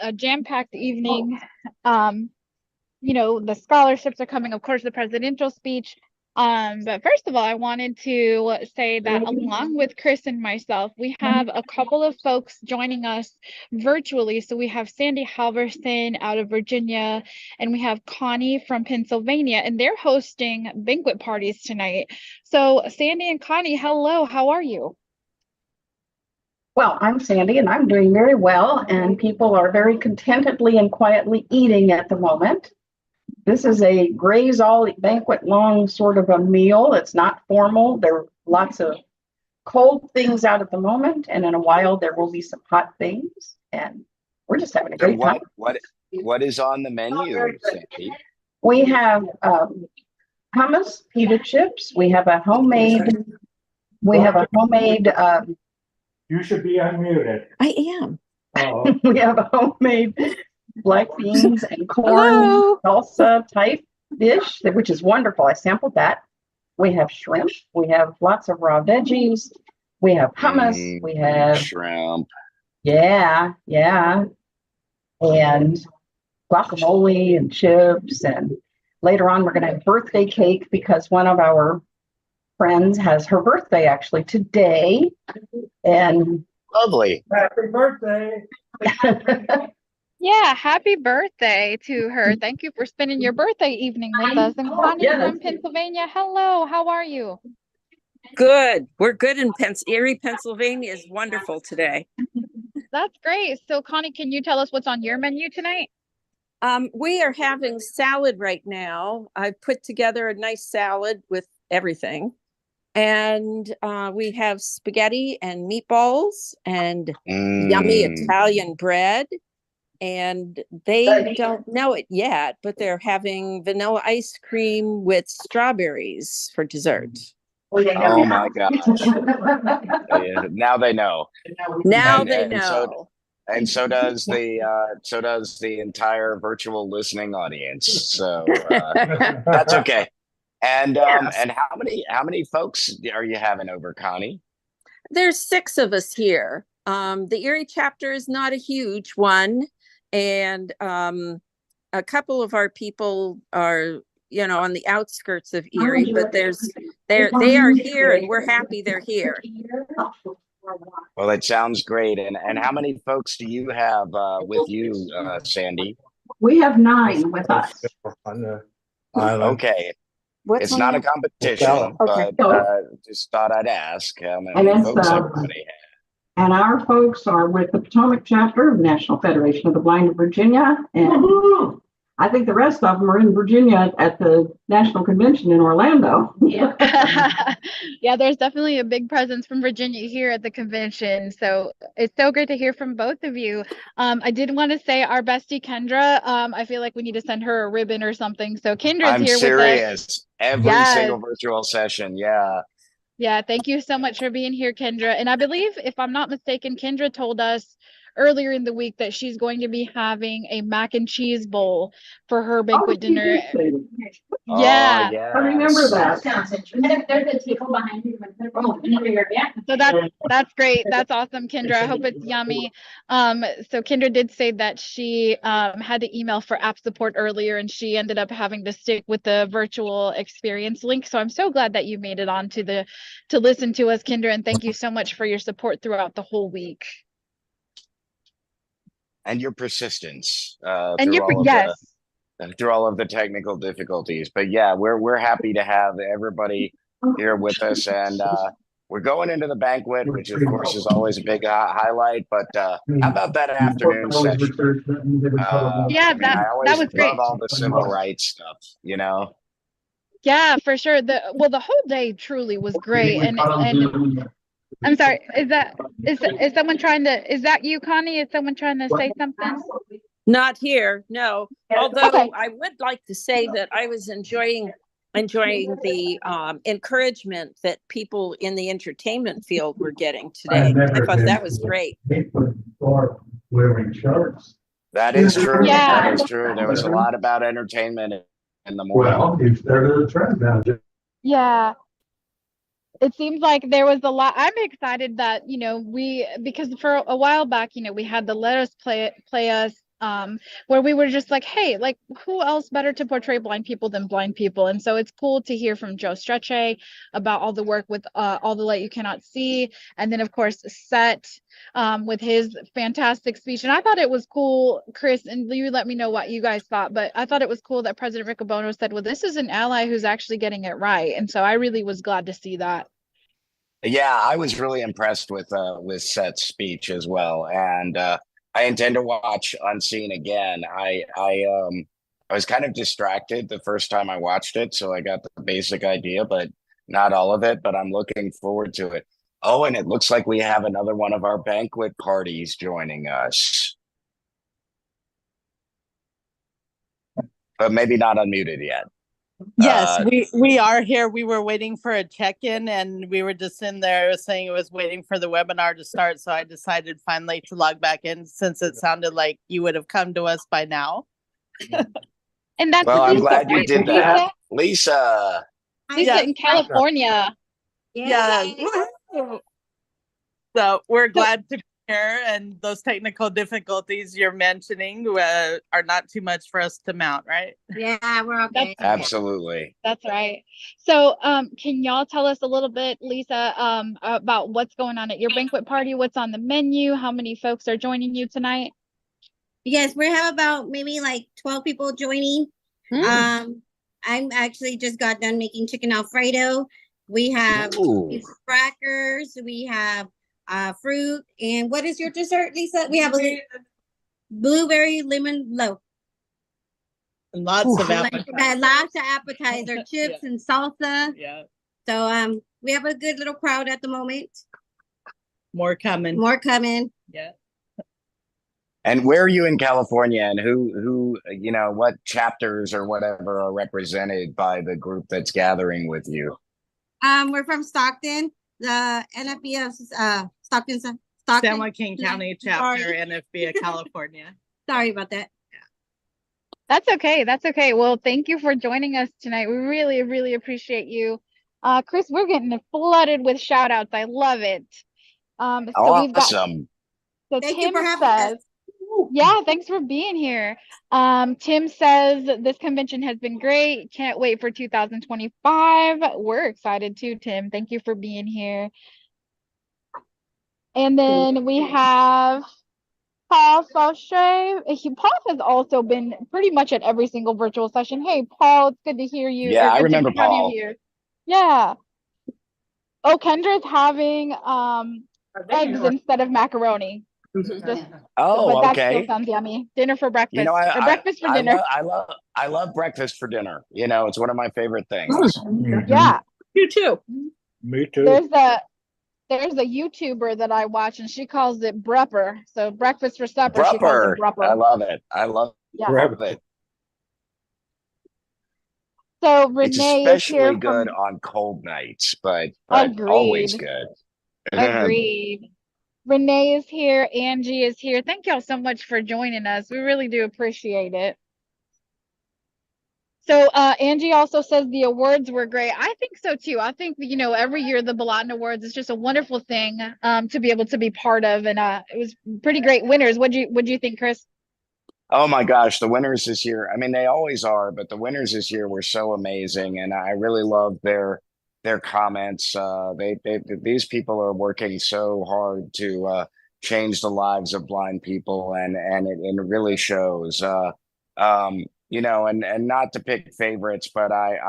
a jam-packed evening. Um, the scholarships are coming, of course, the presidential speech. But first of all, I wanted to say that along with Chris and myself, we have a couple of folks joining us virtually. So we have Sandy Halverson out of Virginia, and we have Connie from Pennsylvania, and they're hosting banquet parties tonight. So Sandy and Connie, hello, how are you? Well, I'm Sandy, and I'm doing very well, and people are very contentedly and quietly eating at the moment. This is a graze all banquet long sort of a meal. It's not formal. There are lots of cold things out at the moment, and in a while there will be some hot things, and we're just having a So great time. what is on the menu, Sandy? We have hummus, pita chips. We have a homemade. You should be unmuted. I am. Oh, We have a homemade black beans and corn Hello. salsa type dish, which is wonderful. I sampled that. We have shrimp. We have lots of raw veggies. We have hummus. We have shrimp. yeah, and guacamole and chips. And later on, we're going to have birthday cake because one of our friends has her birthday actually today. And Lovely. happy birthday. Yeah, happy birthday to her. Thank you for spending your birthday evening with us. And Connie from Pennsylvania, hello, how are you? Good. We're good in Erie, Pennsylvania is wonderful today. That's great. So Connie, can you tell us what's on your menu tonight? We are having salad right now. I put together a nice salad with everything. And we have spaghetti and meatballs and yummy Italian bread. And they don't know it yet, but they're having vanilla ice cream with strawberries for dessert. Oh my gosh. Yeah, now they know. Now they know. And so does the entire virtual listening audience. So that's okay. And and how many folks are you having over, Connie? There's 6 of us here. The Erie chapter is not a huge one. And a couple of our people are, on the outskirts of Erie, but they are here, and we're happy they're here. Well, it sounds great. And how many folks do you have with you, Sandy? we have 9 with us. On the island. Okay. What's It's not a competition, Okay. but just thought I'd ask how many And it's, folks everybody has. And our folks are with the Potomac chapter of the National Federation of the Blind of Virginia. And I think the rest of them are in Virginia at the National Convention in Orlando. Yeah. Yeah, there's definitely a big presence from Virginia here at the convention. So it's so great to hear from both of you. I did want to say our bestie Kendra, I feel like we need to send her a ribbon or something. So Kendra's I'm here serious. with us. Every Yes. single virtual session. Yeah. Yeah, thank you so much for being here, Kendra. And I believe, if I'm not mistaken, Kendra told us earlier in the week that she's going to be having a mac and cheese bowl for her banquet dinner. Yeah. Oh, yes. I remember that. There's a table behind you. So that's great. That's awesome, Kendra. I hope it's yummy. So Kendra did say that she had the email for app support earlier, and she ended up having to stick with the virtual experience link. So I'm so glad that you made it on to listen to us, Kendra, and thank you so much for your support throughout the whole week. And your persistence Yes. through all of the technical difficulties. But yeah, we're happy to have everybody here with us, and we're going into the banquet, which of course is always a big highlight. But how about that afternoon session? Yeah, I always was great. love all the civil rights stuff, Yeah, for sure. The whole day truly was great. And I'm sorry, is that you, Connie? Is someone trying to say something? Not here, no. Although Okay. I would like to say that I was enjoying the encouragement that people in the entertainment field were getting today. I thought that was great. Wearing shirts. That is true. Yeah. That is true. There was a lot about entertainment in the morning. Well, you started a trend now. Yeah. It seems like there was a lot. I'm excited that, because for a while back, we had the Let Us Play Us where we were just like, hey, like who else better to portray blind people than blind people? And so it's cool to hear from Joe Strechay about all the work with All the Light You Cannot See. And then of course Set with his fantastic speech. And I thought it was cool, Chris, and you let me know what you guys thought, but I thought it was cool that President Riccobono said, well, this is an ally who's actually getting it right. And so I really was glad to see that. Yeah, I was really impressed with Seth's speech as well, and I intend to watch Unseen again. I was kind of distracted the first time I watched it, so I got the basic idea, but not all of it. But I'm looking forward to it. Oh, and it looks like we have another one of our banquet parties joining us, but maybe not unmuted yet. Yes, we are here. We were waiting for a check-in and we were just in there saying it was waiting for the webinar to start. So I decided finally to log back in since it sounded like you would have come to us by now. And that's Well, I'm Lisa, glad you right? did that. Lisa. Lisa in California. Yeah. So we're glad to be here, and those technical difficulties you're mentioning are not too much for us to mount, right? Yeah, we're okay. Absolutely. That's right. So can y'all tell us a little bit, Lisa, about what's going on at your banquet party? What's on the menu? How many folks are joining you tonight? Yes, we have about maybe like 12 people joining. I'm actually just got done making chicken Alfredo. We have crackers. We have fruit. And what is your dessert, Lisa? We have a blueberry lemon loaf. Lots of appetizers. Lots of appetizer, chips and salsa. Yeah. So we have a good little crowd at the moment. More coming. More coming. Yeah. And where are you in California, and who what chapters or whatever are represented by the group that's gathering with you? We're from Stockton, the NFB of Stockton. San Joaquin County chapter, NFB of California. Sorry about that. That's okay. That's okay. Well, thank you for joining us tonight. We really, really appreciate you. Chris, we're getting flooded with shout outs. I love it. So we've got, Awesome. so Thank Tim you for having says, us. yeah, thanks for being here. Tim says this convention has been great. Can't wait for 2025. We're excited too, Tim. Thank you for being here. And then we have Paul Fauché. Paul has also been pretty much at every single virtual session. Hey, Paul, it's good to hear you. Yeah, I good to remember have Paul. you here. Yeah. Oh, Kendra's having eggs instead of macaroni. Just, Oh, but that still okay. sounds yummy. Dinner for breakfast. You know, Or breakfast for dinner. I love breakfast for dinner. You know, it's one of my favorite things. Yeah. You too. Me too. There's a YouTuber that I watch, and she calls it brupper. So breakfast for supper. She calls it brupper. I love it. I love it. So It's Renee is here especially good on cold nights, but Agreed. always good. Agreed. Renee is here. Angie is here. Thank y'all so much for joining us. We really do appreciate it. So Angie also says the awards were great. I think so too. I think, every year the Balaton Awards is just a wonderful thing to be able to be part of. And it was pretty great winners. What'd you think, Chris? Oh my gosh, the winners this year. I mean, they always are, but the winners this year were so amazing, and I really love their comments. These people are working so hard to change the lives of blind people, and it really shows. And not to pick favorites, but I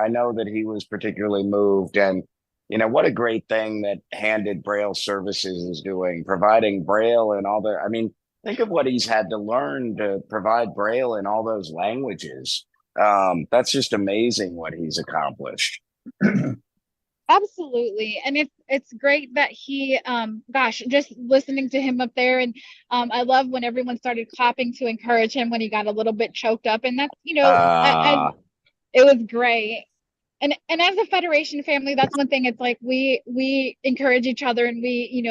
know that he was particularly moved, and what a great thing that Handed Braille Services is doing, providing Braille and all the. I mean, think of what he's had to learn to provide Braille in all those languages. That's just amazing what he's accomplished. Absolutely. And it's great that he just listening to him up there, and I love when everyone started clapping to encourage him when he got a little bit choked up, and that's it was great. And as a Federation family, that's one thing. It's like we encourage each other, and we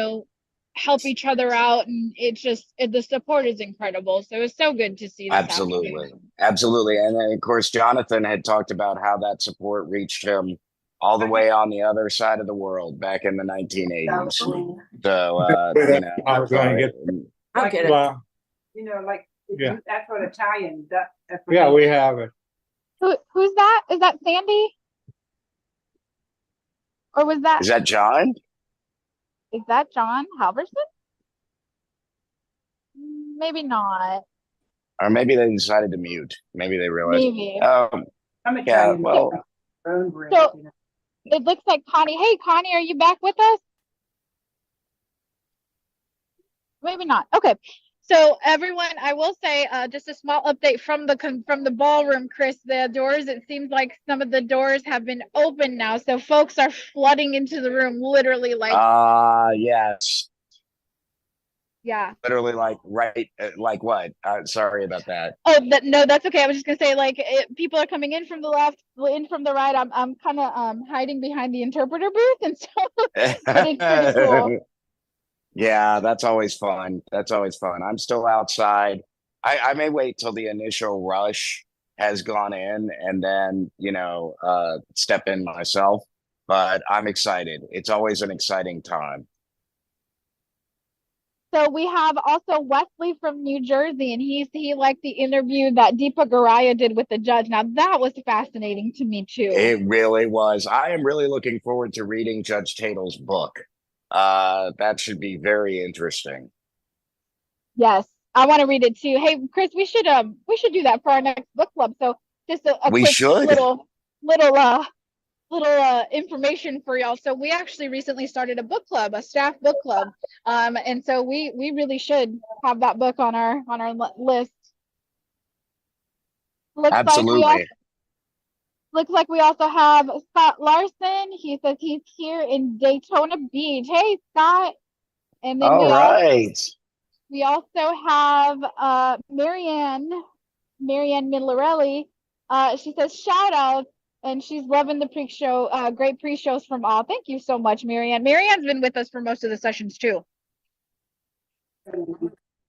help each other out, and the support is incredible. So it's so good to see this Absolutely. And then, of course, Jonathan had talked about how that support reached him all the way on the other side of the world back in the 1980s. So I was going to I'll get it. You know, like, Yeah. that's what Italian, that. that's what Yeah, they- we have it. Who's that? Is that Sandy? Or was that, Is that John? is that John Halverson? Maybe not. Or maybe they decided to mute. Maybe they realized. Maybe. I'm Yeah, Italian. well, Own bread, So- you know. It looks like Connie. Hey, Connie, are you back with us? Maybe not. Okay. So everyone, I will say just a small update from the ballroom, Chris. The doors, it seems like some of the doors have been opened now. So folks are flooding into the room, literally like, yes. yeah. Literally like right, like what? Sorry about that. Oh, no, that's okay. I was just gonna say like people are coming in from the left, in from the right. I'm kind of hiding behind the interpreter booth, and so but it's pretty cool. Yeah, that's always fun. That's always fun. I'm still outside. I may wait till the initial rush has gone in and then, step in myself, but I'm excited. It's always an exciting time. So we have also Wesley from New Jersey, and he liked the interview that Deepa Garaya did with the judge. Now that was fascinating to me too. It really was. I am really looking forward to reading Judge Tatel's book. That should be very interesting. Yes, I want to read it too. Hey, Chris, we should do that for our next book club. So just a We quick should. little information for y'all. So we actually recently started a book club, a staff book club. And so we really should have that book on our list. Absolutely. Looks like we also have Scott Larson. He says he's here in Daytona Beach. Hey, Scott. And then All right. we also have Marianne Milarelli. She says shout out, and she's loving the pre-show, great pre-shows from all. Thank you so much, Marianne. Marianne's been with us for most of the sessions too.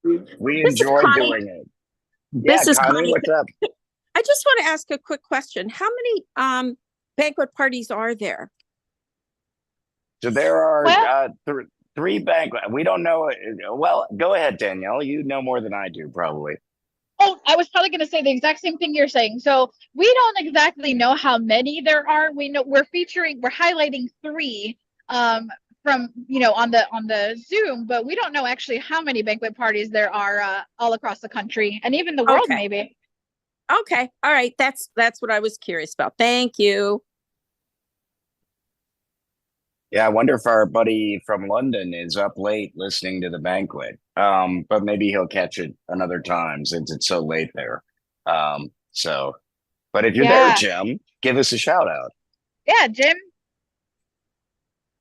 We This is enjoy Connie. doing it. This is Connie, Connie. what's up? I just want to ask a quick question. How many banquet parties are there? So there are Well- three banquet. We don't know. Well, go ahead, Danielle. You know more than I do, probably. Oh, I was probably going to say the exact same thing you're saying. So we don't exactly know how many there are. We know we're highlighting 3 from on the Zoom, but we don't know actually how many banquet parties there are all across the country and even the world, Okay. maybe. Okay. All right. That's what I was curious about. Thank you. Yeah, I wonder if our buddy from London is up late listening to the banquet. But maybe he'll catch it another time since it's so late there. But if you're there, Yeah. Jim, give us a shout out. Yeah, Jim.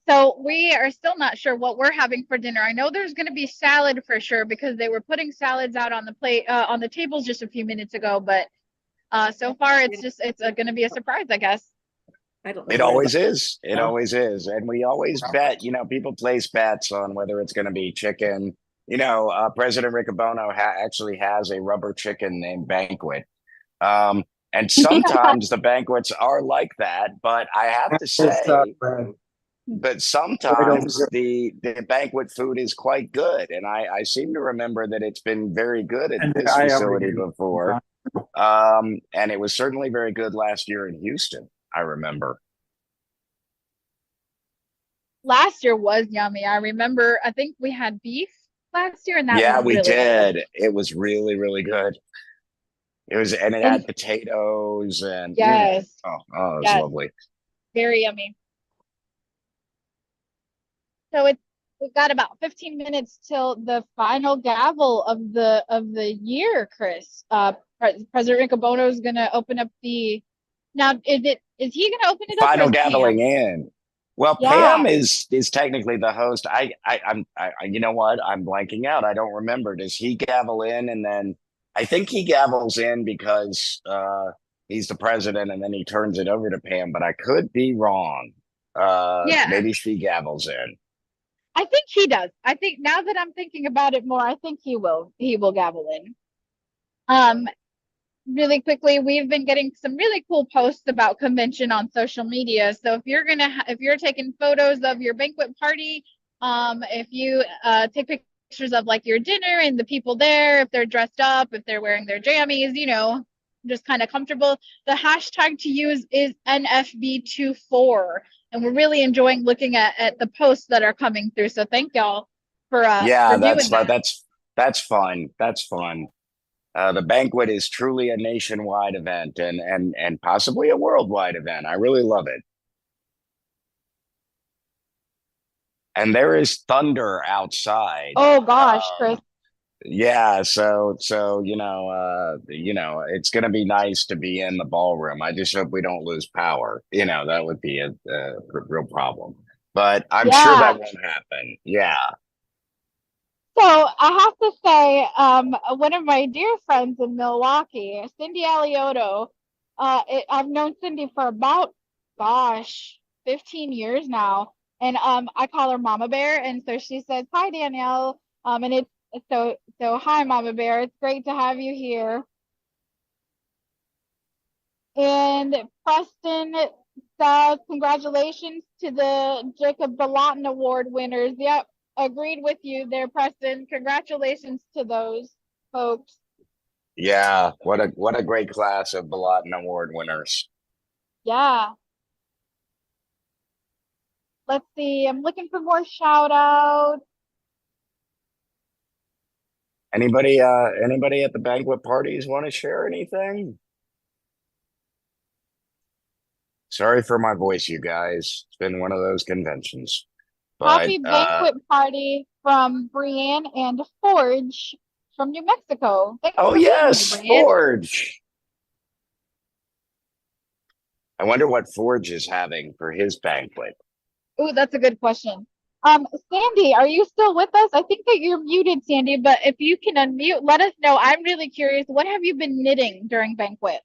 So we are still not sure what we're having for dinner. I know there's going to be salad for sure because they were putting salads out on the plate on the tables just a few minutes ago. But so far it's going to be a surprise, I guess. I don't know. It always is. It always is. And we always bet, people place bets on whether it's going to be chicken. President Riccobono actually has a rubber chicken named Banquet. And sometimes the banquets are like that, but I have to say, but sometimes the banquet food is quite good. And I seem to remember that it's been very good at this facility before. And it was certainly very good last year in Houston, I remember. Last year was yummy. I remember, I think we had beef last year and that Yeah, was we really did. good. It was really, really good. And it had potatoes and Yes. it was Yes. lovely. Very yummy. So we've got about 15 minutes till the final gavel of the year, Chris. President Riccobono is going to open up now is he going to open it up? Final or is Pam? gaveling in. Well, Yeah. Pam is technically the host. I'm you know what? I'm blanking out. I don't remember. Does he gavel in and then I think he gavels in because he's the president and then he turns it over to Pam, but I could be wrong. Yeah. Maybe she gavels in. I think he does. I think now that I'm thinking about it more, I think he will gavel in. Really quickly, we've been getting some really cool posts about convention on social media. So if you're taking photos of your banquet party, if you take pictures of like your dinner and the people there, if they're dressed up, if they're wearing their jammies, you know, just kind of comfortable. The hashtag to use is NFB24. And we're really enjoying looking at the posts that are coming through. So thank y'all for Yeah, doing that. that's fun. That's fun. The banquet is truly a nationwide event and possibly a worldwide event. I really love it. And there is thunder outside. Oh gosh, Chris. Yeah, so it's gonna be nice to be in the ballroom. I just hope we don't lose power. That would be a real problem. But I'm sure that won't happen. Yeah. So I have to say, one of my dear friends in Milwaukee, Cindy Alioto, I've known Cindy for about, 15 years now. And I call her Mama Bear. And so she says, "Hi, Danielle." And it's so hi, Mama Bear. It's great to have you here. And Preston says, "Congratulations to the Jacob Balatin Award winners." Yep. Agreed with you there, Preston. Congratulations to those folks. Yeah, what a great class of Balatin Award winners. Yeah. Let's see. I'm looking for more shout outs. Anybody at the banquet parties want to share anything? Sorry for my voice, you guys. It's been one of those conventions. But Happy banquet party from Brienne and Forge from New Mexico. Thanks for being yes, here, Brienne. Forge. I wonder what Forge is having for his banquet. Ooh, that's a good question. Sandy, are you still with us? I think that you're muted, Sandy, but if you can unmute, let us know. I'm really curious. What have you been knitting during banquet?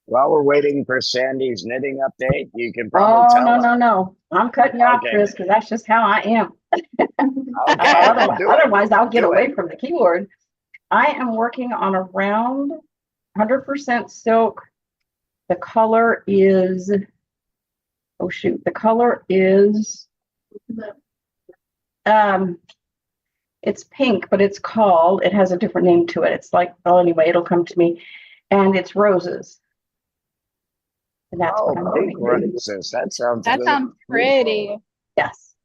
While we're waiting for Sandy's knitting update, you can probably tell us. No. I'm cutting you off, Chris, because that's just how I am. Otherwise, I'll get away from the keyboard. I am working on a round 100% silk. The color is, it's pink, but it has a different name to it. It's like, anyway, it'll come to me. And it's roses. And that's what I'm pink doing. roses. That sounds pretty. Yes.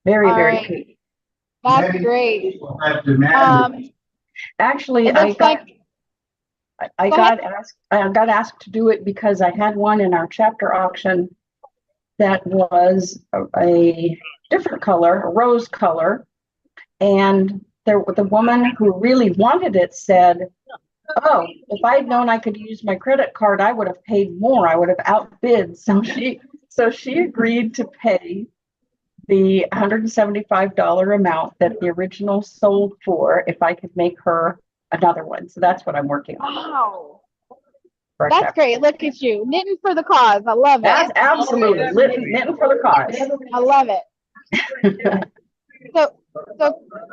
Very Right. pretty. That's great. Actually, I got asked to do it because I had one in our chapter auction that was a different color, a rose color. And the woman who really wanted it said, "Oh, if I'd known I could use my credit card, I would have paid more. I would have outbid." So she agreed to pay the $175 amount that the original sold for if I could make her another one. So that's what I'm working on. Wow. That's great. Look at you. Knitting for the cause. I love it. That's absolutely knitting for the cause. I love it. So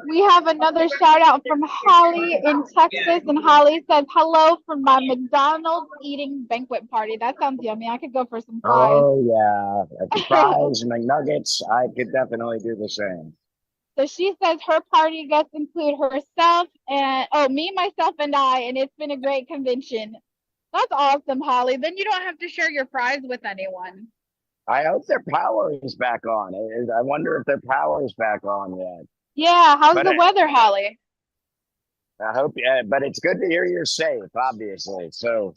we have another shout out from Holly in Texas, and Holly says, "Hello from my McDonald's eating banquet party." That sounds yummy. I could go for some fries. Oh yeah, fries, McNuggets. I could definitely do the same. So she says her party guests include herself and me, myself, and I, and it's been a great convention. That's awesome, Holly. Then you don't have to share your fries with anyone. I hope their power is back on. I wonder if their power is back on yet. Yeah, how's the weather, Holly? I hope, but it's good to hear you're safe, obviously. So,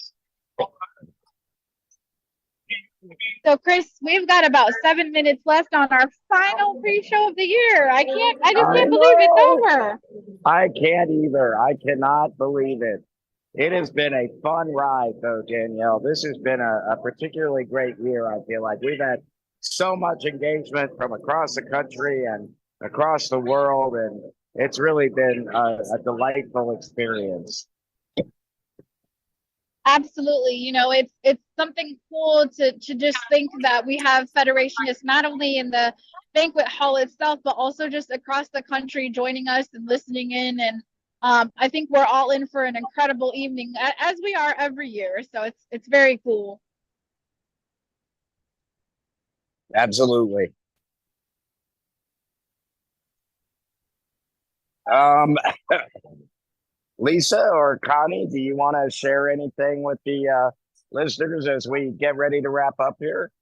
Chris, we've got about 7 minutes left on our final pre-show of the year. I just can't believe it's over. I can't either. I cannot believe it. It has been a fun ride, though, Danielle. This has been a particularly great year, I feel like. We've had so much engagement from across the country and across the world, and it's really been a delightful experience. Absolutely. It's something cool to just think that we have Federationists not only in the banquet hall itself, but also just across the country joining us and listening in. And I think we're all in for an incredible evening, as we are every year. So it's very cool. Absolutely. Um, Lisa or Connie, do you want to share anything with the listeners as we get ready to wrap up here?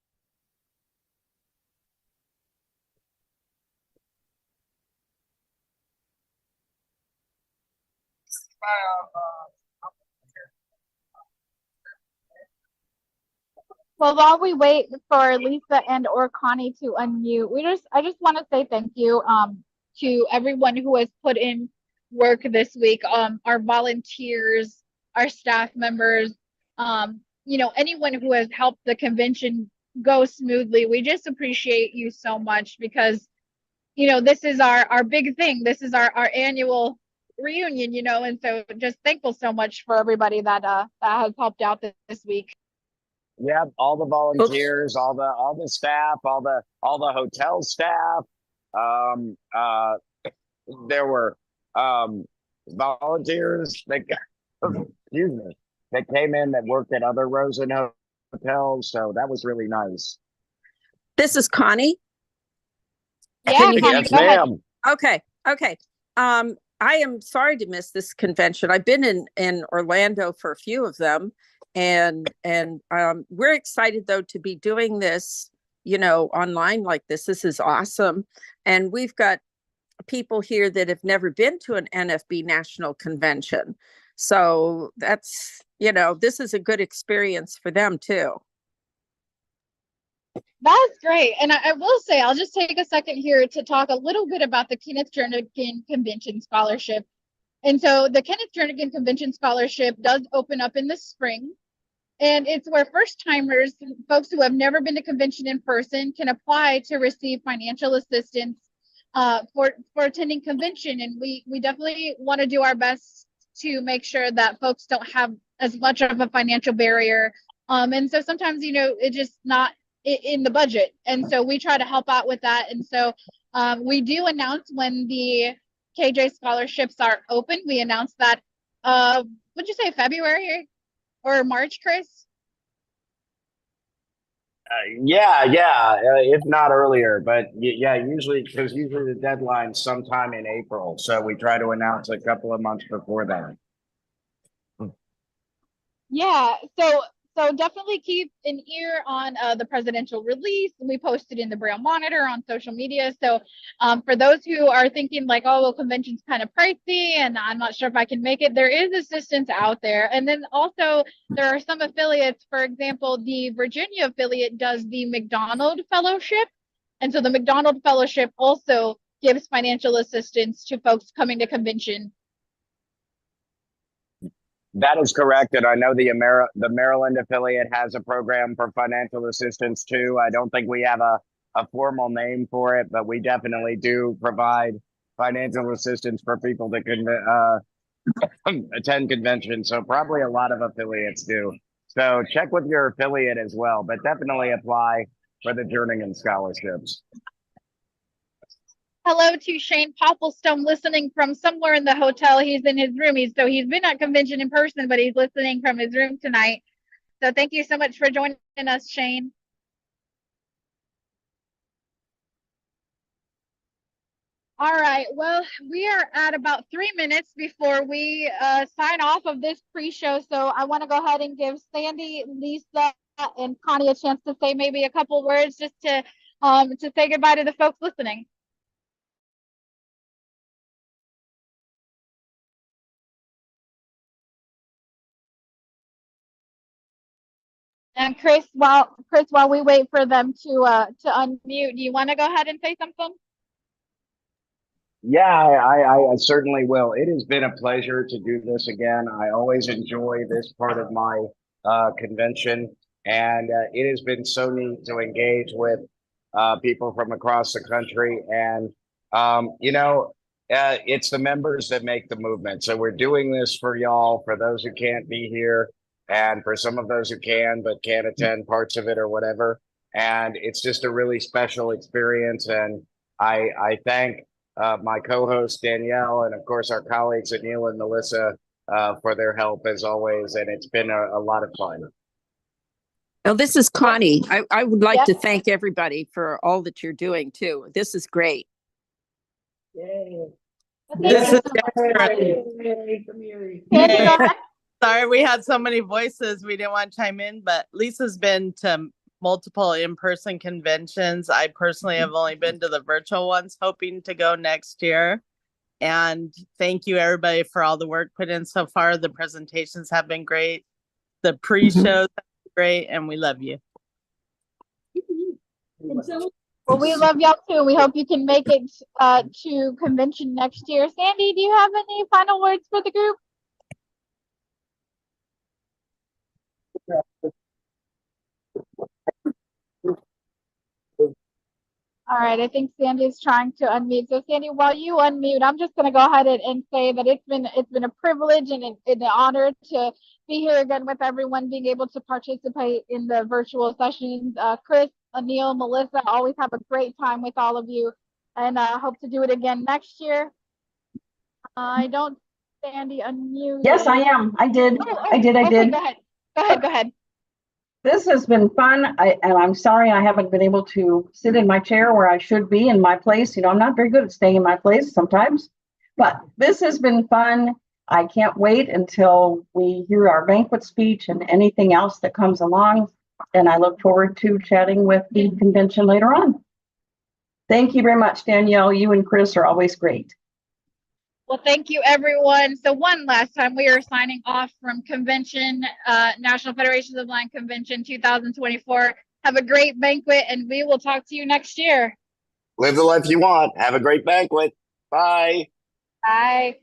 Well, while we wait for Lisa and or Connie to unmute, I just want to say thank you to everyone who has put in work this week. Our volunteers, our staff members, anyone who has helped the convention go smoothly. We just appreciate you so much because this is our big thing. This is our annual reunion, and so just thankful so much for everybody that has helped out this week. Yeah, all the volunteers, all the staff, all the hotel staff. There were volunteers that excuse me, that came in that worked at other Rosen hotels. So that was really nice. This is Connie. Yeah, Can you Connie, hear Yes, me? go ahead. ma'am. Okay. I am sorry to miss this convention. I've been in Orlando for a few of them, and we're excited though to be doing this, online like this. This is awesome, and we've got people here that have never been to an NFB national convention, so that's this is a good experience for them too. That's great. And I will say, I'll just take a second here to talk a little bit about the Kenneth Jernigan Convention Scholarship. And so the Kenneth Jernigan Convention Scholarship does open up in the spring. And it's where first timers, folks who have never been to convention in person, can apply to receive financial assistance for attending convention. And we definitely want to do our best to make sure that folks don't have as much of a financial barrier. And so sometimes, it's just not in the budget. And so we try to help out with that. And so we do announce when the KJ scholarships are open. We announced that, what'd you say, February or March, Chris? Yeah, if not earlier, but yeah, usually the deadline's sometime in April, so we try to announce a couple of months before that. Yeah, so definitely keep an ear on the presidential release. We posted in the Braille Monitor on social media. So for those who are thinking like, oh, well, convention's kind of pricey and I'm not sure if I can make it, there is assistance out there. And then also there are some affiliates, for example, the Virginia affiliate does the McDonald Fellowship. And so the McDonald Fellowship also gives financial assistance to folks coming to convention. That is correct, and I know the Maryland affiliate has a program for financial assistance too. I don't think we have a formal name for it, but we definitely do provide financial assistance for people that can attend conventions. So probably a lot of affiliates do. So check with your affiliate as well, but definitely apply for the Jernigan scholarships. Hello to Shane Popplestone listening from somewhere in the hotel. He's in his room. He's been at convention in person, but he's listening from his room tonight. So thank you so much for joining us, Shane. All right. Well, we are at about 3 minutes before we sign off of this pre-show. So I want to go ahead and give Sandy, Lisa, and Connie a chance to say maybe a couple words just to say goodbye to the folks listening. And Chris, while we wait for them to unmute, do you want to go ahead and say something? Yeah, I certainly will. It has been a pleasure to do this again. I always enjoy this part of my convention, and it has been so neat to engage with people from across the country. And it's the members that make the movement. So we're doing this for y'all, for those who can't be here, and for some of those who can but can't attend parts of it or whatever. And it's just a really special experience. And I thank my co-host Danielle, and of course our colleagues Anil and Melissa for their help as always. And it's been a lot of fun. Oh, this is Connie. I would like Yep. to thank everybody for all that you're doing too. This is great. Thank This you is so much. Sandy, Sandy, go ahead. sorry, we had so many voices. We didn't want to chime in, but Lisa's been to multiple in-person conventions. I personally have only been to the virtual ones, hoping to go next year. And thank you everybody for all the work put in so far. The presentations have been great. The pre-shows have been great, and we love you. Well, we love y'all too. We hope you can make it to convention next year. Sandy, do you have any final words for the group? All right, I think Sandy is trying to unmute. So Sandy, while you unmute, I'm just going to go ahead and say that it's been a privilege and an honor to be here again with everyone, being able to participate in the virtual sessions. Chris, Anil, Melissa, always have a great time with all of you, and hope to do it again next year. I don't, Sandy, unmute. Yes, I am. I did. I did. Okay, go ahead. Go ahead. This has been fun. And I'm sorry I haven't been able to sit in my chair where I should be in my place. You know, I'm not very good at staying in my place sometimes, but this has been fun. I can't wait until we hear our banquet speech and anything else that comes along. And I look forward to chatting with the convention later on. Thank you very much, Danielle. You and Chris are always great. Well, thank you, everyone. So one last time, we are signing off from convention, National Federations of Blind Convention 2024. Have a great banquet, and we will talk to you next year. Live the life you want. Have a great banquet. Bye. Bye.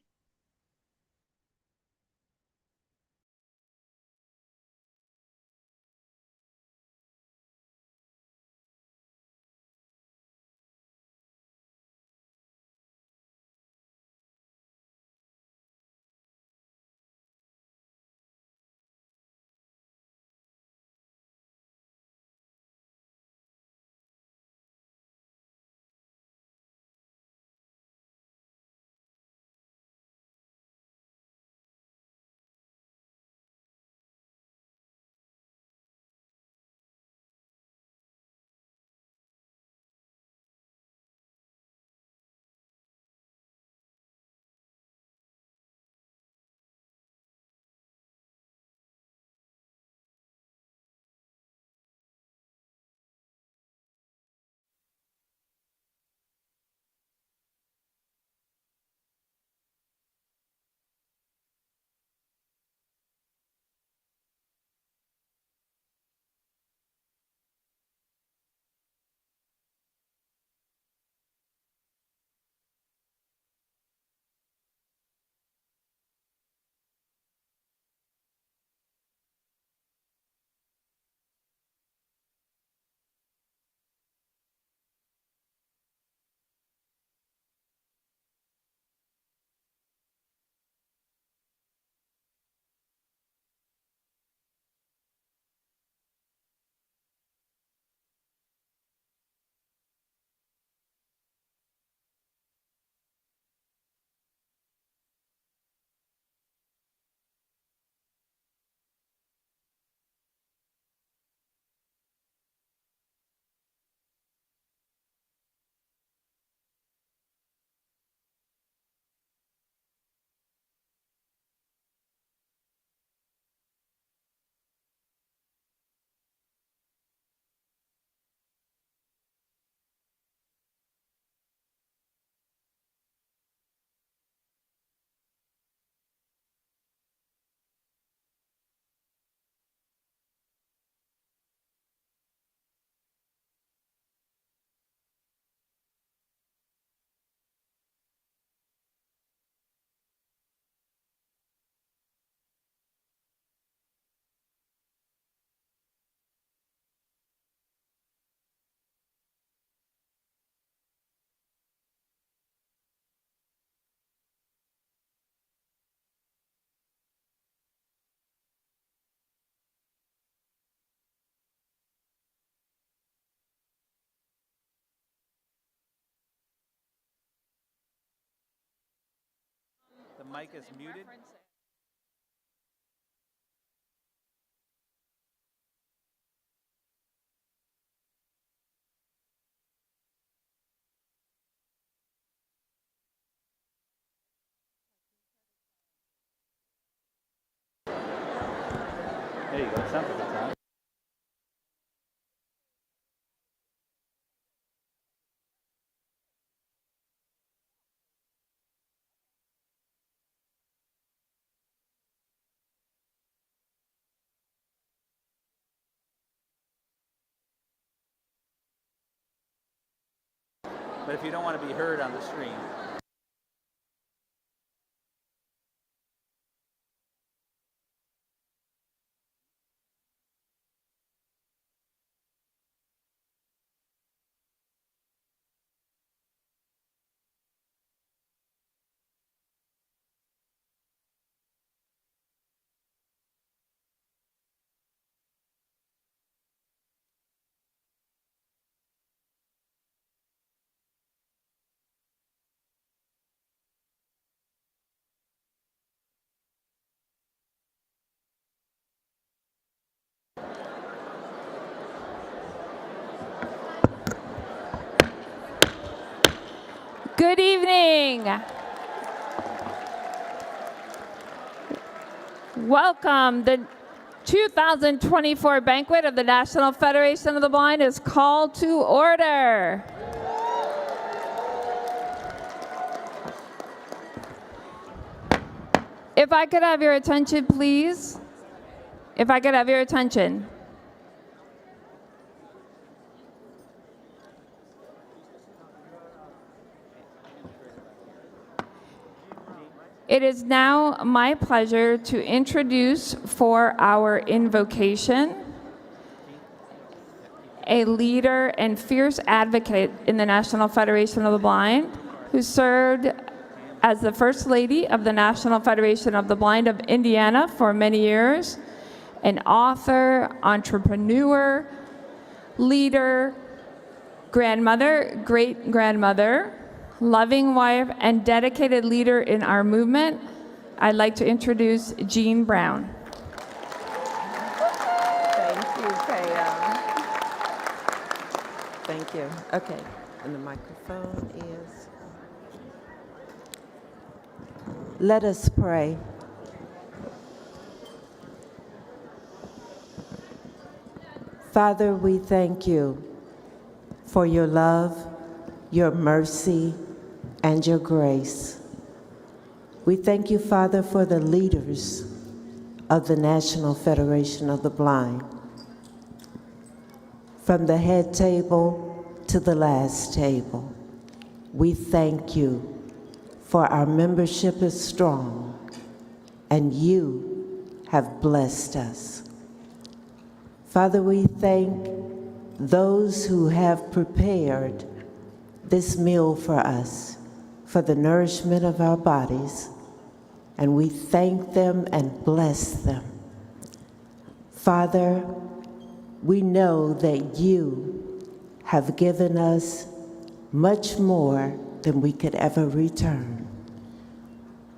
The mic is muted. There you go. Sounds like it's on. But if you don't want to be heard on the stream, Good evening. Welcome. The 2024 Banquet of the National Federation of the Blind is called to order. If I could have your attention, please. If I could have your attention. It is now my pleasure to introduce for our invocation a leader and fierce advocate in the National Federation of the Blind, who served as the First Lady of the National Federation of the Blind of Indiana for many years, an author, entrepreneur, leader, grandmother, great-grandmother, loving wife, and dedicated leader in our movement. I'd like to introduce Jean Brown. Thank you, Pam. Thank you. Okay, and the microphone is. Let us pray. Father, we thank you for your love, your mercy, and your grace. We thank you, Father, for the leaders of the National Federation of the Blind, from the head table to the last table. We thank you for our membership is strong, and you have blessed us. Father, we thank those who have prepared this meal for us, for the nourishment of our bodies, and we thank them and bless them. Father, we know that you have given us much more than we could ever return,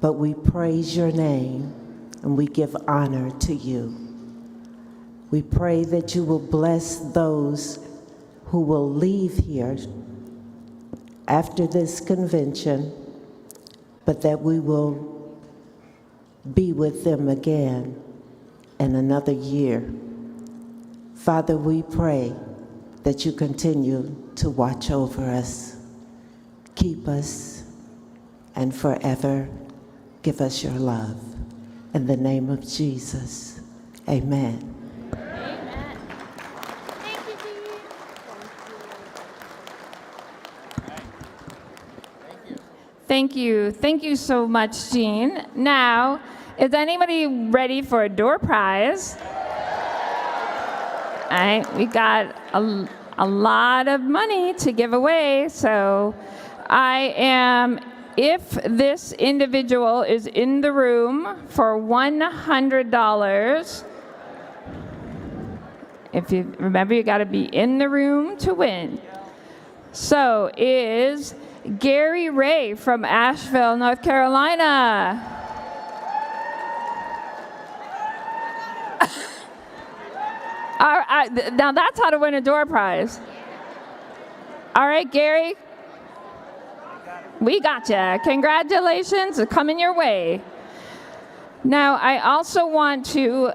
but we praise your name and we give honor to you. We pray that you will bless those who will leave here after this convention, but that we will be with them again in another year. Father, we pray that you continue to watch over us, keep us, and forever give us your love. In the name of Jesus, amen. Thank you. Thank you so much, Jean. Now, is anybody ready for a door prize? All right, we got a lot of money to give away, so if this individual is in the room for $100, if you remember, you got to be in the room to win. So is Gary Ray from Asheville, North Carolina. Now that's how to win a door prize. All right, Gary, we got you. Congratulations, it's coming your way. Now, I also want to,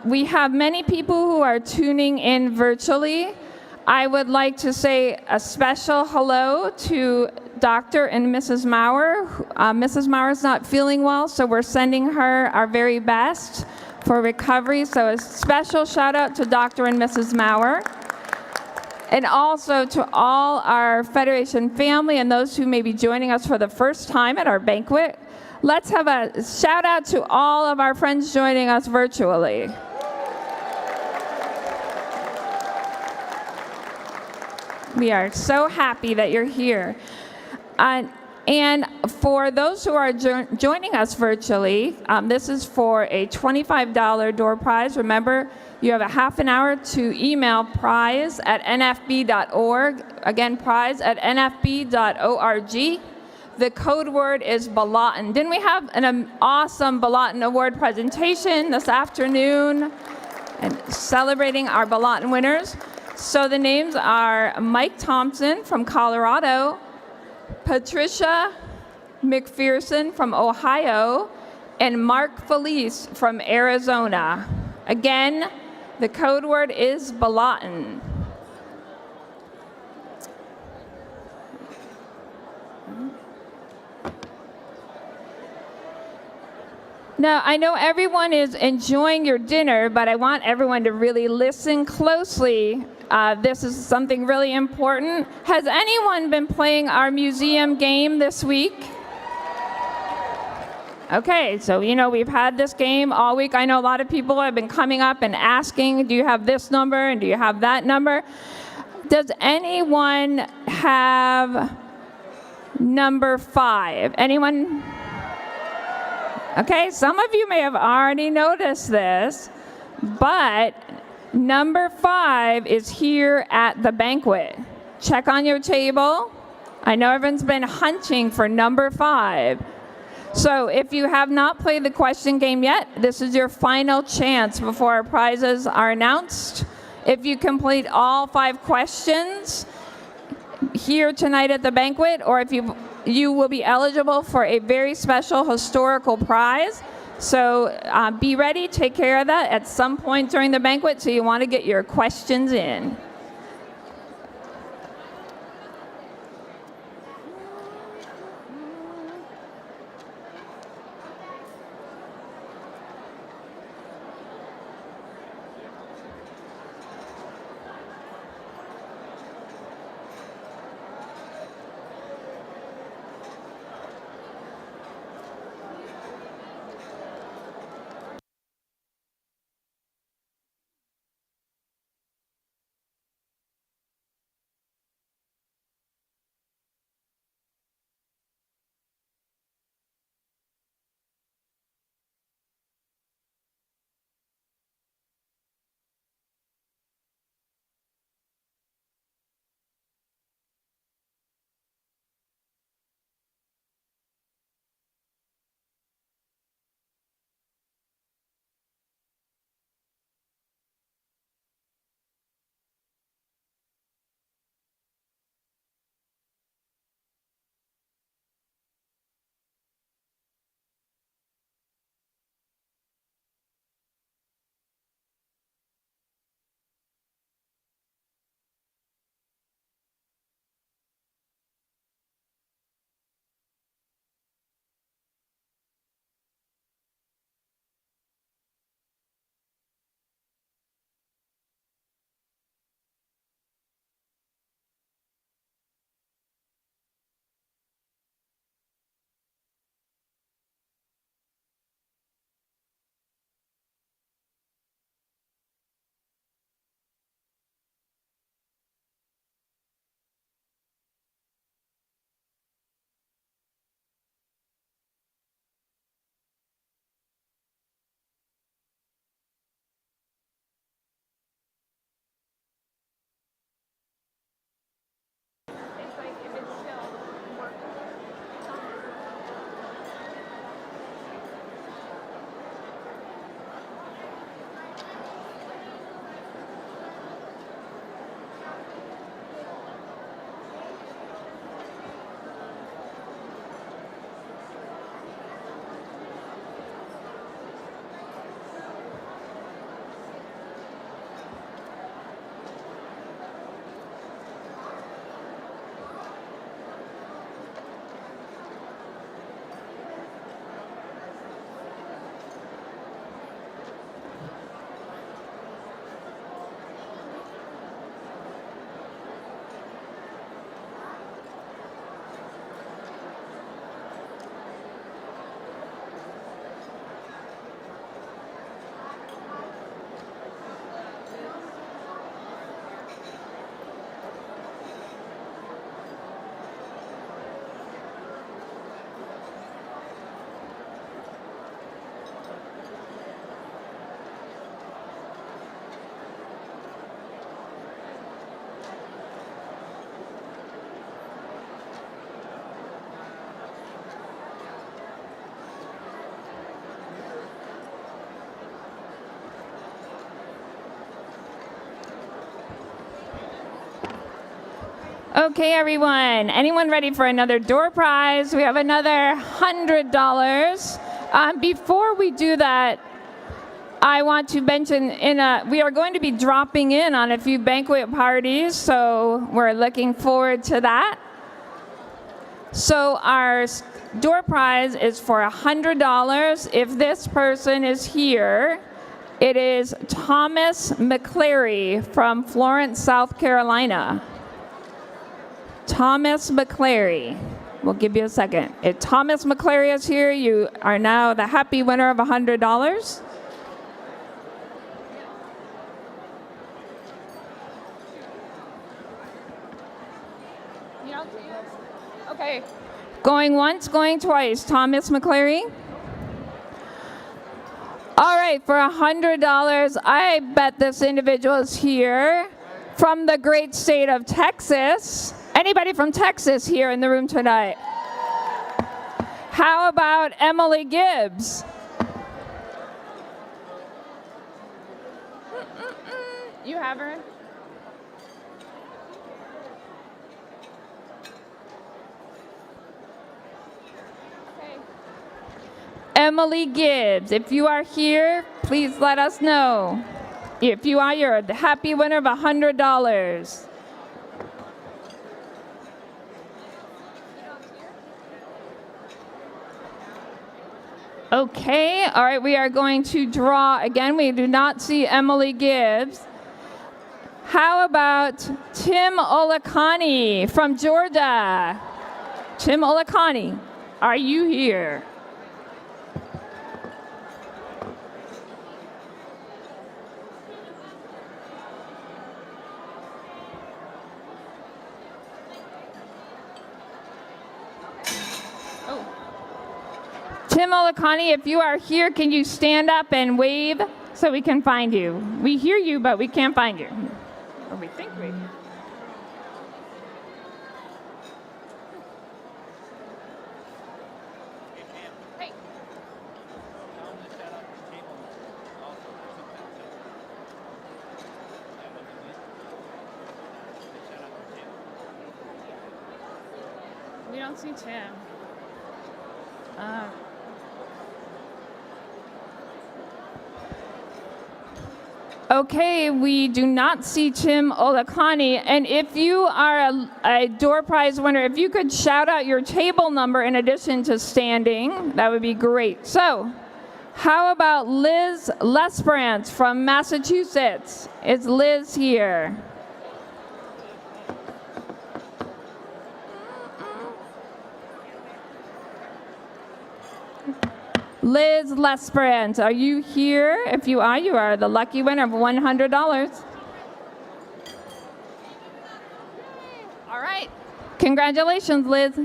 we have many people who are tuning in virtually. I would like to say a special hello to Dr. and Mrs. Maurer. Mrs. Maurer is not feeling well, so we're sending her our very best for recovery. So a special shout out to Dr. and Mrs. Maurer. And also to all our Federation family and those who may be joining us for the first time at our banquet. Let's have a shout out to all of our friends joining us virtually. We are so happy that you're here. And for those who are joining us virtually, this is for a $25 door prize. Remember, you have a half an hour to email prize@nfb.org. Again, prize@nfb.org. The code word is Balatin. Didn't we have an awesome Balatin Award presentation this afternoon and celebrating our Balatin winners? So the names are Mike Thompson from Colorado, Patricia McPherson from Ohio, and Mark Felice from Arizona. Again, the code word is Balatin. Now, I know everyone is enjoying your dinner, but I want everyone to really listen closely. This is something really important. Has anyone been playing our museum game this week? Okay, so we've had this game all week. I know a lot of people have been coming up and asking, do you have this number and do you have that number? Does anyone have number 5? Anyone? Okay, some of you may have already noticed this, but number 5 is here at the banquet. Check on your table. I know everyone's been hunting for number 5. So if you have not played the question game yet, this is your final chance before our prizes are announced. If you complete all 5 questions here tonight at the banquet, or if you will be eligible for a very special historical prize. So be ready, take care of that at some point during the banquet, so you want to get your questions in. Okay, everyone. Anyone ready for another door prize? We have another $100. Before we do that, I want to mention we are going to be dropping in on a few banquet parties, so we're looking forward to that. So our door prize is for $100. If this person is here, it is Thomas McClary from Florence, South Carolina. Thomas McClary. We'll give you a second. If Thomas McClary is here, you are now the happy winner of $100. Okay. Going once, going twice. Thomas McClary. All right, for $100, I bet this individual is here from the great state of Texas. Anybody from Texas here in the room tonight? How about Emily Gibbs? You have her? Okay. Emily Gibbs, if you are here, please let us know. If you are, you're the happy winner of $100. Okay, all right, we are going to draw again. We do not see Emily Gibbs. How about Tim Olakani from Georgia? Tim Olakani, are you here? Tim Olakani, if you are here, can you stand up and wave so we can find you? We hear you, but we can't find you. Or we think we. Hey. We don't see Tim. Okay, we do not see Tim Olakani. And if you are a door prize winner, if you could shout out your table number in addition to standing, that would be great. So, how about Liz Lesbrant from Massachusetts? Is Liz here? Liz Lesbrant, are you here? If you are the lucky winner of $100. All right. Congratulations, Liz.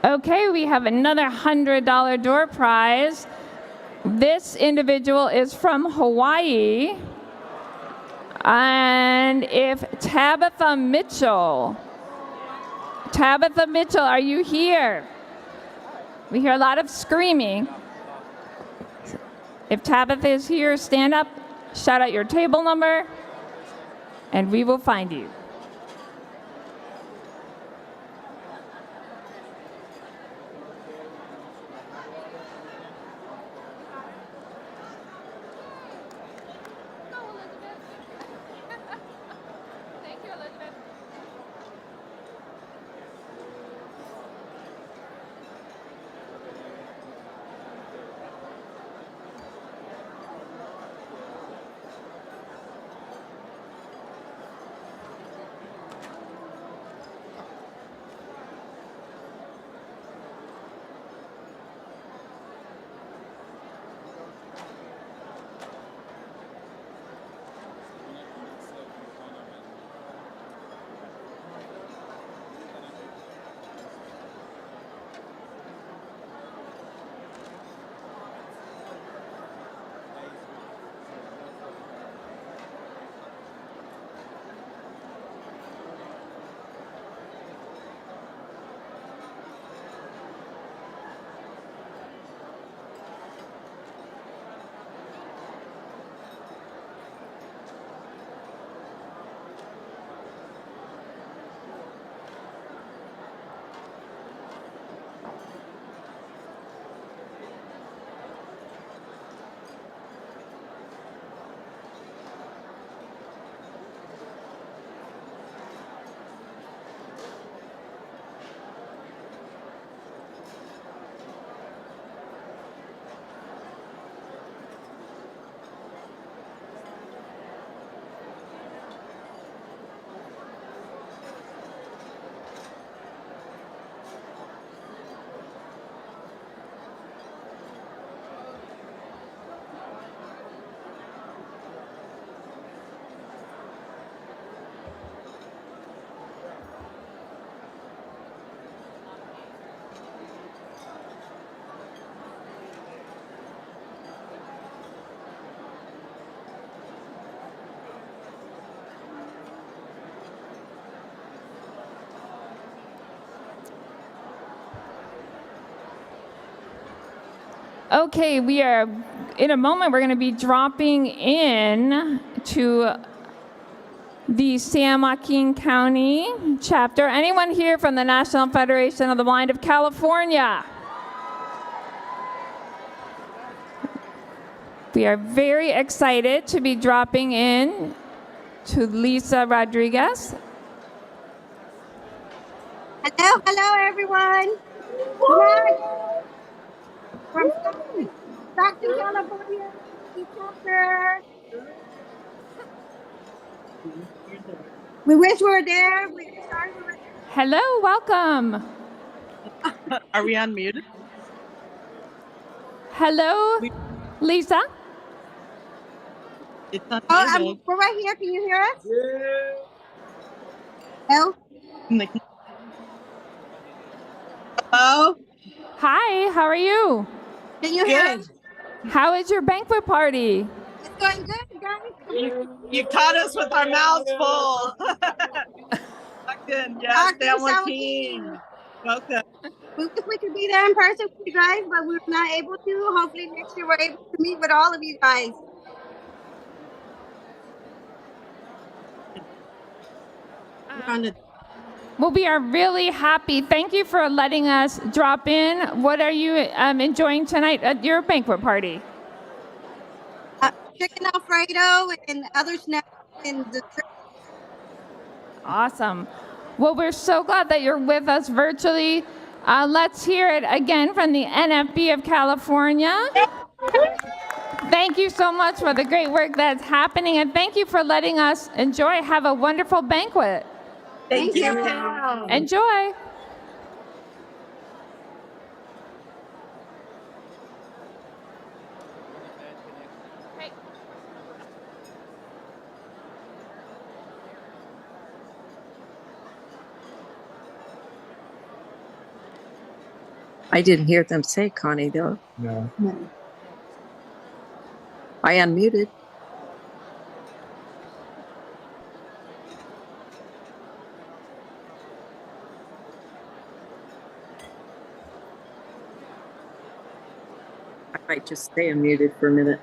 Okay, we have another $100 door prize. This individual is from Hawaii. And if Tabitha Mitchell, are you here? We hear a lot of screaming. If Tabitha is here, stand up, shout out your table number, and we will find you. Okay, we are, in a moment, we're going to be dropping in to the San Joaquin County chapter. Anyone here from the National Federation of the Blind of California? We are very excited to be dropping in to Lisa Rodriguez. Hello, everyone. Hi. From Stockton, California, chapter. We wish we were there. We're sorry we were there. Hello, welcome. Are we unmuted? Hello, Lisa. It's unmuted. We're right here. Can you hear us? Hello? Hello? Hi, how are you? Can you hear us? How is your banquet party? It's going good, guys. You caught us with our mouths full. Yes, San Joaquin. Welcome. We wish we could be there in person with you guys, but we're not able to. Hopefully next year we're able to meet with all of you guys. Well, we are really happy. Thank you for letting us drop in. What are you enjoying tonight at your banquet party? Chicken Alfredo and other snacks and dessert. Awesome. Well, we're so glad that you're with us virtually. Let's hear it again from the NFB of California. Thank you so much for the great work that's happening, and thank you for letting us enjoy. Have a wonderful banquet. Thank you. Enjoy. I didn't hear them say Connie though. No. I unmuted. I might just stay unmuted for a minute.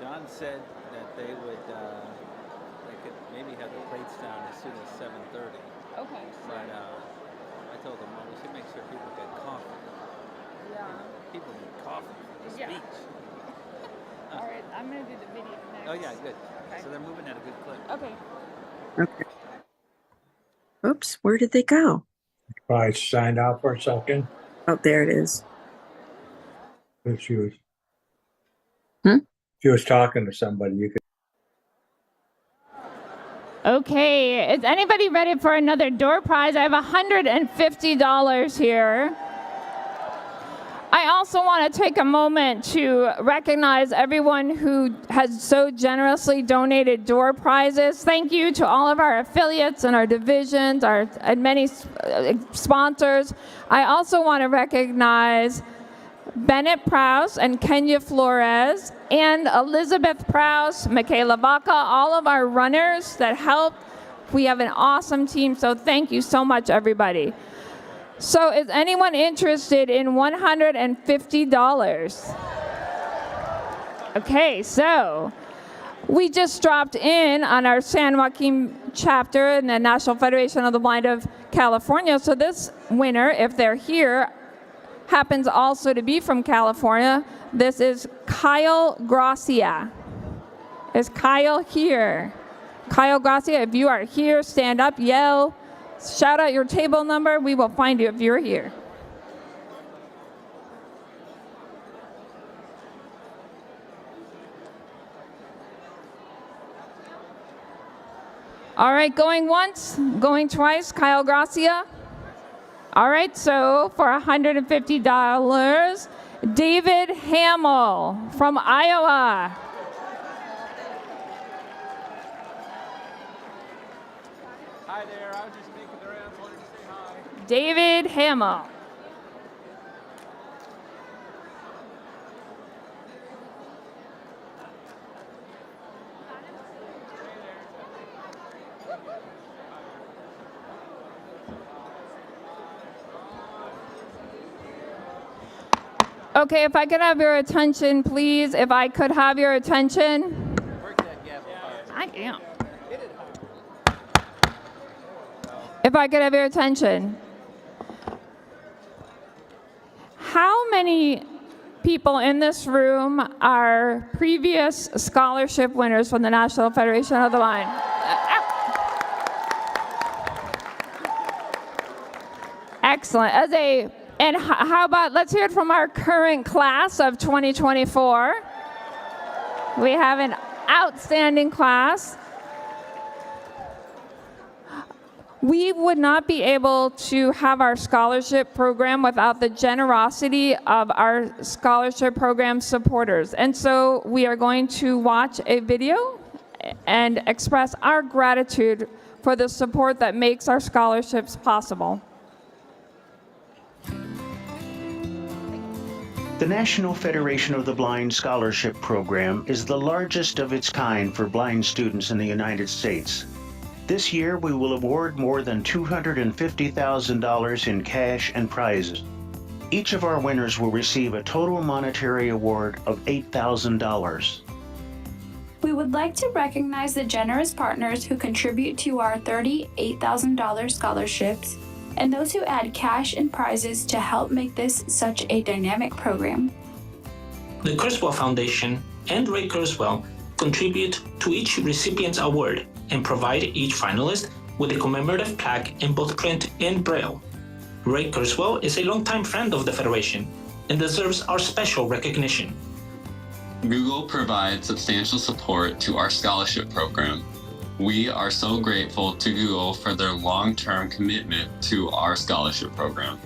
John said that they could maybe have the plates down as soon as 7:30. Okay. But I told them, well, we should make sure people get coffee. Yeah. People need coffee for the Yeah. speech. All right, I'm gonna do the video next. Oh yeah, good. Okay. So they're moving at a good clip. Okay. Okay. Oops, where did they go? Probably signed out for a second. Oh, there it is. If she was. Hmm? She was talking to somebody. You could. Okay, is anybody ready for another door prize? I have $150 here. I also want to take a moment to recognize everyone who has so generously donated door prizes. Thank you to all of our affiliates and our divisions, and many sponsors. I also want to recognize Bennett Prowse and Kenya Flores and Elizabeth Prowse, Michaela Vaca, all of our runners that helped. We have an awesome team, so thank you so much, everybody. So is anyone interested in $150? Okay, so we just dropped in on our San Joaquin chapter in the National Federation of the Blind of California. So this winner, if they're here, happens also to be from California. This is Kyle Gracia. Is Kyle here? Kyle Gracia, if you are here, stand up, yell, shout out your table number. We will find you if you're here. All right, going once, going twice, Kyle Gracia. All right, so for $150, David Hamill from Iowa. Hi there, I was just making the rounds, wanted to say hi. David Hamill. Okay, if I could have your attention, please. If I could have your attention. Work that gavel hard. I am. If I could have your attention. How many people in this room are previous scholarship winners from the National Federation of the Blind? Excellent. And how about, let's hear it from our current class of 2024. We have an outstanding class. We would not be able to have our scholarship program without the generosity of our scholarship program supporters. And so we are going to watch a video and express our gratitude for the support that makes our scholarships possible. The National Federation of the Blind Scholarship Program is the largest of its kind for blind students in the United States. This year, we will award more than $250,000 in cash and prizes. Each of our winners will receive a total monetary award of $8,000. We would like to recognize the generous partners who contribute to our $38,000 scholarships and those who add cash and prizes to help make this such a dynamic program. The Kurzweil Foundation and Ray Kurzweil contribute to each recipient's award and provide each finalist with a commemorative plaque in both print and braille. Ray Kurzweil is a longtime friend of the Federation and deserves our special recognition. Google provides substantial support to our scholarship program. We are so grateful to Google for their long-term commitment to our scholarship program.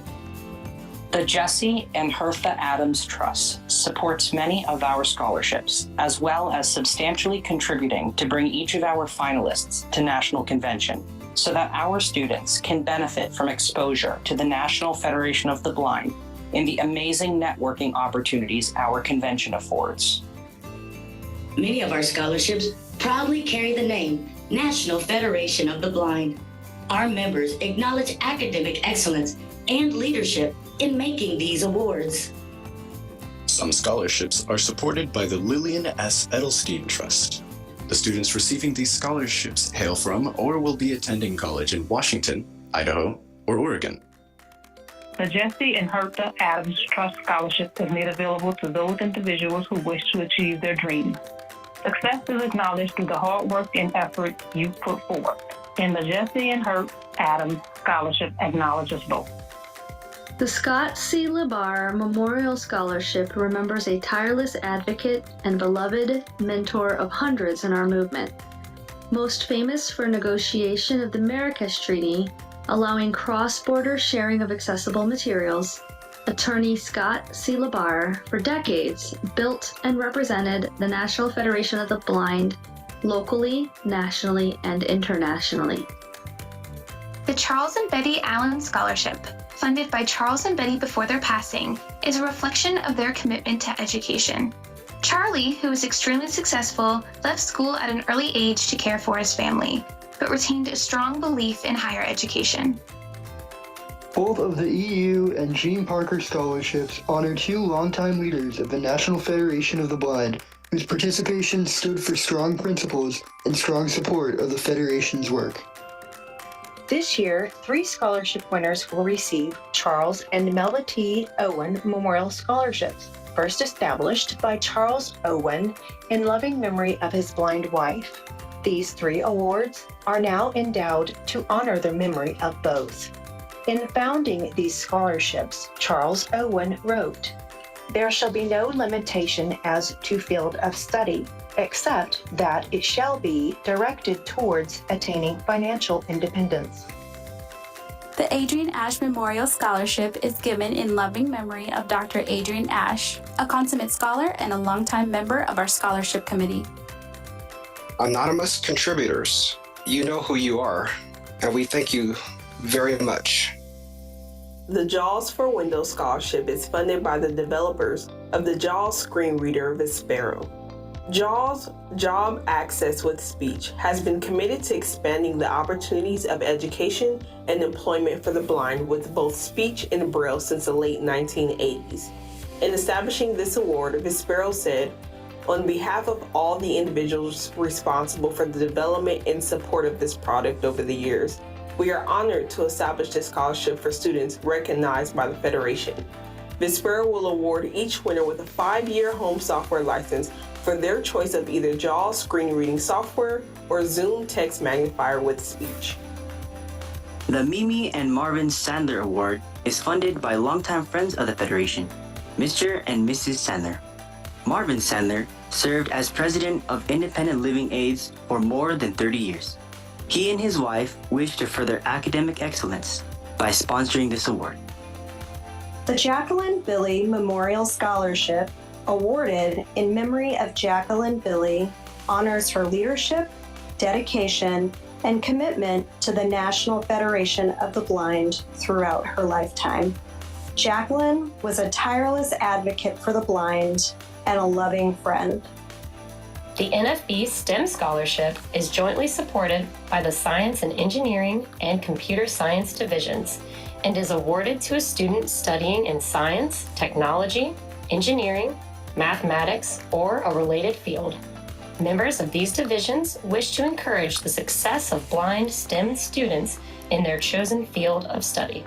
The Jesse and Hertha Adams Trust supports many of our scholarships, as well as substantially contributing to bring each of our finalists to national convention, so that our students can benefit from exposure to the National Federation of the Blind and the amazing networking opportunities our convention affords. Many of our scholarships proudly carry the name National Federation of the Blind. Our members acknowledge academic excellence and leadership in making these awards. Some scholarships are supported by the Lillian S. Edelstein Trust. The students receiving these scholarships hail from or will be attending college in Washington, Idaho, or Oregon. The Jesse and Hertha Adams Trust Scholarship is made available to those individuals who wish to achieve their dreams. Success is acknowledged through the hard work and effort you put forth, and the Jesse and Hertha Adams Scholarship acknowledges both. The Scott C. LeBar Memorial Scholarship remembers a tireless advocate and beloved mentor of hundreds in our movement. Most famous for negotiation of the Marrakesh Treaty, allowing cross-border sharing of accessible materials, attorney Scott C. LeBar for decades built and represented the National Federation of the Blind locally, nationally, and internationally. The Charles and Betty Allen Scholarship, funded by Charles and Betty before their passing, is a reflection of their commitment to education. Charlie, who was extremely successful, left school at an early age to care for his family, but retained a strong belief in higher education. Both of the EU and Jean Parker scholarships honor two longtime leaders of the National Federation of the Blind, whose participation stood for strong principles and strong support of the Federation's work. This year, 3 scholarship winners will receive Charles and Melba T. Owen Memorial Scholarships, first established by Charles Owen in loving memory of his blind wife. These 3 awards are now endowed to honor the memory of both. In founding these scholarships, Charles Owen wrote, "There shall be no limitation as to field of study, except that it shall be directed towards attaining financial independence." The Adrian Ash Memorial Scholarship is given in loving memory of Dr. Adrian Ash, a consummate scholar and a longtime member of our scholarship committee. Anonymous contributors, you know who you are, and we thank you very much. The JAWS for Windows Scholarship is funded by the developers of the JAWS screen reader Vispero. JAWS, Job Access with Speech, has been committed to expanding the opportunities of education and employment for the blind with both speech and braille since the late 1980s. In establishing this award, Vispero said, "On behalf of all the individuals responsible for the development and support of this product over the years, we are honored to establish this scholarship for students recognized by the Federation. Vispero will award each winner with a 5-year home software license for their choice of either JAWS screen reading software or Zoom text magnifier with speech." The Mimi and Marvin Sandler Award is funded by longtime friends of the Federation, Mr. and Mrs. Sandler. Marvin Sandler served as president of Independent Living Aids for more than 30 years. He and his wife wish to further academic excellence by sponsoring this award. The Jacqueline Billy Memorial Scholarship, awarded in memory of Jacqueline Billy, honors her leadership, dedication, and commitment to the National Federation of the Blind throughout her lifetime. Jacqueline was a tireless advocate for the blind and a loving friend. The NFB STEM Scholarship is jointly supported by the Science and Engineering and Computer Science divisions and is awarded to a student studying in science, technology, engineering, mathematics, or a related field. Members of these divisions wish to encourage the success of blind STEM students in their chosen field of study.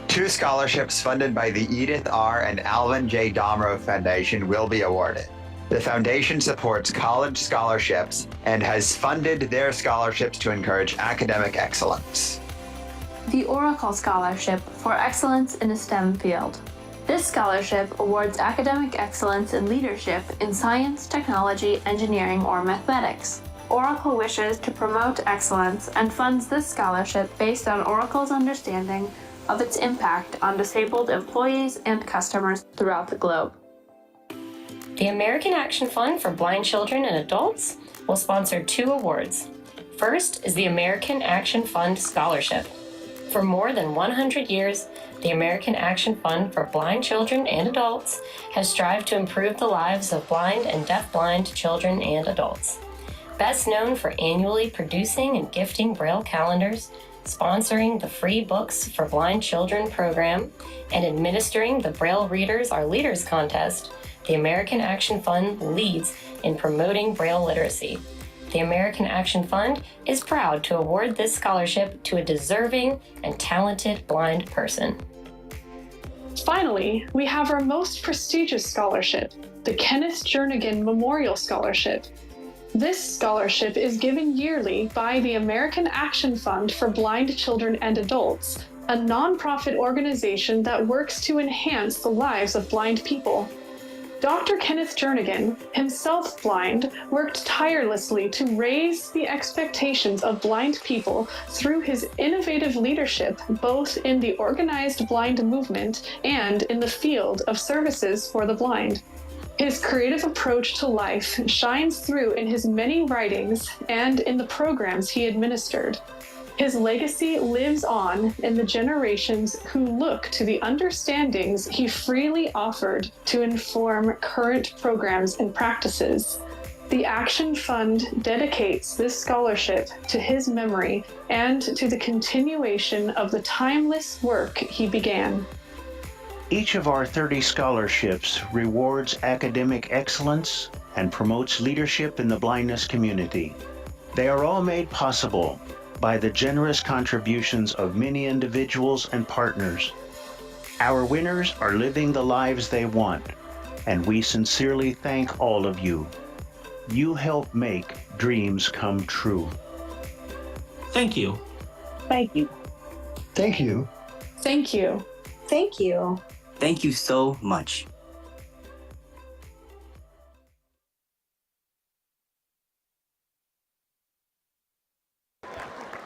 2 scholarships funded by the Edith R. and Alvin J. Domro Foundation will be awarded. The foundation supports college scholarships and has funded their scholarships to encourage academic excellence. The Oracle Scholarship for Excellence in the STEM field. This scholarship awards academic excellence and leadership in science, technology, engineering, or mathematics. Oracle wishes to promote excellence and funds this scholarship based on Oracle's understanding of its impact on disabled employees and customers throughout the globe. The American Action Fund for Blind Children and Adults will sponsor 2 awards. First is the American Action Fund Scholarship. For more than 100 years, the American Action Fund for Blind Children and Adults has strived to improve the lives of blind and deafblind children and adults. Best known for annually producing and gifting Braille calendars, sponsoring the Free Books for Blind Children program, and administering the Braille Readers Are Leaders contest, the American Action Fund leads in promoting Braille literacy. The American Action Fund is proud to award this scholarship to a deserving and talented blind person. Finally, we have our most prestigious scholarship, the Kenneth Jernigan Memorial Scholarship. This scholarship is given yearly by the American Action Fund for Blind Children and Adults, a nonprofit organization that works to enhance the lives of blind people. Dr. Kenneth Jernigan, himself blind, worked tirelessly to raise the expectations of blind people through his innovative leadership, both in the organized blind movement and in the field of services for the blind. His creative approach to life shines through in his many writings and in the programs he administered. His legacy lives on in the generations who look to the understandings he freely offered to inform current programs and practices. The Action Fund dedicates this scholarship to his memory and to the continuation of the timeless work he began. Each of our 30 scholarships rewards academic excellence and promotes leadership in the blindness community. They are all made possible by the generous contributions of many individuals and partners. Our winners are living the lives they want, and we sincerely thank all of you. You help make dreams come true. Thank you. Thank you. Thank you. Thank you. Thank you. Thank you so much.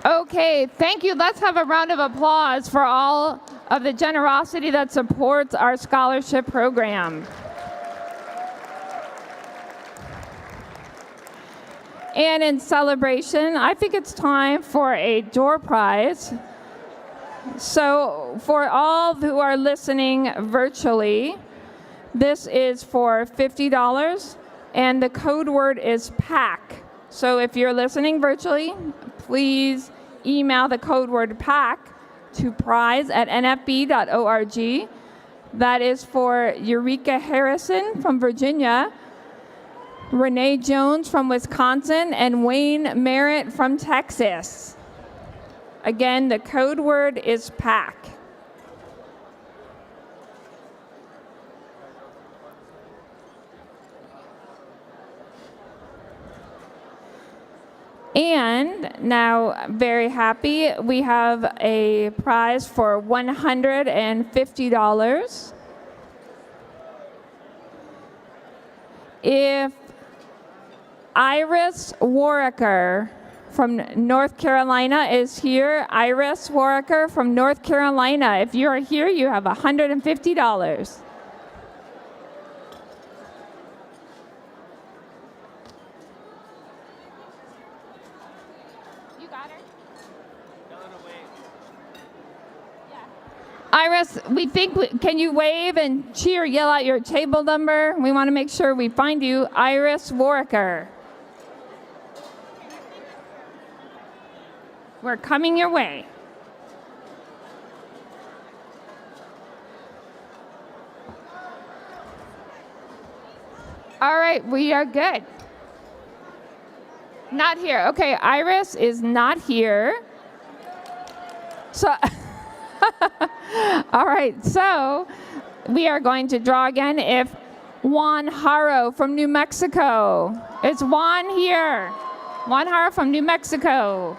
Okay, thank you. Let's have a round of applause for all of the generosity that supports our scholarship program. And in celebration, I think it's time for a door prize. So for all who are listening virtually, this is for $50, and the code word is PACK. So if you're listening virtually, please email the code word PACK to prize@nfb.org. That is for Eureka Harrison from Virginia, Renee Jones from Wisconsin, and Wayne Merritt from Texas. Again, the code word is PACK. And now, very happy, we have a prize for $150. If Iris Warwicker from North Carolina is here, Iris Warwicker from North Carolina, if you are here, you have $150. Iris, can you wave and cheer, yell out your table number? We want to make sure we find you. Iris Warwicker. We're coming your way. All right, we are good. Not here. Okay, Iris is not here. So... All right, so we are going to draw again. If Juan Haro from New Mexico, is Juan here? Juan Haro from New Mexico.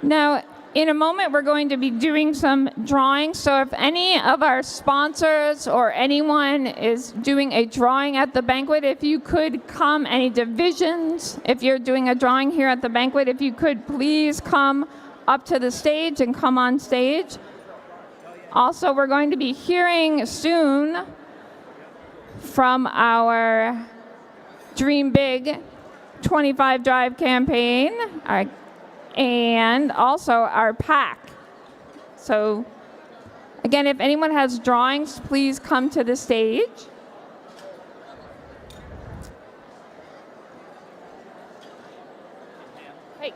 Now, in a moment, we're going to be doing some drawing. So if any of our sponsors or anyone is doing a drawing at the banquet, if you could come, any divisions, if you're doing a drawing here at the banquet, if you could please come up to the stage and come on stage. Also, we're going to be hearing soon from our Dream Big 25 Drive campaign, and also our PAC. So again, if anyone has drawings, please come to the stage. Hey.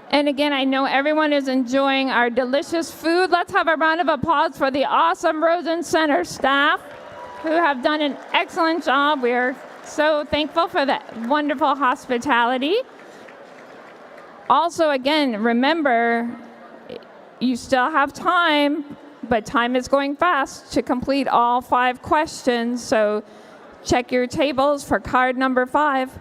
And again, I know everyone is enjoying our delicious food. Let's have a round of applause for the awesome Rosen Center staff who have done an excellent job. We are so thankful for that wonderful hospitality. Also, again, remember, you still have time, but time is going fast to complete all 5 questions. So check your tables for card number 5.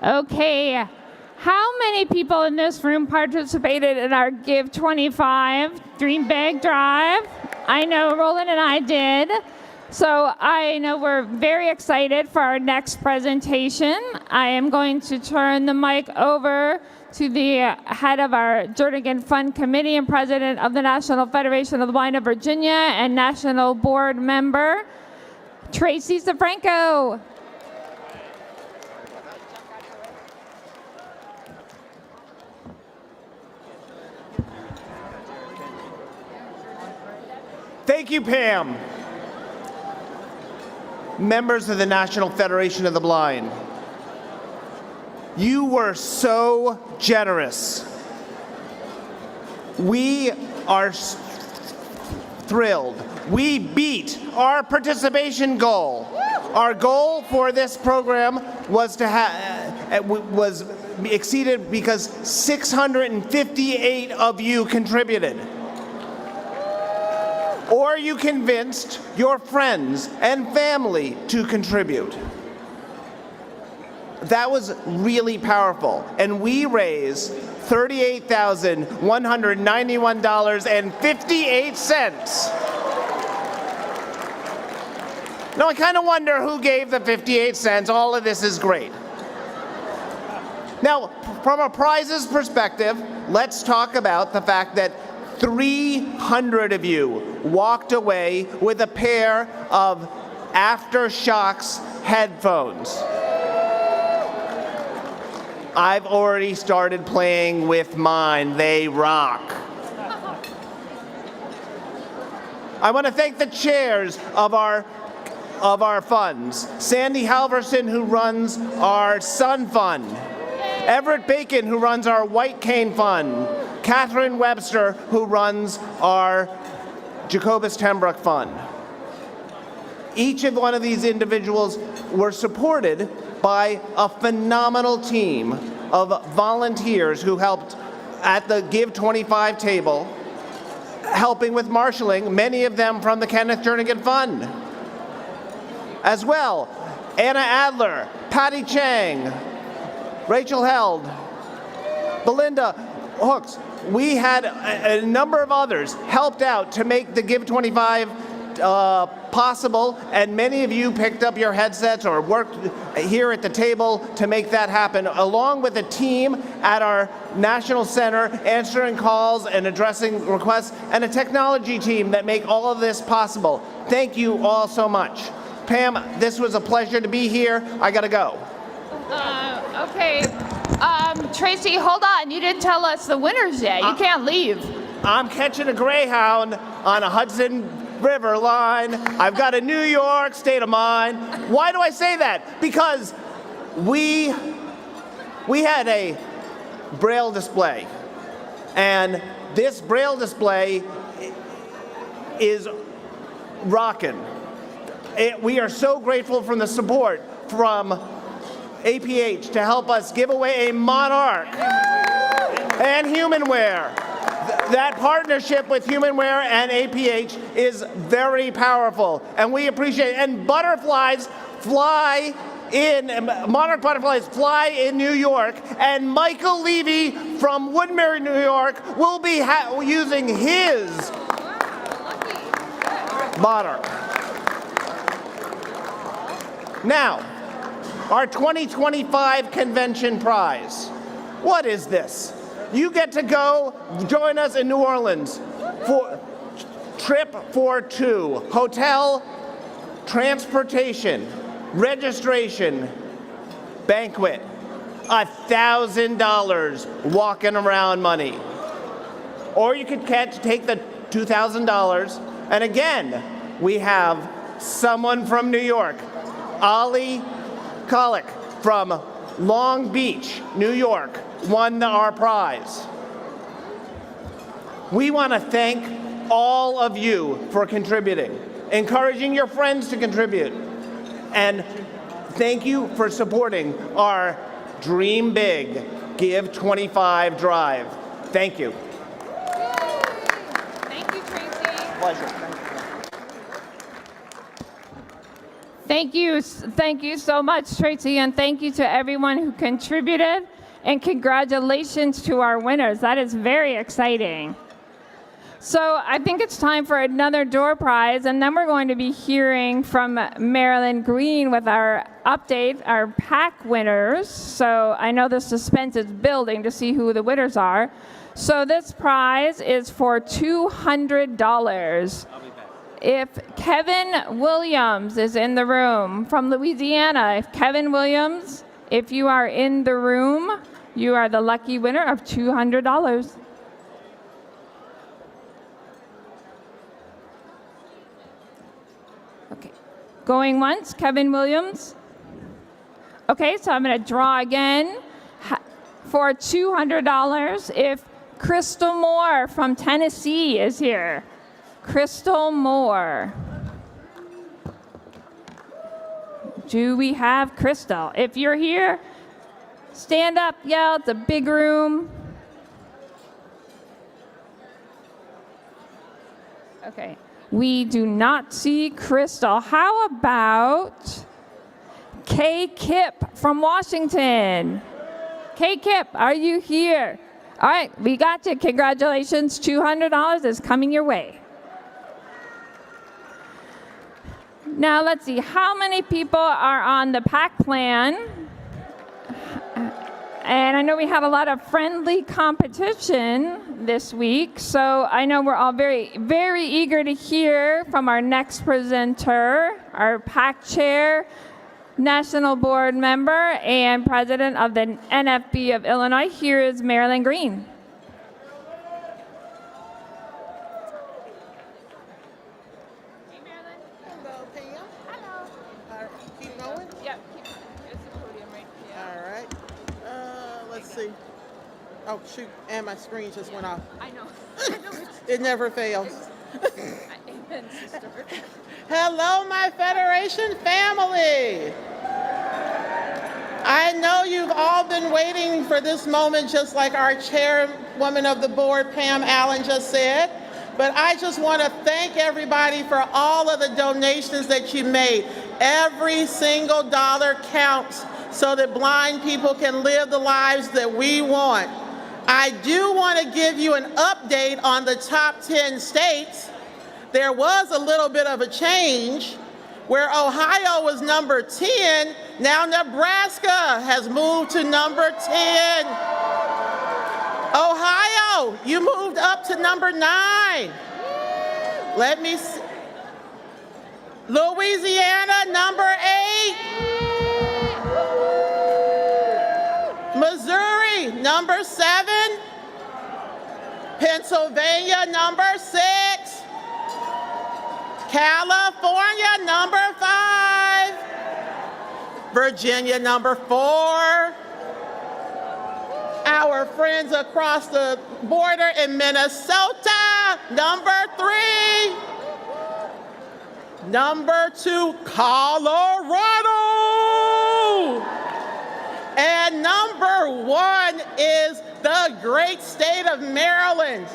Okay, how many people in this room participated in our Give 25 Dream Big Drive? I know Roland and I did. So I know we're very excited for our next presentation. I am going to turn the mic over to the head of our Jernigan Fund Committee and president of the National Federation of the Blind of Virginia and national board member, Tracy Safranco. Thank you, Pam. Members of the National Federation of the Blind, you were so generous. We are thrilled. We beat our participation goal. Our goal for this program was was exceeded because 658 of you contributed. or you convinced your friends and family to contribute. That was really powerful, and we raised $38,191.58. Now, I kind of wonder who gave the 58 cents. All of this is great. Now, from a prizes perspective, let's talk about the fact that 300 of you walked away with a pair of Aftershokz headphones. I've already started playing with mine. They rock. I want to thank the chairs of our funds. Sandy Halverson, who runs our Sun Fund. Everett Bacon, who runs our White Cane Fund. Catherine Webster, who runs our Jacobus Tenbrook Fund. Each of one of these individuals were supported by a phenomenal team of volunteers who helped at the Give 25 table, helping with marshaling, many of them from the Kenneth Jernigan Fund. As well, Anna Adler, Patty Chang, Rachel Held, Belinda Hooks. We had a number of others helped out to make the Give 25 possible, and many of you picked up your headsets or worked here at the table to make that happen, along with a team at our National Center answering calls and addressing requests, and a technology team that make all of this possible. Thank you all so much. Pam, this was a pleasure to be here. I gotta go. Okay. Tracy, hold on. You didn't tell us the winners yet. You can't leave. I'm catching a Greyhound on a Hudson River line. I've got a New York state of mind. Why do I say that? Because we had a Braille display, and this Braille display is rocking. We are so grateful for the support from APH to help us give away a Monarch and Humanware. That partnership with Humanware and APH is very powerful, and we appreciate it. And butterflies fly in, monarch butterflies fly in New York, and Michael Levy from Woodbury, New York will be using his monarch. Now, our 2025 convention prize. What is this? You get to go join us in New Orleans for trip for two, hotel, transportation, registration, banquet, $1,000 walking around money. Or you could take the $2,000, and again, we have someone from New York, Ali Kalik from Long Beach, New York, won our prize. We want to thank all of you for contributing, encouraging your friends to contribute, and thank you for supporting our Dream Big, Give 25 drive. Thank you. Thank you, Tracy. Pleasure. Thank you so much, Tracy, and thank you to everyone who contributed, and congratulations to our winners. That is very exciting. So I think it's time for another door prize, and then we're going to be hearing from Marilyn Green with our update, our pack winners. So I know the suspense is building to see who the winners are. So this prize is for $200. If Kevin Williams is in the room from Louisiana, if Kevin Williams, if you are in the room, you are the lucky winner of $200. Okay, going once, Kevin Williams. Okay, so I'm going to draw again for $200 if Crystal Moore from Tennessee is here. Crystal Moore. Do we have Crystal? If you're here, stand up, yell. It's a big room. Okay. We do not see Crystal. How about Kay Kip from Washington? Kay Kip, are you here? All right, we got you. Congratulations. $200 is coming your way. Now let's see, how many people are on the PAC plan? And I know we had a lot of friendly competition this week, so I know we're all very, very eager to hear from our next presenter, our PAC chair, national board member, and president of the NFB of Illinois. Here is Marilyn Green. Oh, shoot, and my screen just went off. I know. It never fails. Amen, sister. Hello, my Federation family. I know you've all been waiting for this moment, just like our chairwoman of the board, Pam Allen, just said. But I just want to thank everybody for all of the donations that you made. Every single dollar counts so that blind people can live the lives that we want. I do want to give you an update on the top 10 states. There was a little bit of a change where Ohio was number 10. Now Nebraska has moved to number 10. Ohio, you moved up to number 9. Let me see. Louisiana, number 8. Missouri, number 7. Pennsylvania, number 6. California, number 5. Virginia, number 4. Our friends across the border in Minnesota, number 3. Number 2, Colorado. And number 1 is the great state of Maryland,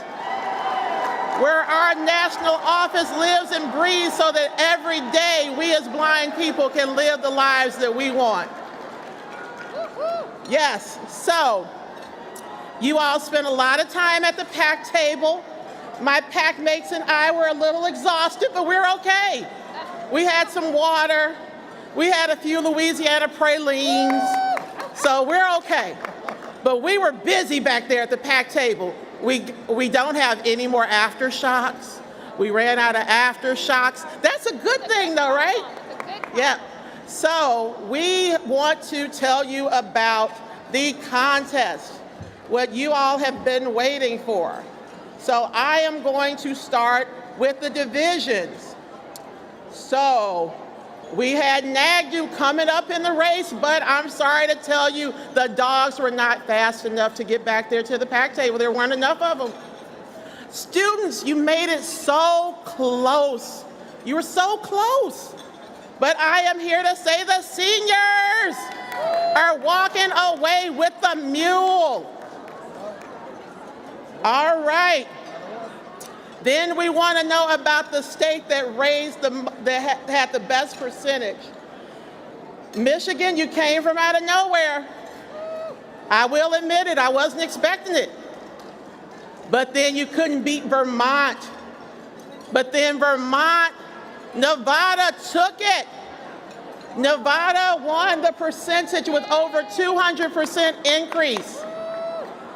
where our national office lives and breathes so that every day we as blind people can live the lives that we want. Yes, so you all spent a lot of time at the PAC table. My PAC mates and I were a little exhausted, but we're okay. We had some water. We had a few Louisiana pralines, so we're okay. But we were busy back there at the PAC table. We don't have any more aftershocks. We ran out of aftershocks. That's a good thing though, right? Yeah. So we want to tell you about the contest, what you all have been waiting for. So I am going to start with the divisions. So we had NAGDU coming up in the race, but I'm sorry to tell you, the dogs were not fast enough to get back there to the PAC table. There weren't enough of them. Students, you made it so close. You were so close. But I am here to say the seniors are walking away with the mule. All right. Then we want to know about the state that had the best percentage. Michigan, you came from out of nowhere. I will admit it, I wasn't expecting it. But then you couldn't beat Vermont. But then Vermont, Nevada took it. Nevada won the percentage with over 200% increase.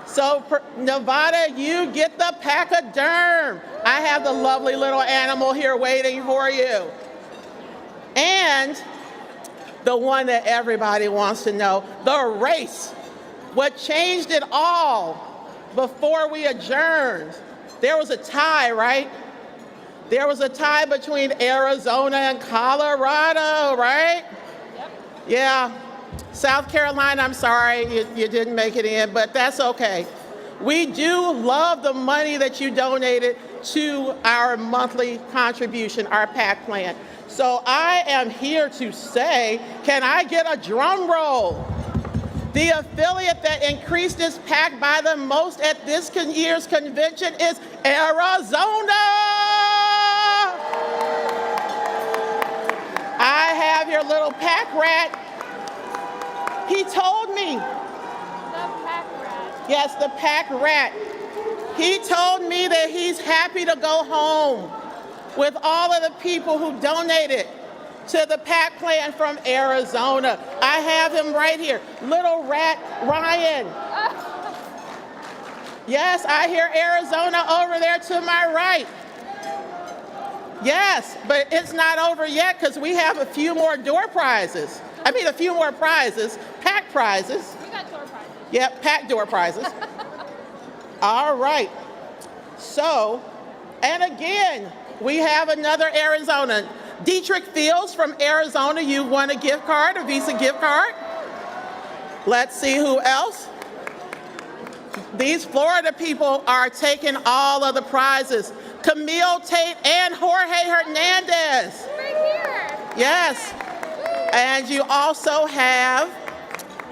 So Nevada, you get the pachyderm. I have the lovely little animal here waiting for you. And the one that everybody wants to know, the race. What changed it all before we adjourned? There was a tie, right? There was a tie between Arizona and Colorado, right? Yep. Yeah. South Carolina, I'm sorry, you didn't make it in, but that's okay. We do love the money that you donated to our monthly contribution, our PAC plan. So I am here to say, can I get a drum roll? The affiliate that increased its PAC by the most at this year's convention is Arizona. have your little pack rat. He told me. The pack rat. Yes, the pack rat. He told me that he's happy to go home with all of the people who donated to the PAC plan from Arizona. I have him right here. Little rat Ryan. Yes, I hear Arizona over there to my right. Yes, but it's not over yet because we have a few more door prizes. I mean, a few more prizes, PAC prizes. We got door prizes. Yep, PAC door prizes. All right. So, and again, we have another Arizona. Dietrich Fields from Arizona, you won a gift card, a Visa gift card. Let's see who else. These Florida people are taking all of the prizes. Camille Tate and Jorge Hernandez. Right here. Yes. And you also have,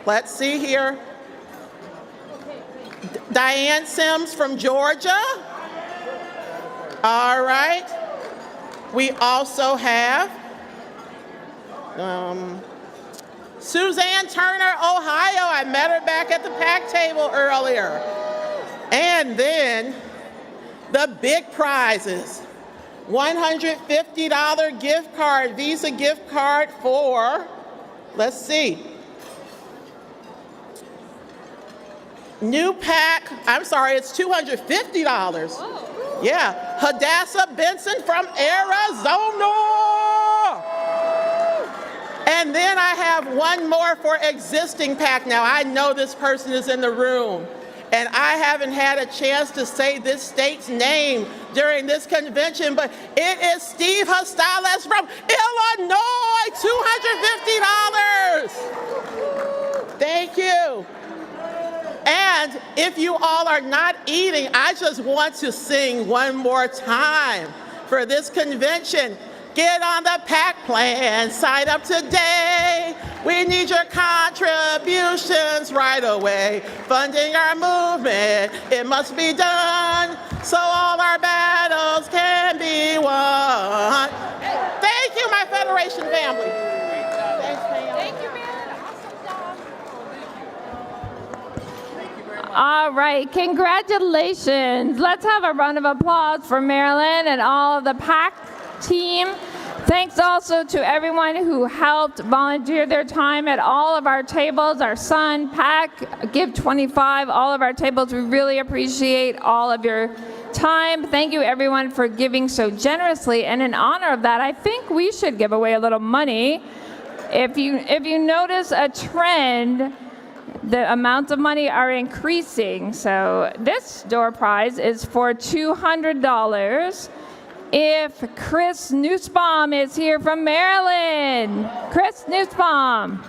let's see here, Diane Sims from Georgia. All right. We also have Suzanne Turner, Ohio. I met her back at the PAC table earlier. And then the big prizes. $150 gift card, Visa gift card for, let's see, new PAC, I'm sorry, it's $250. Whoa. Yeah, Hadassah Benson from Arizona. And then I have one more for existing PAC. Now, I know this person is in the room, and I haven't had a chance to say this state's name during this convention, but it is Steve Hostales from Illinois, $250. Thank you. And if you all are not eating, I just want to sing one more time for this convention. Get on the PAC plan, sign up today. We need your contributions right away. Funding our movement, it must be done so all our battles can be won. Thank you, my Federation family. Thanks, fam. Thank you, man. Awesome job. All right, congratulations. Let's have a round of applause for Marilyn and all of the PAC team. Thanks also to everyone who helped volunteer their time at all of our tables, our Sun, PAC, Give 25, all of our tables. We really appreciate all of your time. Thank you everyone for giving so generously. And in honor of that, I think we should give away a little money. If you notice a trend, the amounts of money are increasing. So this door prize is for $200. If Chris Nussbaum is here from Maryland. Chris Nussbaum.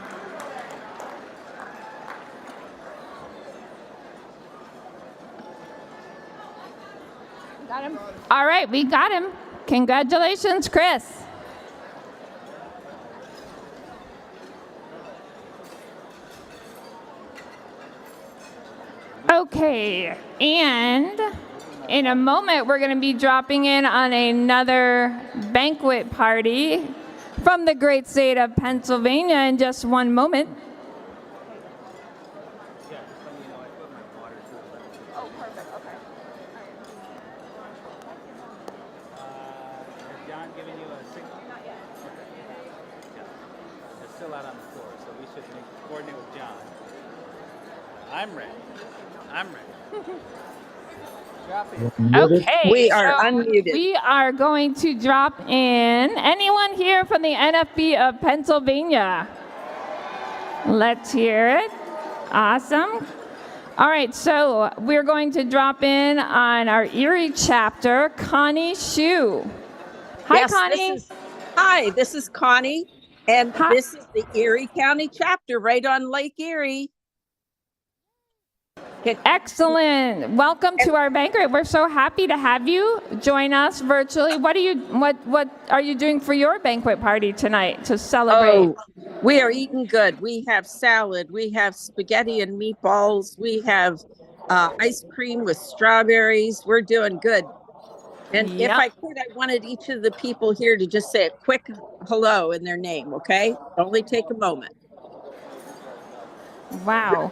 Got him? All right, we got him. Congratulations, Chris. Okay, and in a moment, we're going to be dropping in on another banquet party from the great state of Pennsylvania in just one moment. Oh, perfect. Okay. Has John given you a signal? Not yet. It's still out on the floor, so we should coordinate with John. I'm ready. I'm ready. Okay, we are unmuted. We are going to drop in. Anyone here from the NFB of Pennsylvania? Let's hear it. Awesome. All right, so we're going to drop in on our Erie chapter, Connie Hsu. Hi, Yes, Connie. Hi, this is Connie, and this is the Erie County chapter right on Lake Erie. Excellent. Welcome to our banquet. We're so happy to have you join us virtually. What are you doing for your banquet party tonight to celebrate? Oh, we are eating good. We have salad. We have spaghetti and meatballs. We have ice cream with strawberries. We're doing good. And if I could, I wanted each of the people here to just say a quick hello in their name, okay? Only take a moment. Wow.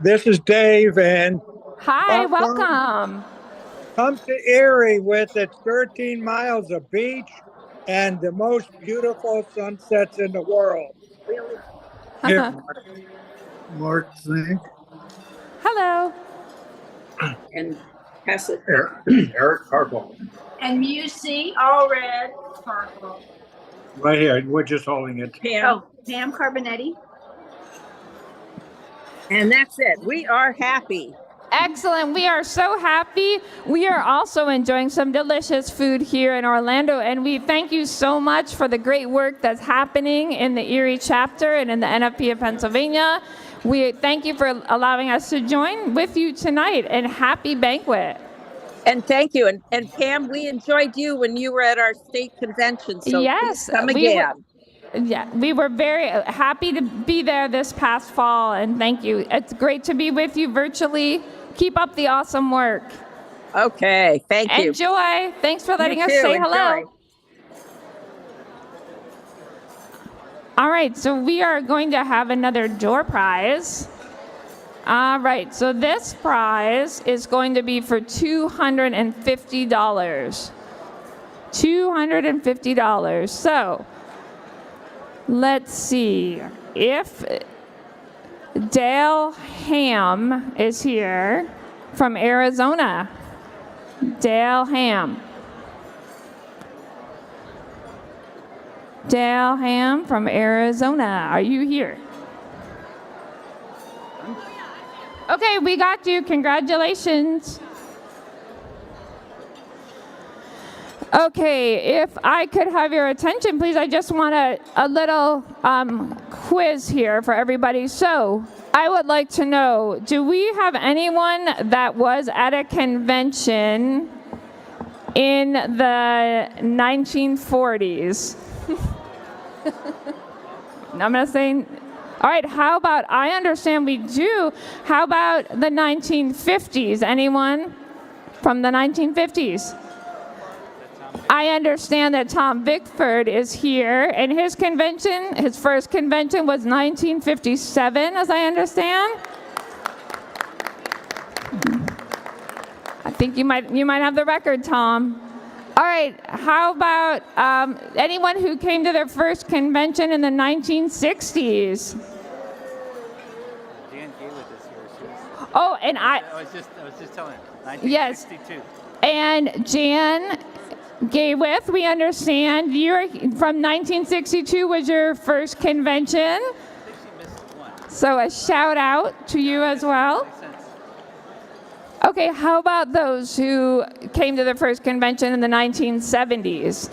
This is Dave, and hi, welcome. Come to Erie with its 13 miles of beach and the most beautiful sunsets in the world. Here, Mark Zink. Hello. And pass it. Eric Carpo. And you see all red purple. Right here. We're just holding it. Pam. Pam Carbonetti. And that's it. We are happy. Excellent. We are so happy. We are also enjoying some delicious food here in Orlando, and we thank you so much for the great work that's happening in the Erie chapter and in the NFP of Pennsylvania. We thank you for allowing us to join with you tonight, and happy Banquet. And thank you. And Pam, we enjoyed you when you were at our state convention, so yes, please come again. We were very happy to be there this past fall, and thank you. It's great to be with you virtually. Keep up the awesome work. Okay, thank you. Enjoy. Thanks for letting us too. say hello. Enjoy. All right, so we are going to have another door prize. All right, so this prize is going to be for $250. $250. So let's see if Dale Ham is here from Arizona. Dale Ham. Dale Ham from Arizona. Are you here? Okay, we got you. Congratulations. Okay, if I could have your attention, please. I just want a little quiz here for everybody. So I would like to know, do we have anyone that was at a convention in the 1940s? I'm going to say, all right, how about, I understand we do. How about the 1950s? Anyone from the 1950s? I understand that Tom Bickford is here, and his convention, his first convention was 1957, as I understand. I think you might have the record, Tom. All right, how about anyone who came to their first convention in the 1960s? Jan Gaylord is here. Oh, and I was just telling her. 1962. Yes. And Jan Gaywith, we understand you're from 1962 was your first convention. So a shout out to you as well. Okay, how about those who came to their first convention in the 1970s?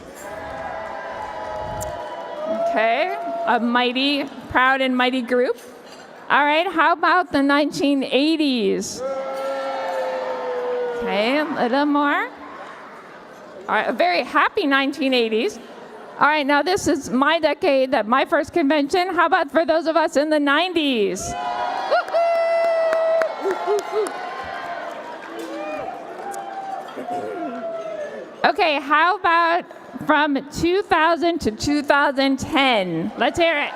Okay, a mighty, proud and mighty group. All right, how about the 1980s? Okay, a little more. All right, a very happy 1980s. All right, now this is my decade, that my first convention. How about for those of us in the 90s? Okay, how about from 2000 to 2010? Let's hear it.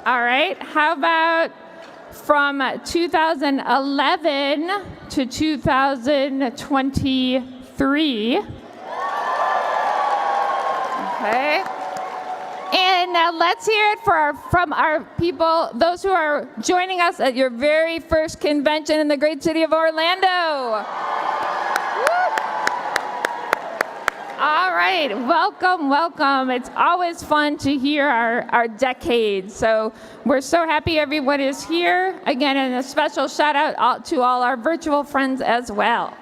All right, how about from 2011 to 2023? Okay. And now let's hear it from our people, those who are joining us at your very first convention in the great city of Orlando. All right, welcome, welcome. It's always fun to hear our decade. So we're so happy everyone is here. Again, and a special shout out to all our virtual friends as well.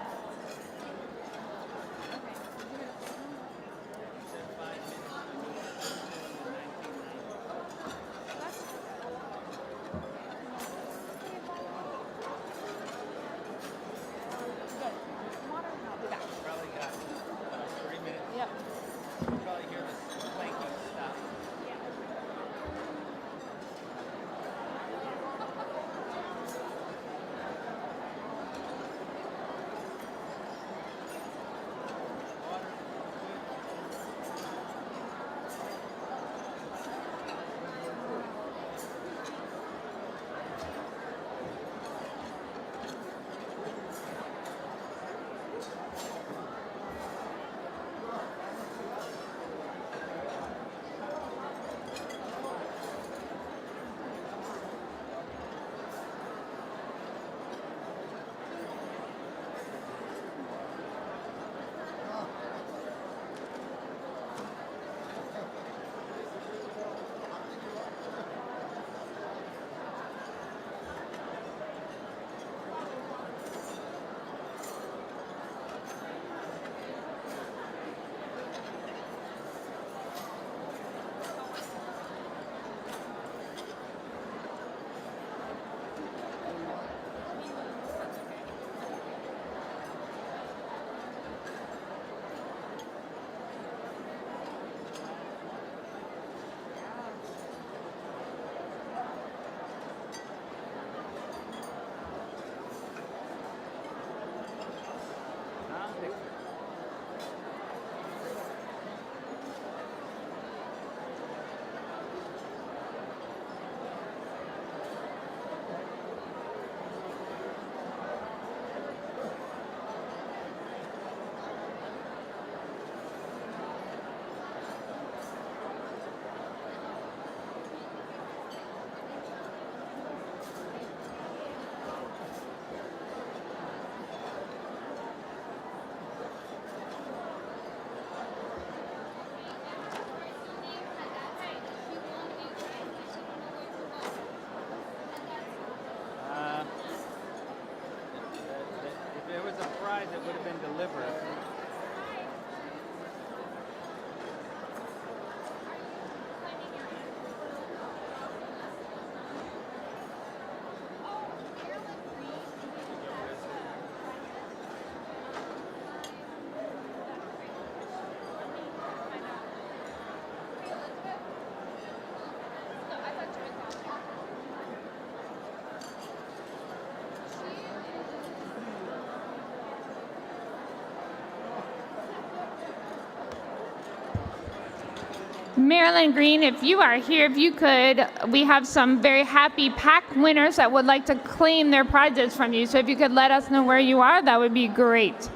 Marilyn Green, if you are here, if you could, we have some very happy pack winners that would like to claim their prizes from you. So if you could let us know where you are, that would be great.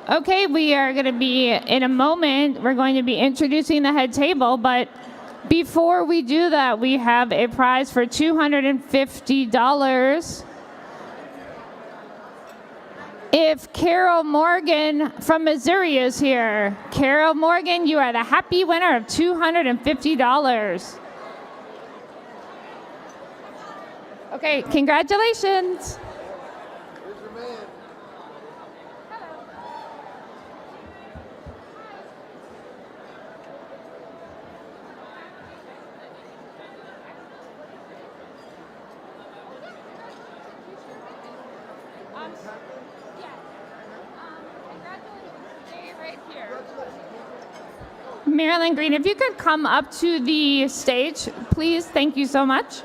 Okay, we are going to be, in a moment, we're going to be introducing the head table, but before we do that, we have a prize for $250. If Carol Morgan from Missouri is here, Carol Morgan, you are the happy winner of $250. Okay, congratulations. Marilyn Green, if you could come up to the stage, please. Thank you so much.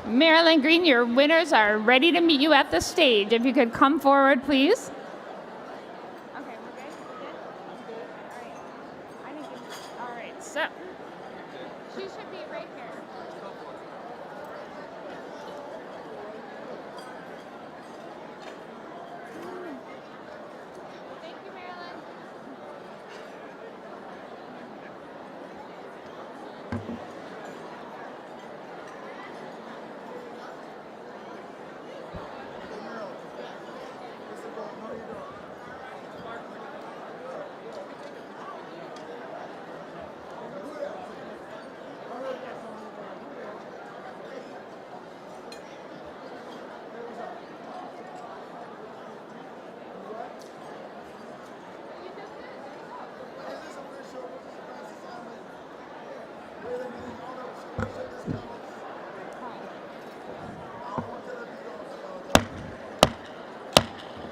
Marilyn Green, your winners are ready to meet you at the stage. If you could come forward, please. Okay, we're good? All right, so she should be right here. Thank you, Marilyn.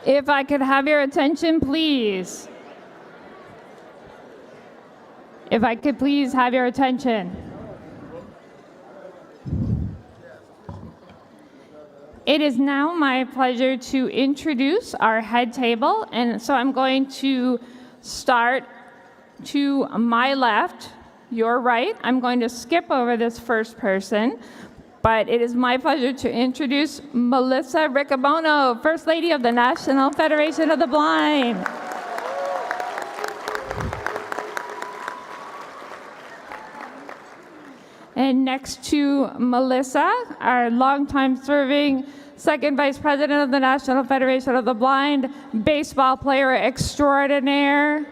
If I could have your attention, please. If I could please have your attention. It is now my pleasure to introduce our head table, and so I'm going to start to my left, your right. I'm going to skip over this first person. But it is my pleasure to introduce Melissa Riccobono, First Lady of the National Federation of the Blind. And next to Melissa, our longtime serving Second Vice President of the National Federation of the Blind, baseball player extraordinaire,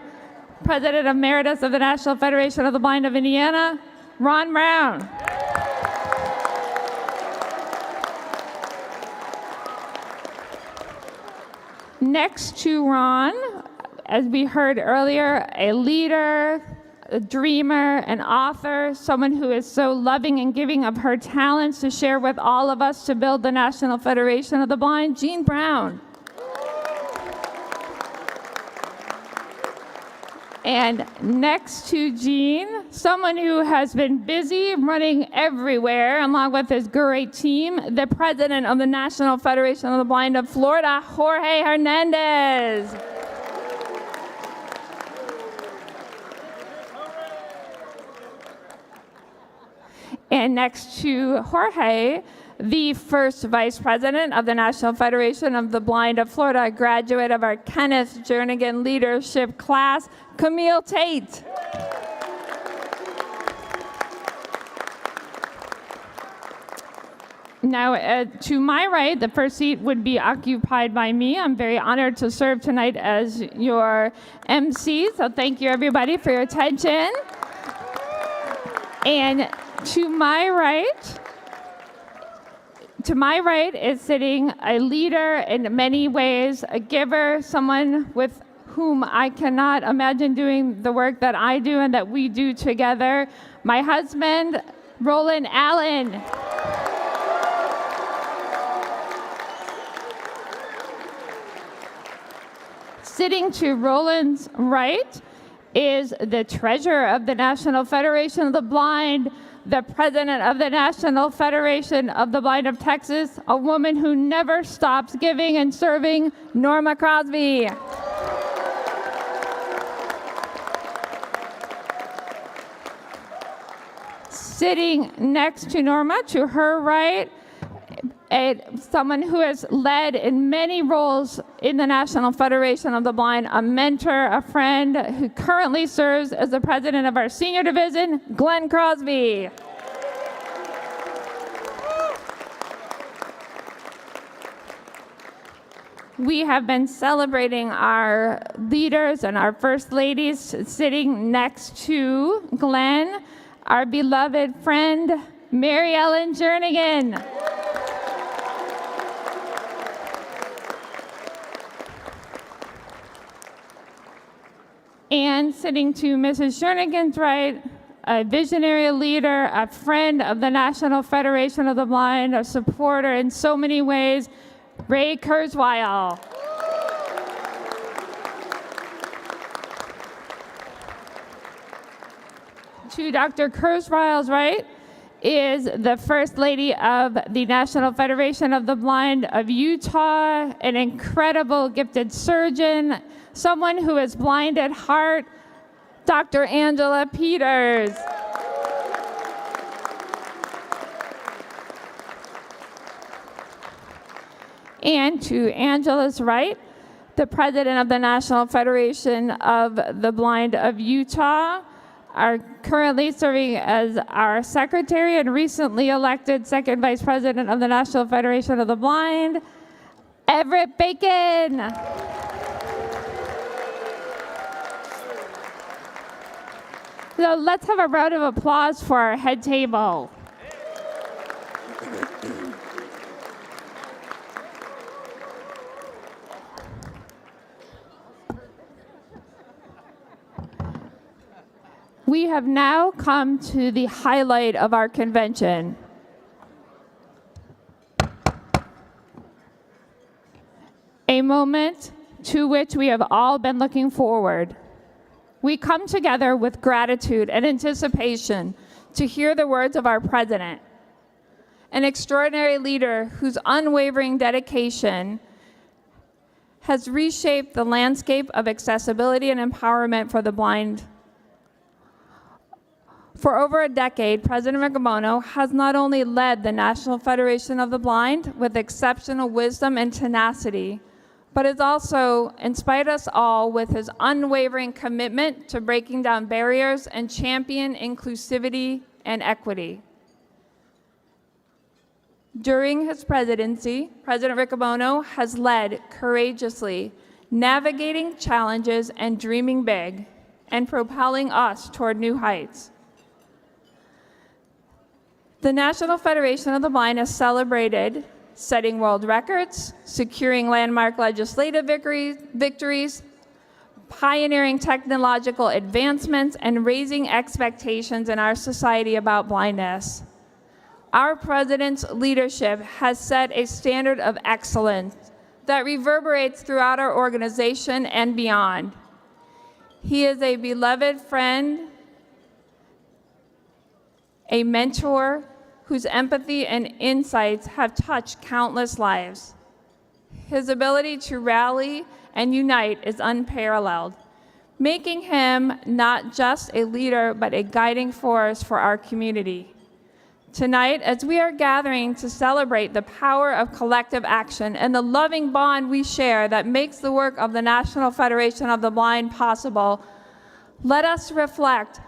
President Emeritus of the National Federation of the Blind of Indiana, Ron Brown. Next to Ron, as we heard earlier, a leader, a dreamer, an author, someone who is so loving and giving of her talents to share with all of us to build the National Federation of the Blind, Jean Brown. And next to Jean, someone who has been busy running everywhere, along with his great team, the president of the National Federation of the Blind of Florida, Jorge Hernandez. And next to Jorge, the first Vice President of the National Federation of the Blind of Florida, a graduate of our Kenneth Jernigan Leadership class, Camille Tate. Now, to my right, the first seat would be occupied by me. I'm very honored to serve tonight as your MC, so thank you everybody for your attention. And to my right is sitting a leader in many ways, a giver, someone with whom I cannot imagine doing the work that I do and that we do together, my husband, Roland Allen. Sitting to Roland's right is the treasurer of the National Federation of the Blind, the president of the National Federation of the Blind of Texas, a woman who never stops giving and serving, Norma Crosby. Sitting next to Norma, to her right, someone who has led in many roles in the National Federation of the Blind, a mentor, a friend, who currently serves as the president of our senior division, Glenn Crosby. We have been celebrating our leaders and our first ladies. Sitting next to Glenn, our beloved friend, Mary Ellen Jernigan. And sitting to Mrs. Jernigan's right, a visionary leader, a friend of the National Federation of the Blind, a supporter in so many ways, Ray Kurzweil. To Dr. Kurzweil's right is the First Lady of the National Federation of the Blind of Utah, an incredible gifted surgeon, someone who is blind at heart, Dr. Angela Peters. And to Angela's right, the president of the National Federation of the Blind of Utah, are currently serving as our secretary and recently elected second vice president of the National Federation of the Blind, Everett Bacon. So let's have a round of applause for our head table. We have now come to the highlight of our convention. A moment to which we have all been looking forward. We come together with gratitude and anticipation to hear the words of our president, an extraordinary leader whose unwavering dedication has reshaped the landscape of accessibility and empowerment for the blind. For over a decade, President Riccobono has not only led the National Federation of the Blind with exceptional wisdom and tenacity, but has also inspired us all with his unwavering commitment to breaking down barriers and champion inclusivity and equity. During his presidency, President Riccobono has led courageously, navigating challenges and dreaming big, and propelling us toward new heights. The National Federation of the Blind has celebrated setting world records, securing landmark legislative victories, pioneering technological advancements, and raising expectations in our society about blindness. Our president's leadership has set a standard of excellence that reverberates throughout our organization and beyond. He is a beloved friend, a mentor whose empathy and insights have touched countless lives. His ability to rally and unite is unparalleled, making him not just a leader, but a guiding force for our community. Tonight, as we are gathering to celebrate the power of collective action and the loving bond we share that makes the work of the National Federation of the Blind possible, let us reflect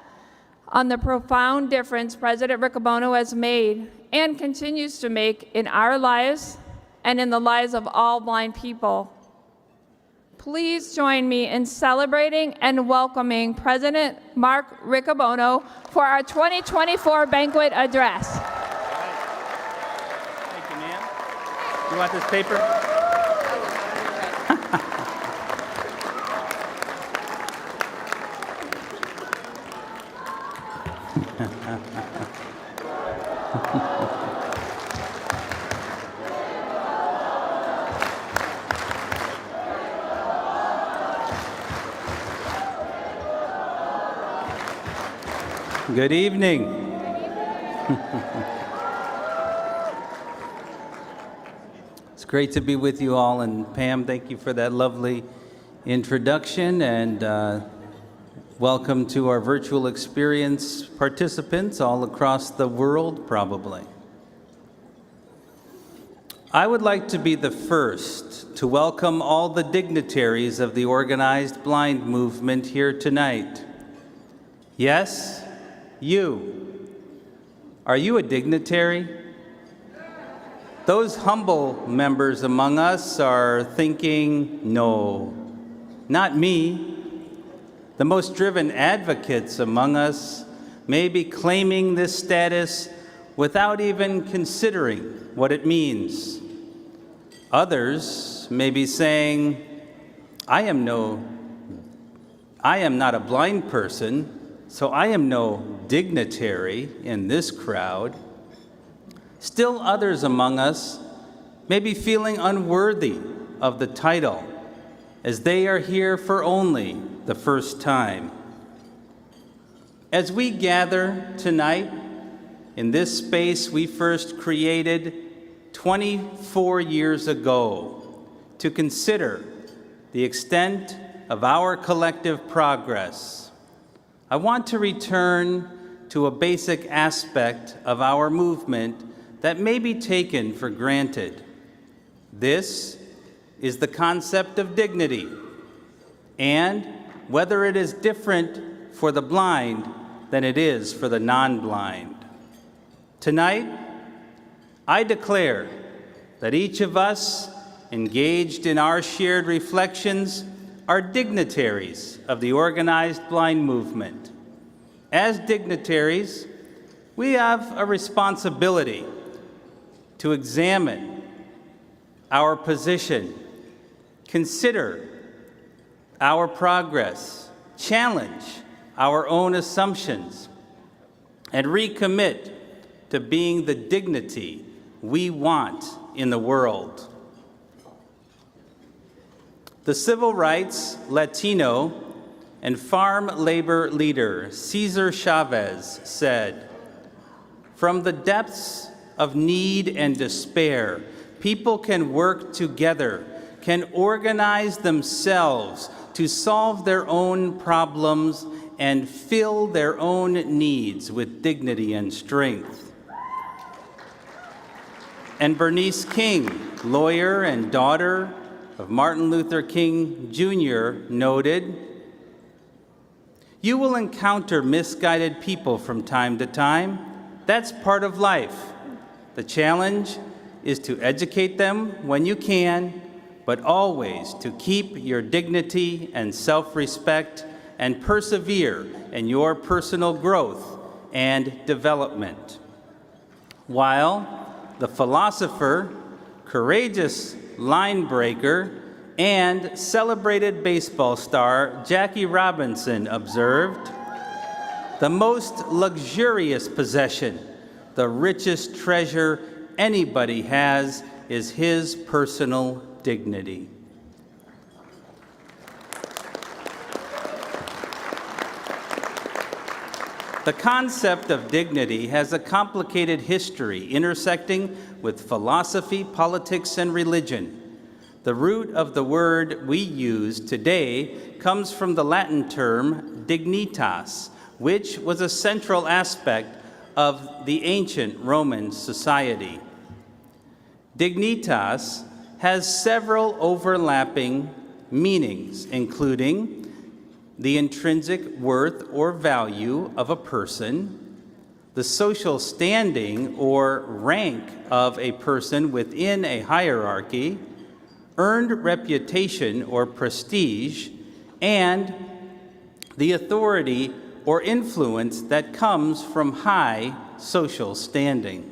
on the profound difference President Riccobono has made and continues to make in our lives and in the lives of all blind people. Please join me in celebrating and welcoming President Mark Riccobono for our 2024 banquet address. Thank you, ma'am. You want this paper? Good evening. It's great to be with you all, and Pam, thank you for that lovely introduction, and welcome to our virtual experience participants all across the world, probably. I would like to be the first to welcome all the dignitaries of the organized blind movement here tonight. Yes, you. Are you a dignitary? Those humble members among us are thinking, no, not me. The most driven advocates among us may be claiming this status without even considering what it means. Others may be saying, I am not a blind person, so I am no dignitary in this crowd. Still others among us may be feeling unworthy of the title, as they are here for only the first time. As we gather tonight in this space we first created 24 years ago to consider the extent of our collective progress, I want to return to a basic aspect of our movement that may be taken for granted. This is the concept of dignity, and whether it is different for the blind than it is for the non-blind. Tonight, I declare that each of us engaged in our shared reflections are dignitaries of the organized blind movement. As dignitaries, we have a responsibility to examine our position, consider our progress, challenge our own assumptions, and recommit to being the dignity we want in the world. The civil rights, Latino, and farm labor leader Cesar Chavez said, "From the depths of need and despair, people can work together, can organize themselves to solve their own problems and fill their own needs with dignity and strength." And Bernice King, lawyer and daughter of Martin Luther King Jr., noted, "You will encounter misguided people from time to time. That's part of life. The challenge is to educate them when you can, but always to keep your dignity and self-respect and persevere in your personal growth and development." While the philosopher, courageous line breaker, and celebrated baseball star Jackie Robinson observed, "The most luxurious possession, the richest treasure anybody has, is his personal dignity." The concept of dignity has a complicated history intersecting with philosophy, politics, and religion. The root of the word we use today comes from the Latin term dignitas, which was a central aspect of the ancient Roman society. Dignitas has several overlapping meanings, including the intrinsic worth or value of a person, the social standing or rank of a person within a hierarchy, earned reputation or prestige, and the authority or influence that comes from high social standing.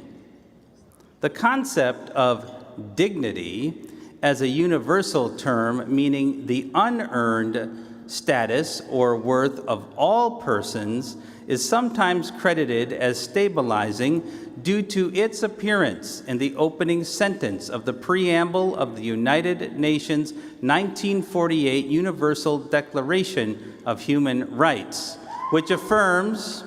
The concept of dignity as a universal term meaning the unearned status or worth of all persons is sometimes credited as stabilizing due to its appearance in the opening sentence of the preamble of the United Nations 1948 Universal Declaration of Human Rights, which affirms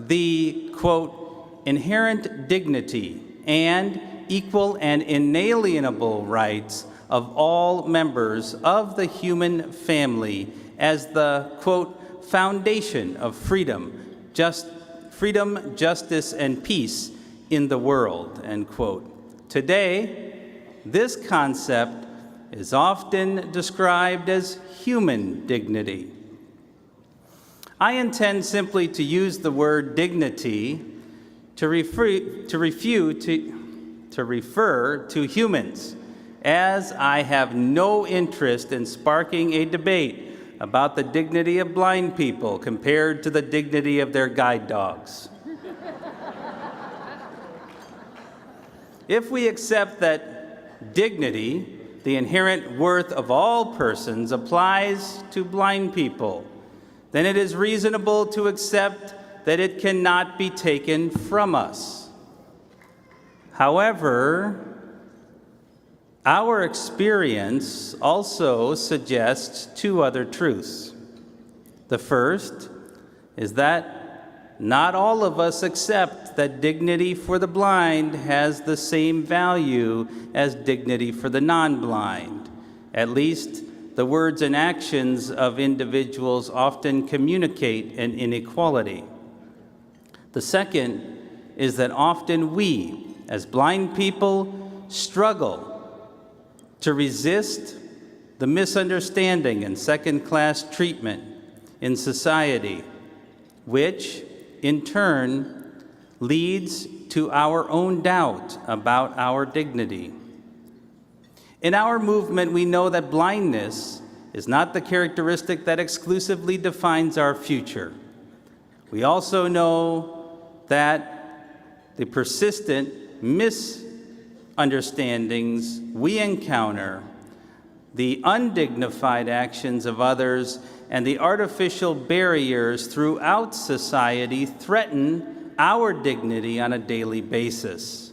the, quote, inherent dignity and equal and inalienable rights of all members of the human family as the, quote, foundation of freedom, justice, and peace in the world, end quote. Today, this concept is often described as human dignity. I intend simply to use the word dignity to refer to humans, as I have no interest in sparking a debate about the dignity of blind people compared to the dignity of their guide dogs. If we accept that dignity, the inherent worth of all persons, applies to blind people, then it is reasonable to accept that it cannot be taken from us. However, our experience also suggests two other truths. The first is that not all of us accept that dignity for the blind has the same value as dignity for the non-blind. At least, the words and actions of individuals often communicate an inequality. The second is that often we, as blind people, struggle to resist the misunderstanding and second-class treatment in society, which, in turn, leads to our own doubt about our dignity. In our movement, we know that blindness is not the characteristic that exclusively defines our future. We also know that the persistent misunderstandings we encounter, the undignified actions of others, and the artificial barriers throughout society threaten our dignity on a daily basis.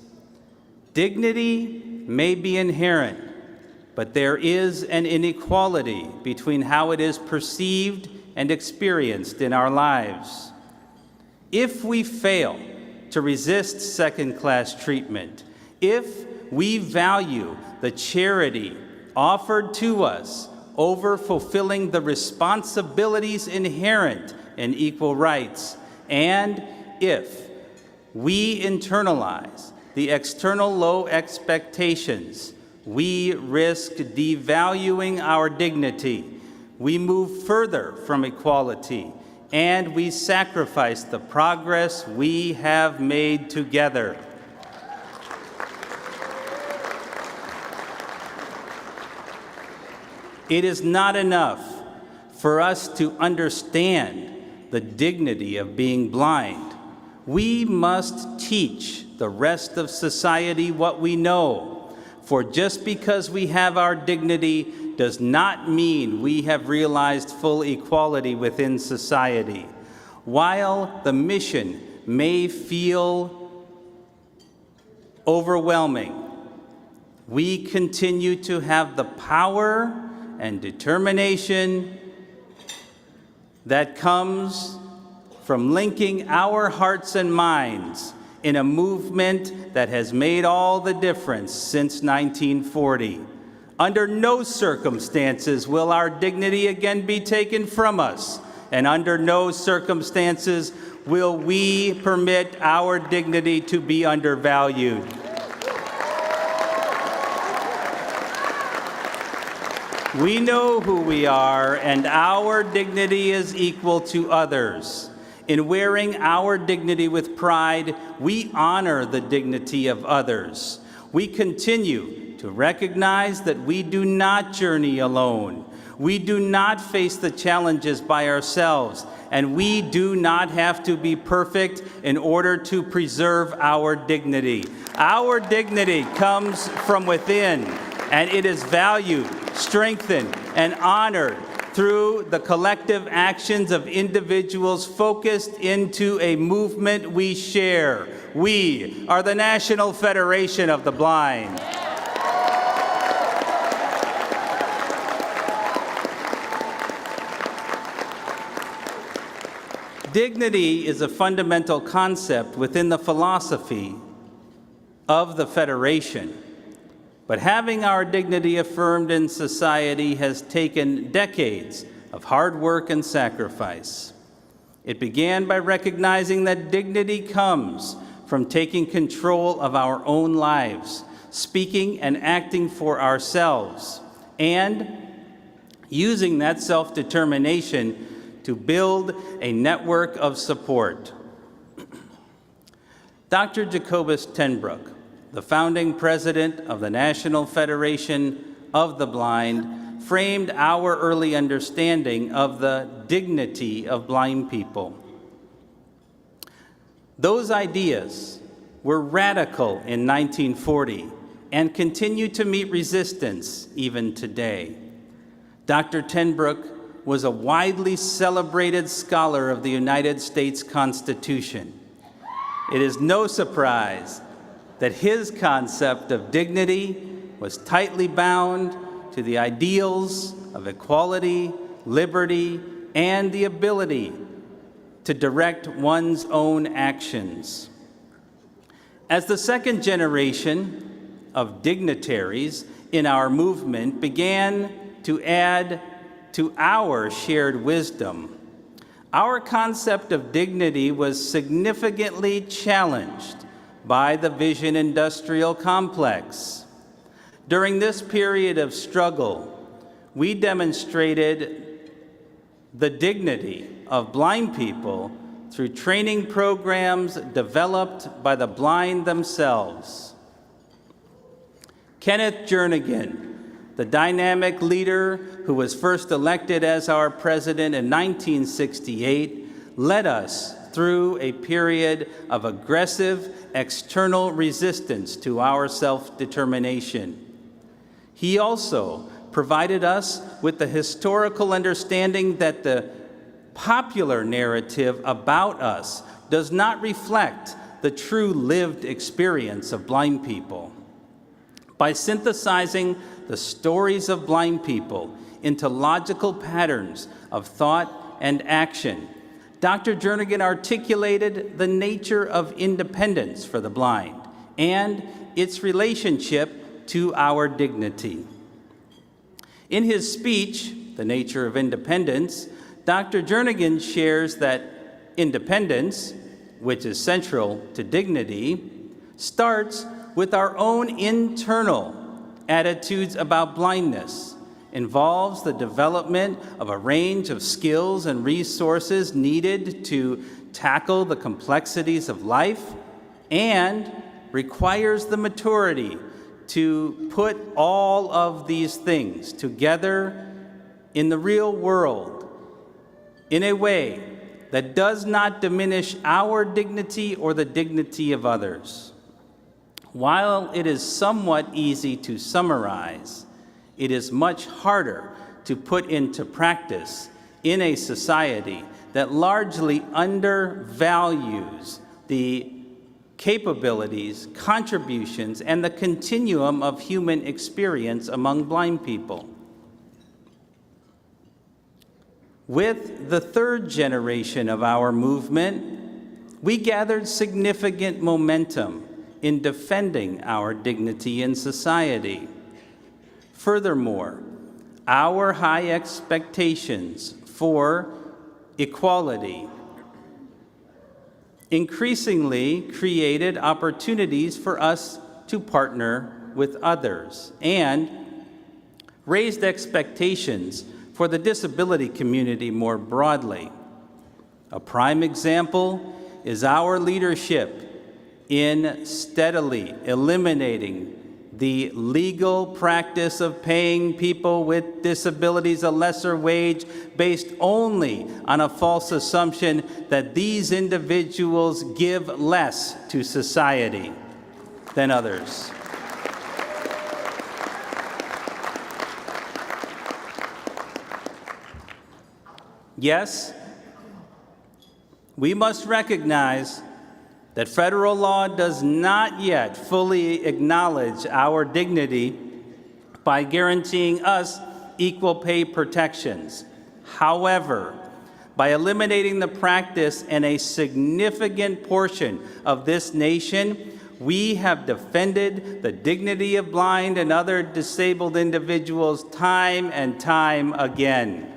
Dignity may be inherent, but there is an inequality between how it is perceived and experienced in our lives. If we fail to resist second-class treatment, if we value the charity offered to us over fulfilling the responsibilities inherent in equal rights, and if we internalize the external low expectations, we risk devaluing our dignity. We move further from equality, and we sacrifice the progress we have made together. It is not enough for us to understand the dignity of being blind. We must teach the rest of society what we know. For just because we have our dignity does not mean we have realized full equality within society. While the mission may feel overwhelming, we continue to have the power and determination that comes from linking our hearts and minds in a movement that has made all the difference since 1940. Under no circumstances will our dignity again be taken from us, and under no circumstances will we permit our dignity to be undervalued? We know who we are, and our dignity is equal to others. In wearing our dignity with pride, we honor the dignity of others. We continue to recognize that we do not journey alone. We do not face the challenges by ourselves, and we do not have to be perfect in order to preserve our dignity. Our dignity comes from within, and it is valued, strengthened, and honored through the collective actions of individuals focused into a movement we share. We are the National Federation of the Blind. Dignity is a fundamental concept within the philosophy of the Federation. But having our dignity affirmed in society has taken decades of hard work and sacrifice. It began by recognizing that dignity comes from taking control of our own lives, speaking and acting for ourselves, and using that self-determination to build a network of support. Dr. Jacobus Tenbrook, the founding president of the National Federation of the Blind, framed our early understanding of the dignity of blind people. Those ideas were radical in 1940 and continue to meet resistance even today. Dr. Tenbrook was a widely celebrated scholar of the United States Constitution. It is no surprise that his concept of dignity was tightly bound to the ideals of equality, liberty, and the ability to direct one's own actions. As the second generation of dignitaries in our movement began to add to our shared wisdom, our concept of dignity was significantly challenged by the vision industrial complex. During this period of struggle, we demonstrated the dignity of blind people through training programs developed by the blind themselves. Kenneth Jernigan, the dynamic leader who was first elected as our president in 1968, led us through a period of aggressive external resistance to our self-determination. He also provided us with the historical understanding that the popular narrative about us does not reflect the true lived experience of blind people. By synthesizing the stories of blind people into logical patterns of thought and action, Dr. Jernigan articulated the nature of independence for the blind and its relationship to our dignity. In his speech, The Nature of Independence, Dr. Jernigan shares that independence, which is central to dignity, starts with our own internal attitudes about blindness, involves the development of a range of skills and resources needed to tackle the complexities of life, and requires the maturity to put all of these things together in the real world in a way that does not diminish our dignity or the dignity of others. While it is somewhat easy to summarize, it is much harder to put into practice in a society that largely undervalues the capabilities, contributions, and the continuum of human experience among blind people. With the third generation of our movement, we gathered significant momentum in defending our dignity in society. Furthermore, our high expectations for equality, increasingly created opportunities for us to partner with others and raised expectations for the disability community more broadly. A prime example is our leadership in steadily eliminating the legal practice of paying people with disabilities a lesser wage based only on a false assumption that these individuals give less to society than others. Yes, we must recognize that federal law does not yet fully acknowledge our dignity by guaranteeing us equal pay protections. However, by eliminating the practice in a significant portion of this nation, we have defended the dignity of blind and other disabled individuals time and time again.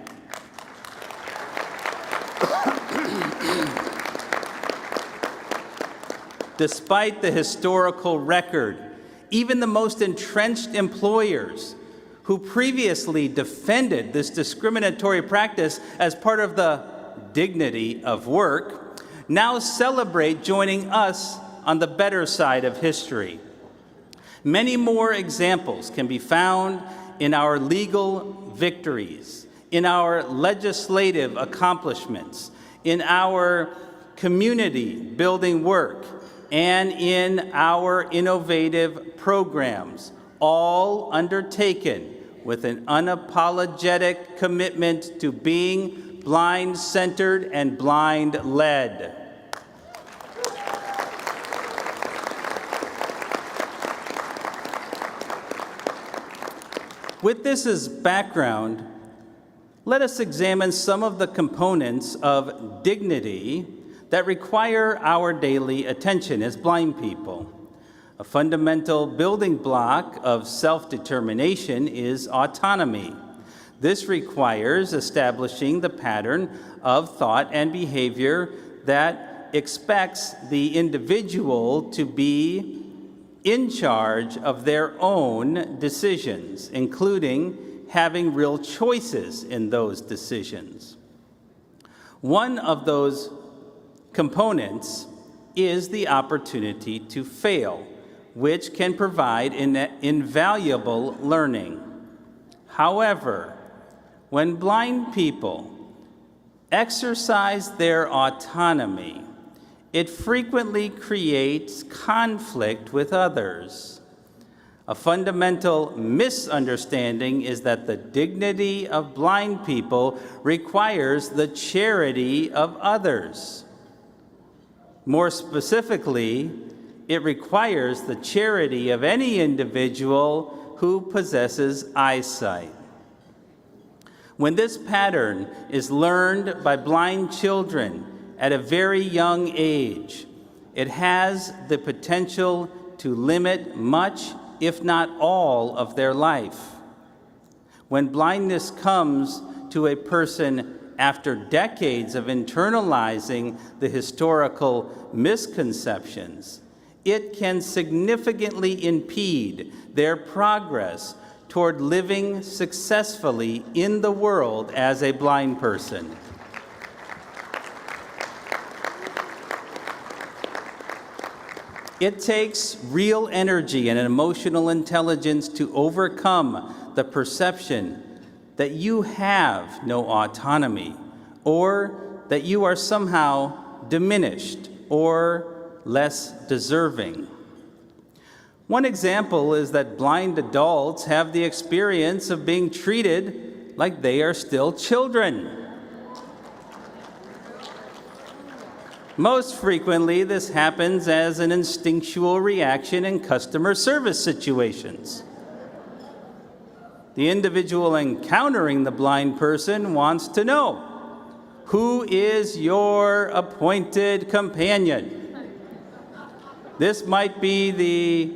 Despite the historical record, even the most entrenched employers who previously defended this discriminatory practice as part of the dignity of work now celebrate joining us on the better side of history. Many more examples can be found in our legal victories, in our legislative accomplishments, in our community building work, and in our innovative programs, all undertaken with an unapologetic commitment to being blind-centered and blind-led. With this as background, let us examine some of the components of dignity that require our daily attention as blind people. A fundamental building block of self-determination is autonomy. This requires establishing the pattern of thought and behavior that expects the individual to be in charge of their own decisions, including having real choices in those decisions. One of those components is the opportunity to fail, which can provide invaluable learning. However, when blind people exercise their autonomy, it frequently creates conflict with others. A fundamental misunderstanding is that the dignity of blind people requires the charity of others. More specifically, it requires the charity of any individual who possesses eyesight. When this pattern is learned by blind children at a very young age, it has the potential to limit much, if not all, of their life. When blindness comes to a person after decades of internalizing the historical misconceptions, it can significantly impede their progress toward living successfully in the world as a blind person. It takes real energy and emotional intelligence to overcome the perception that you have no autonomy, or that you are somehow diminished or less deserving. One example is that blind adults have the experience of being treated like they are still children. Most frequently, this happens as an instinctual reaction in customer service situations. The individual encountering the blind person wants to know, who is your appointed companion? This might be the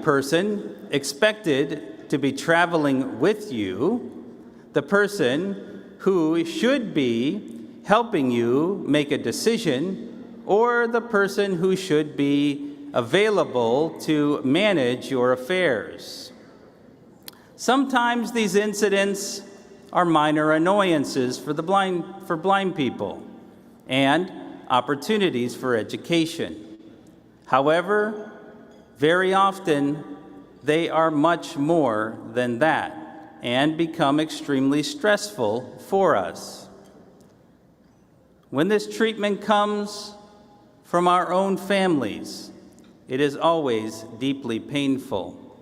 person expected to be traveling with you, the person who should be helping you make a decision, or the person who should be available to manage your affairs. Sometimes these incidents are minor annoyances for blind people and opportunities for education. However, very often they are much more than that and become extremely stressful for us. When this treatment comes from our own families, it is always deeply painful.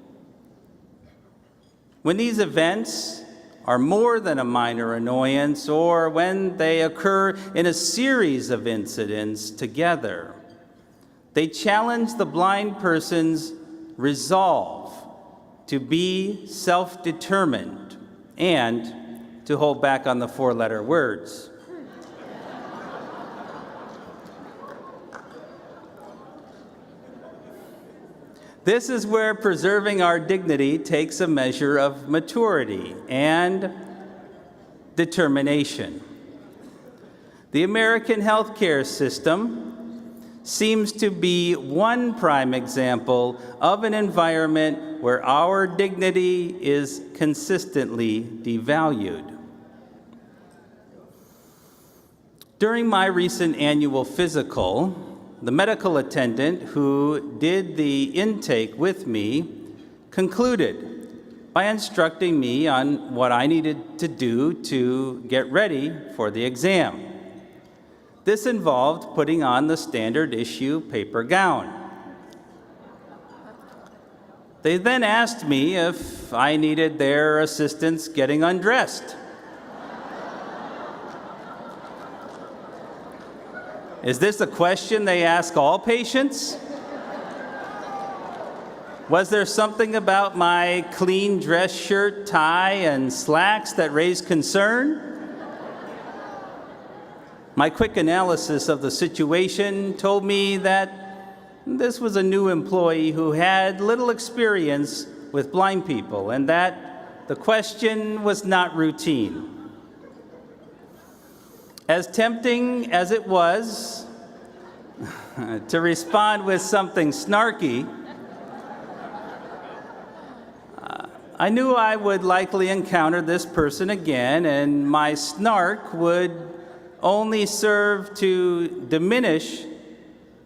When these events are more than a minor annoyance, or when they occur in a series of incidents together, they challenge the blind person's resolve to be self-determined and to hold back on the four-letter words. This is where preserving our dignity takes a measure of maturity and determination. The American healthcare system seems to be one prime example of an environment where our dignity is consistently devalued. During my recent annual physical, the medical attendant who did the intake with me concluded by instructing me on what I needed to do to get ready for the exam. This involved putting on the standard issue paper gown. They then asked me if I needed their assistance getting undressed. Is this a question they ask all patients? Was there something about my clean dress shirt, tie, and slacks that raised concern? My quick analysis of the situation told me that this was a new employee who had little experience with blind people, and that the question was not routine. As tempting as it was to respond with something snarky, I knew I would likely encounter this person again, and my snark would only serve to diminish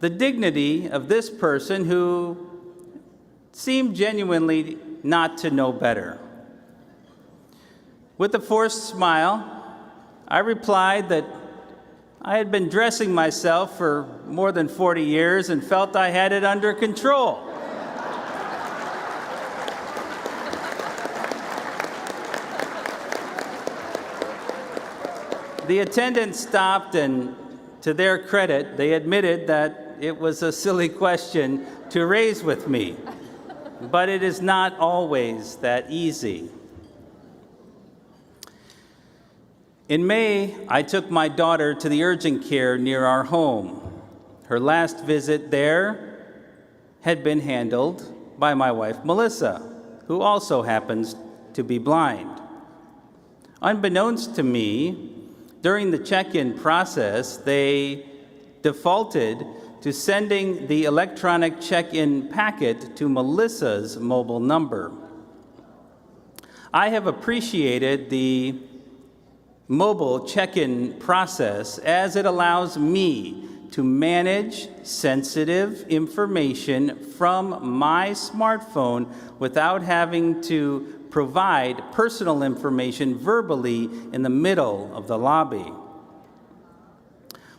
the dignity of this person who seemed genuinely not to know better. With a forced smile, I replied that I had been dressing myself for more than 40 years and felt I had it under control. The attendant stopped, and to their credit, they admitted that it was a silly question to raise with me, but it is not always that easy. In May, I took my daughter to the urgent care near our home. Her last visit there had been handled by my wife, Melissa, who also happens to be blind. Unbeknownst to me, during the check-in process, they defaulted to sending the electronic check-in packet to Melissa's mobile number. I have appreciated the mobile check-in process as it allows me to manage sensitive information from my smartphone without having to provide personal information verbally in the middle of the lobby.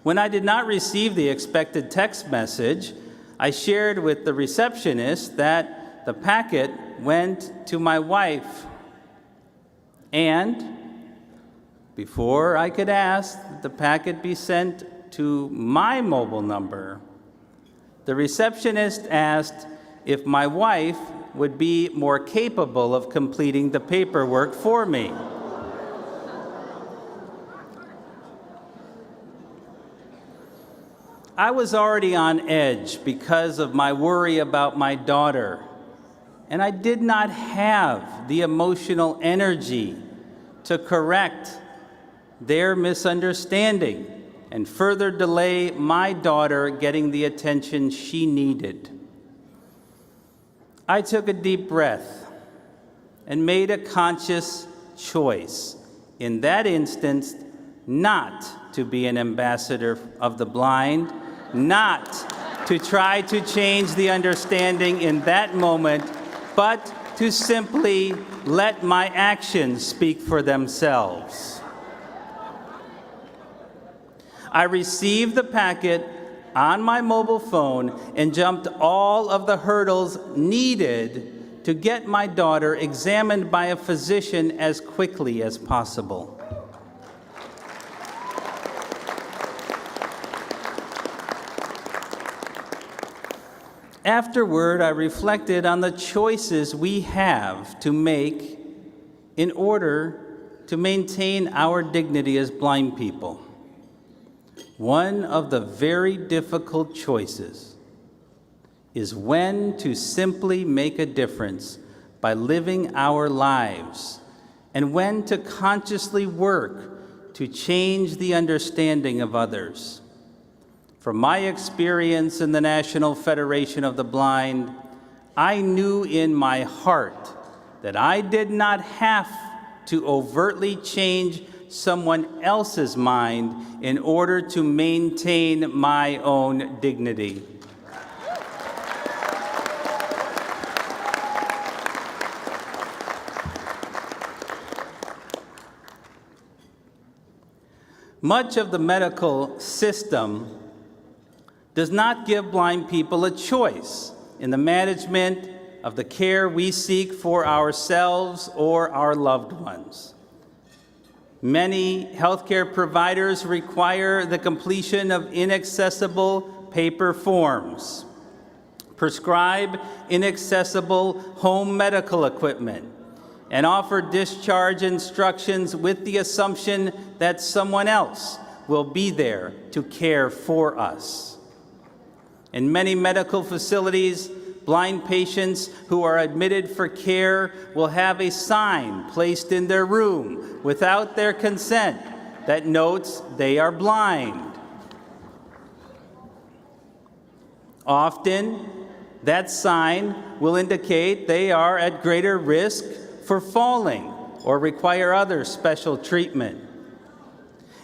When I did not receive the expected text message, I shared with the receptionist that the packet went to my wife, and before I could ask that the packet be sent to my mobile number, the receptionist asked if my wife would be more capable of completing the paperwork for me. I was already on edge because of my worry about my daughter, and I did not have the emotional energy to correct their misunderstanding and further delay my daughter getting the attention she needed. I took a deep breath and made a conscious choice, in that instance, not to be an ambassador of the blind, not to try to change the understanding in that moment, but to simply let my actions speak for themselves. I received the packet on my mobile phone and jumped all of the hurdles needed to get my daughter examined by a physician as quickly as possible. Afterward, I reflected on the choices we have to make in order to maintain our dignity as blind people. One of the very difficult choices is when to simply make a difference by living our lives, and when to consciously work to change the understanding of others. From my experience in the National Federation of the Blind, I knew in my heart that I did not have to overtly change someone else's mind in order to maintain my own dignity. Much of the medical system does not give blind people a choice in the management of the care we seek for ourselves or our loved ones. Many healthcare providers require the completion of inaccessible paper forms, prescribe inaccessible home medical equipment, and offer discharge instructions with the assumption that someone else will be there to care for us. In many medical facilities, blind patients who are admitted for care will have a sign placed in their room without their consent that notes they are blind. Often, that sign will indicate they are at greater risk for falling or require other special treatment.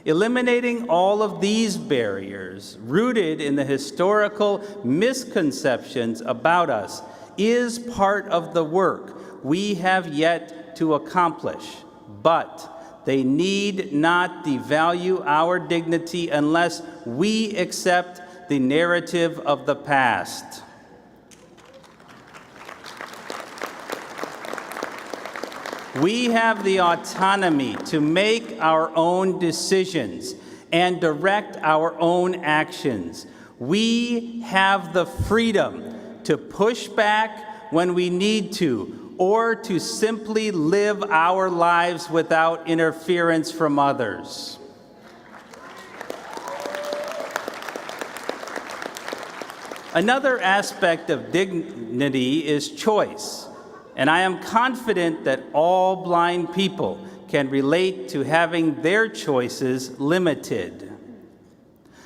Eliminating all of these barriers, rooted in the historical misconceptions about us, is part of the work we have yet to accomplish. But they need not devalue our dignity unless we accept the narrative of the past. We have the autonomy to make our own decisions and direct our own actions. We have the freedom to push back when we need to, or to simply live our lives without interference from others. Another aspect of dignity is choice. And I am confident that all blind people can relate to having their choices limited.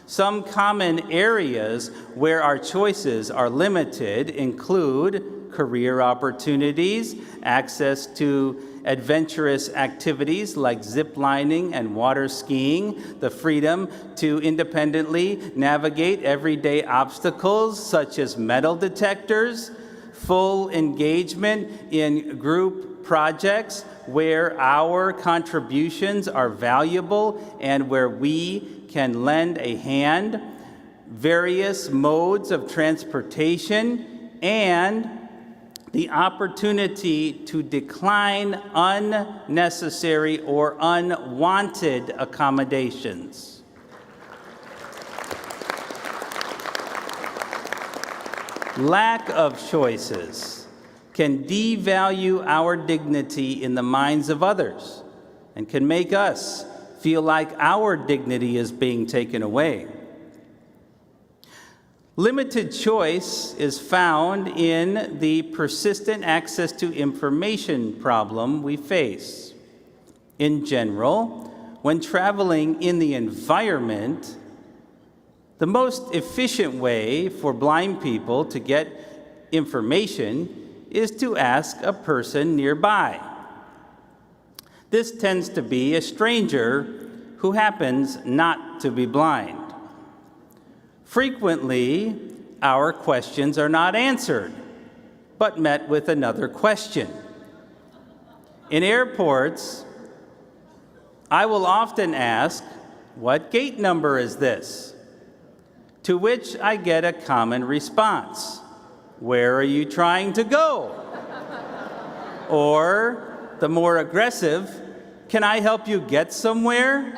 Some common areas where our choices are limited include career opportunities, access to adventurous activities like zip lining and water skiing, the freedom to independently navigate everyday obstacles such as metal detectors, full engagement in group projects where our contributions are valuable and where we can lend a hand, various modes of transportation, and the opportunity to decline unnecessary or unwanted accommodations. Lack of choices can devalue our dignity in the minds of others and can make us feel like our dignity is being taken away. Limited choice is found in the persistent access to information problem we face. In general, when traveling in the environment, the most efficient way for blind people to get information is to ask a person nearby. This tends to be a stranger who happens not to be blind. Frequently, our questions are not answered, but met with another question. In airports, I will often ask, "What gate number is this?" To which I get a common response, "Where are you trying to go?" Or, the more aggressive, "Can I help you get somewhere?"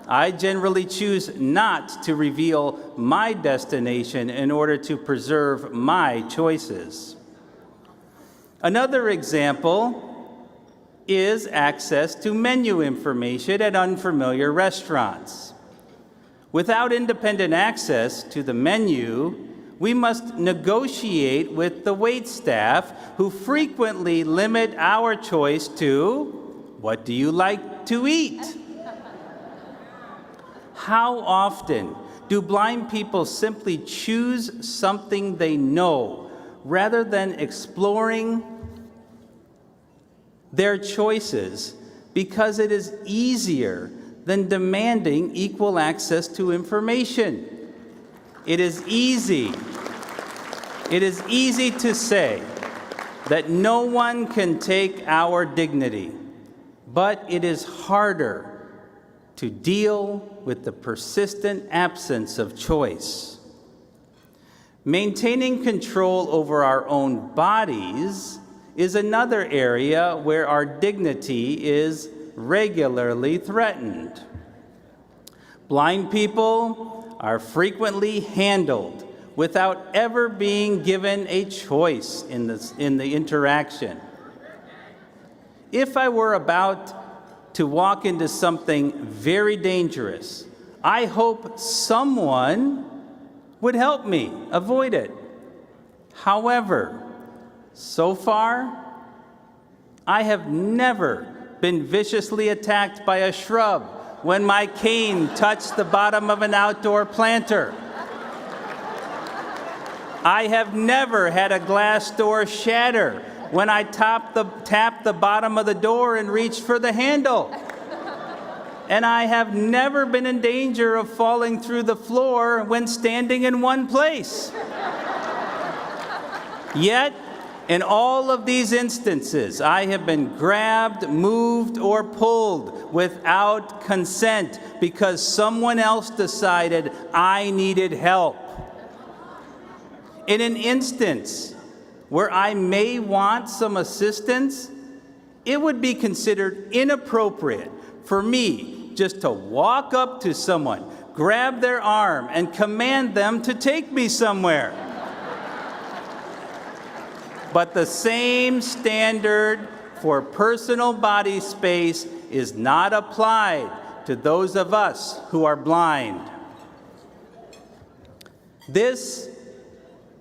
I generally choose not to reveal my destination in order to preserve my choices. Another example is access to menu information at unfamiliar restaurants. Without independent access to the menu, we must negotiate with the waitstaff, who frequently limit our choice to, "What do you like to eat?" How often do blind people simply choose something they know rather than exploring their choices because it is easier than demanding equal access to information? It is easy to say that no one can take our dignity, but it is harder to deal with the persistent absence of choice. Maintaining control over our own bodies is another area where our dignity is regularly threatened. Blind people are frequently handled without ever being given a choice in the interaction. If I were about to walk into something very dangerous, I hope someone would help me avoid it. However, so far, I have never been viciously attacked by a shrub when my cane touched the bottom of an outdoor planter. I have never had a glass door shatter when I tapped the bottom of the door and reached for the handle. And I have never been in danger of falling through the floor when standing in one place. Yet, in all of these instances, I have been grabbed, moved, or pulled without consent because someone else decided I needed help. In an instance where I may want some assistance, it would be considered inappropriate for me just to walk up to someone, grab their arm, and command them to take me somewhere. But the same standard for personal body space is not applied to those of us who are blind. This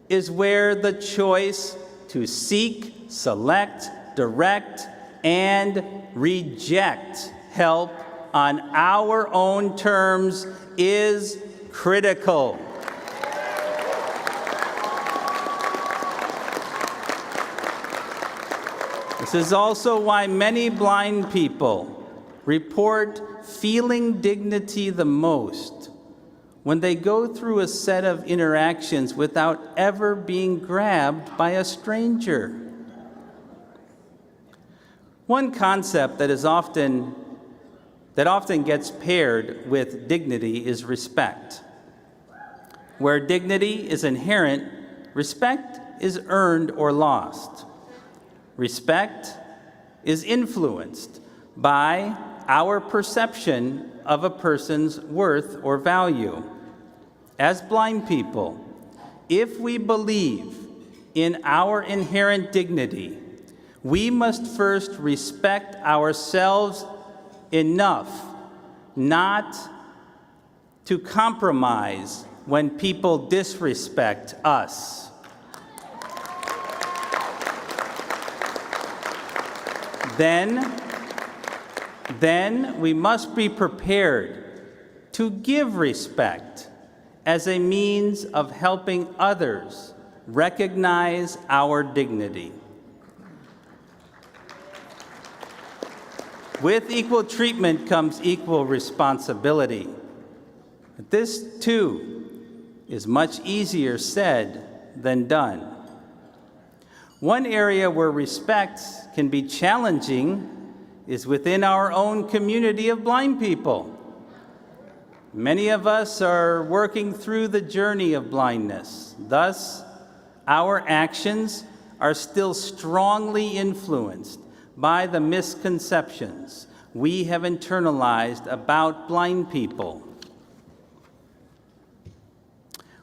is where the choice to seek, select, direct, and reject help on our own terms is critical. This is also why many blind people report feeling dignity the most when they go through a set of interactions without ever being grabbed by a stranger. One concept that often gets paired with dignity is respect. Where dignity is inherent, respect is earned or lost. Respect is influenced by our perception of a person's worth or value. As blind people, if we believe in our inherent dignity, we must first respect ourselves enough not to compromise when people disrespect us. Then we must be prepared to give respect as a means of helping others recognize our dignity. With equal treatment comes equal responsibility. This, too, is much easier said than done. One area where respect can be challenging is within our own community of blind people. Many of us are working through the journey of blindness. Thus, our actions are still strongly influenced by the misconceptions we have internalized about blind people.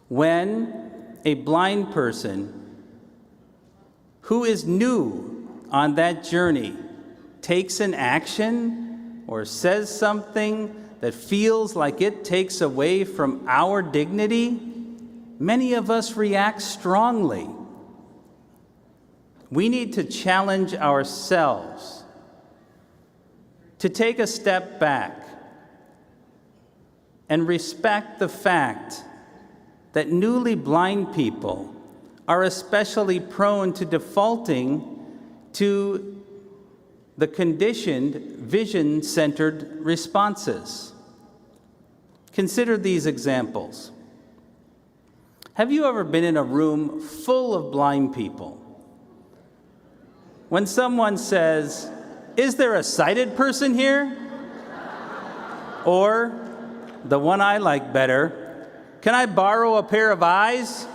When a blind person who is new on that journey takes an action or says something that feels like it takes away from our dignity, many of us react strongly. We need to challenge ourselves to take a step back and respect the fact that newly blind people are especially prone to defaulting to the conditioned, vision-centered responses. Consider these examples. Have you ever been in a room full of blind people? When someone says, "Is there a sighted person here?" Or, the one I like better, "Can I borrow a pair of eyes?"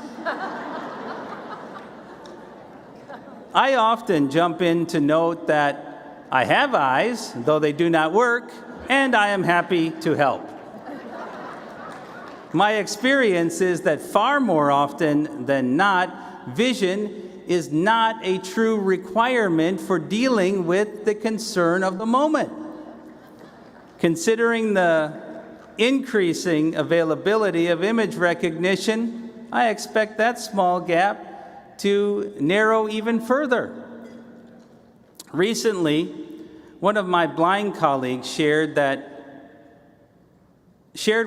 I often jump in to note that I have eyes, though they do not work, and I am happy to help. My experience is that far more often than not, vision is not a true requirement for dealing with the concern of the moment. Considering the increasing availability of image recognition, I expect that small gap to narrow even further. Recently, one of my blind colleagues shared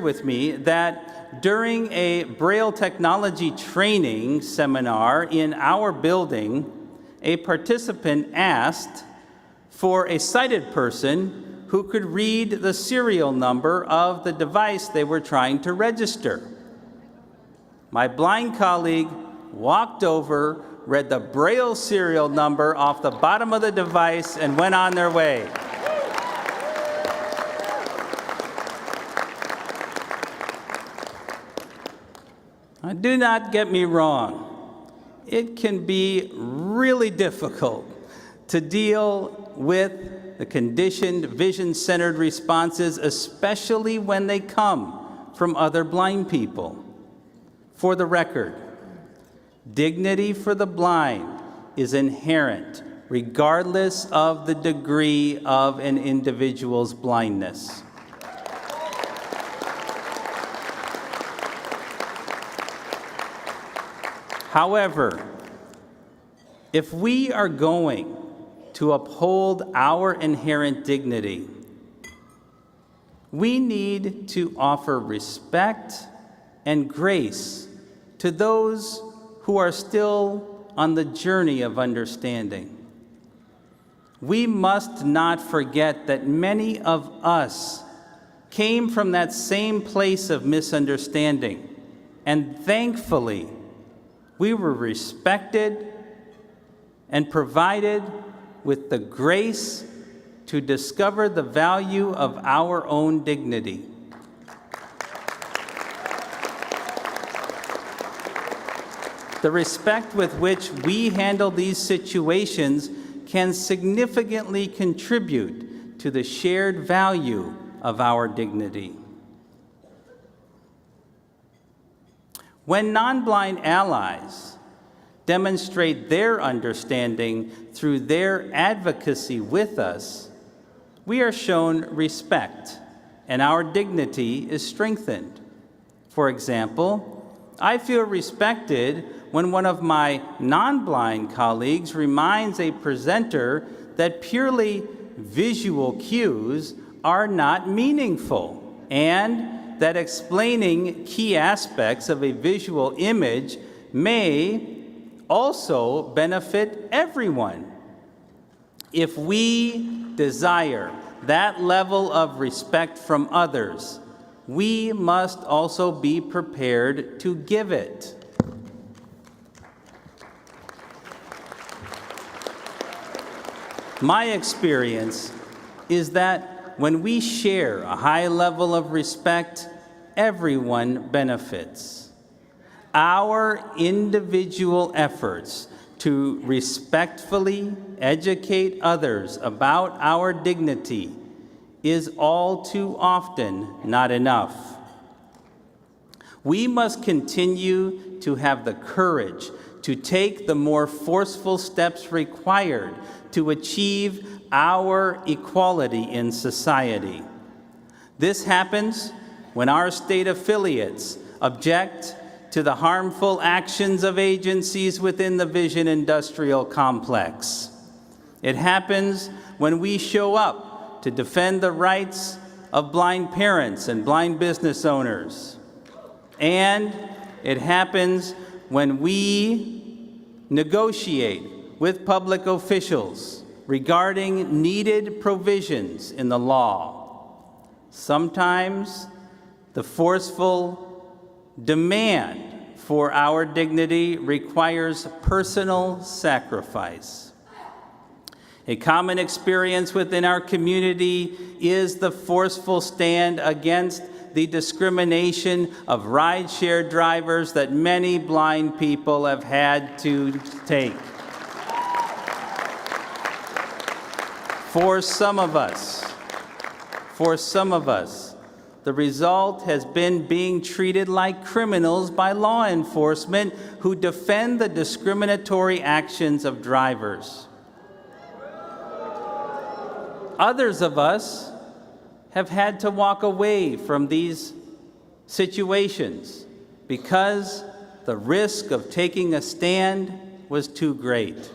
with me that during a Braille technology training seminar in our building, a participant asked for a sighted person who could read the serial number of the device they were trying to register. My blind colleague walked over, read the Braille serial number off the bottom of the device, and went on their way. Do not get me wrong. It can be really difficult to deal with the conditioned, vision-centered responses, especially when they come from other blind people. For the record, dignity for the blind is inherent, regardless of the degree of an individual's blindness. However, if we are going to uphold our inherent dignity, we need to offer respect and grace to those who are still on the journey of understanding. We must not forget that many of us came from that same place of misunderstanding, and thankfully, we were respected and provided with the grace to discover the value of our own dignity. The respect with which we handle these situations can significantly contribute to the shared value of our dignity. When non-blind allies demonstrate their understanding through their advocacy with us, we are shown respect and our dignity is strengthened. For example, I feel respected when one of my non-blind colleagues reminds a presenter that purely visual cues are not meaningful, and that explaining key aspects of a visual image may also benefit everyone. If we desire that level of respect from others, we must also be prepared to give it. My experience is that when we share a high level of respect, everyone benefits. Our individual efforts to respectfully educate others about our dignity is all too often not enough. We must continue to have the courage to take the more forceful steps required to achieve our equality in society. This happens when our state affiliates object to the harmful actions of agencies within the Vision Industrial Complex. It happens when we show up to defend the rights of blind parents and blind business owners. And it happens when we negotiate with public officials regarding needed provisions in the law. Sometimes the forceful demand for our dignity requires personal sacrifice. A common experience within our community is the forceful stand against the discrimination of rideshare drivers that many blind people have had to take. For some of us, the result has been being treated like criminals by law enforcement who defend the discriminatory actions of drivers. Others of us have had to walk away from these situations because the risk of taking a stand was too great.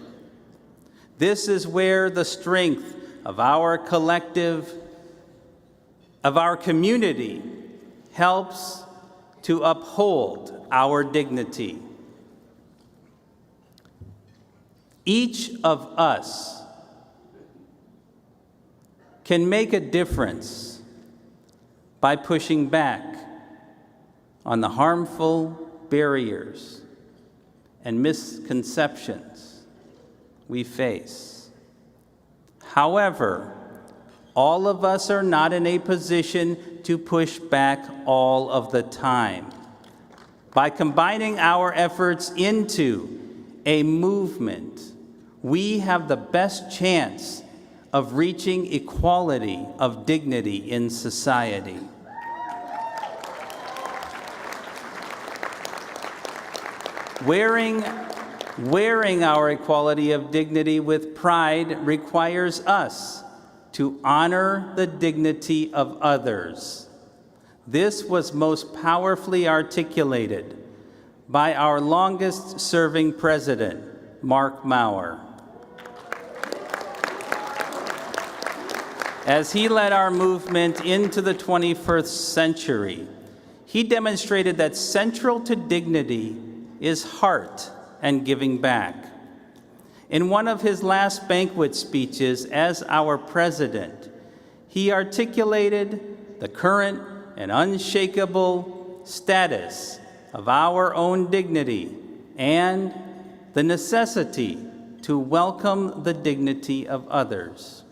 This is where the strength of our community helps to uphold our dignity. Each of us can make a difference by pushing back on the harmful barriers and misconceptions we face. However, all of us are not in a position to push back all of the time. By combining our efforts into a movement, we have the best chance of reaching equality of dignity in society. Wearing our equality of dignity with pride requires us to honor the dignity of others. This was most powerfully articulated by our longest-serving president, Mark Maurer. As he led our movement into the 21st century, he demonstrated that central to dignity is heart and giving back. In one of his last banquet speeches as our president, he articulated the current and unshakable status of our own dignity and the necessity to welcome the dignity of others.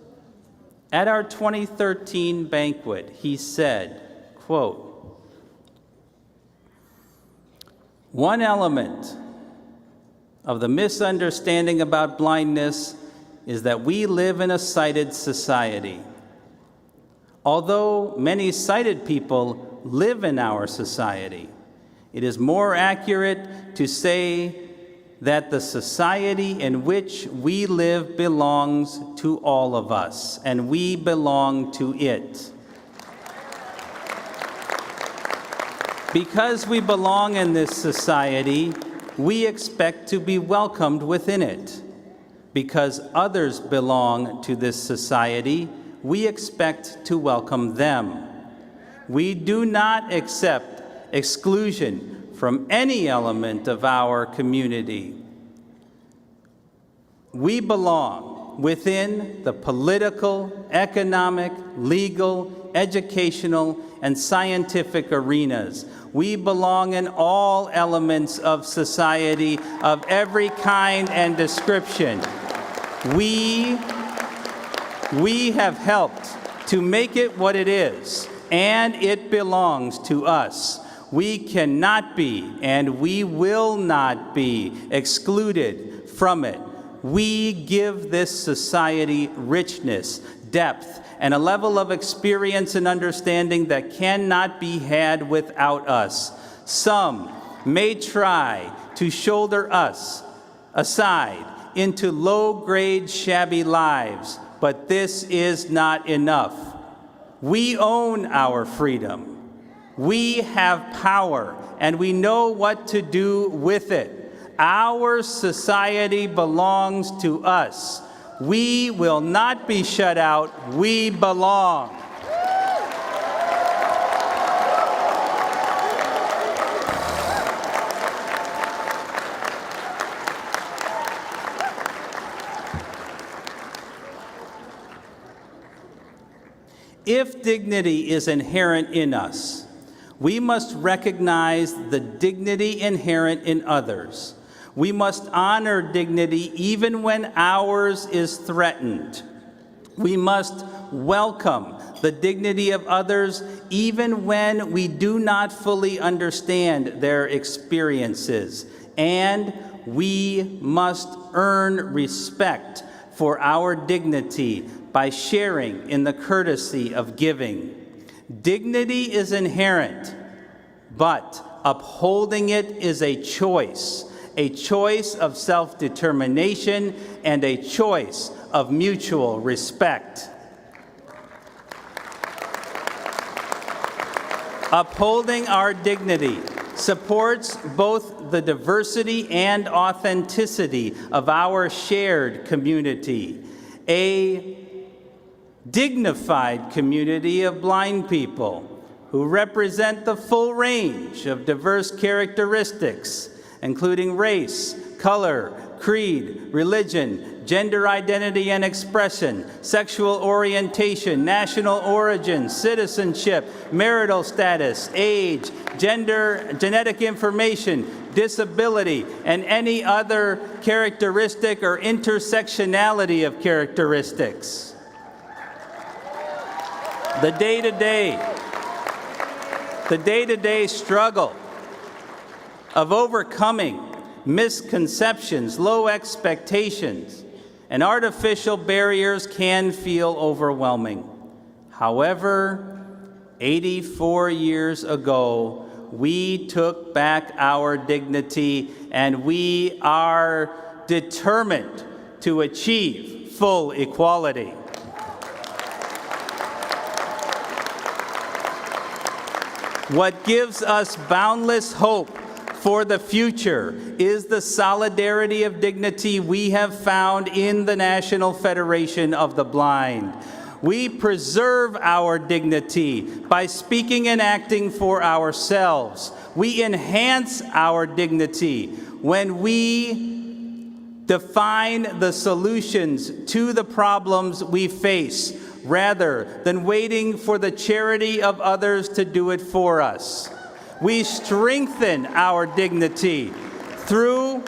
At our 2013 banquet, he said, quote, "One element of the misunderstanding about blindness is that we live in a sighted society. Although many sighted people live in our society, it is more accurate to say that the society in which we live belongs to all of us, and we belong to it. Because we belong in this society, we expect to be welcomed within it. Because others belong to this society, we expect to welcome them. We do not accept exclusion from any element of our community. We belong within the political, economic, legal, educational, and scientific arenas. We belong in all elements of society of every kind and description. We have helped to make it what it is, and it belongs to us. We cannot be, and we will not be, excluded from it. We give this society richness, depth, and a level of experience and understanding that cannot be had without us. Some may try to shoulder us aside into low-grade, shabby lives, but this is not enough. We own our freedom. We have power, and we know what to do with it. Our society belongs to us. We will not be shut out. We belong. If dignity is inherent in us, we must recognize the dignity inherent in others. We must honor dignity even when ours is threatened. We must welcome the dignity of others even when we do not fully understand their experiences. And we must earn respect for our dignity by sharing in the courtesy of giving. Dignity is inherent, but upholding it is a choice of self-determination and a choice of mutual respect. Upholding our dignity supports both the diversity and authenticity of our shared community, a dignified community of blind people who represent the full range of diverse characteristics, including race, color, creed, religion, gender identity and expression, sexual orientation, national origin, citizenship, marital status, age, gender, genetic information, disability, and any other characteristic or intersectionality of characteristics. The day-to-day struggle of overcoming misconceptions, low expectations, and artificial barriers can feel overwhelming. However, 84 years ago, we took back our dignity, and we are determined to achieve full equality. What gives us boundless hope for the future is the solidarity of dignity we have found in the National Federation of the Blind. We preserve our dignity by speaking and acting for ourselves. We enhance our dignity when we define the solutions to the problems we face, rather than waiting for the charity of others to do it for us. We strengthen our dignity through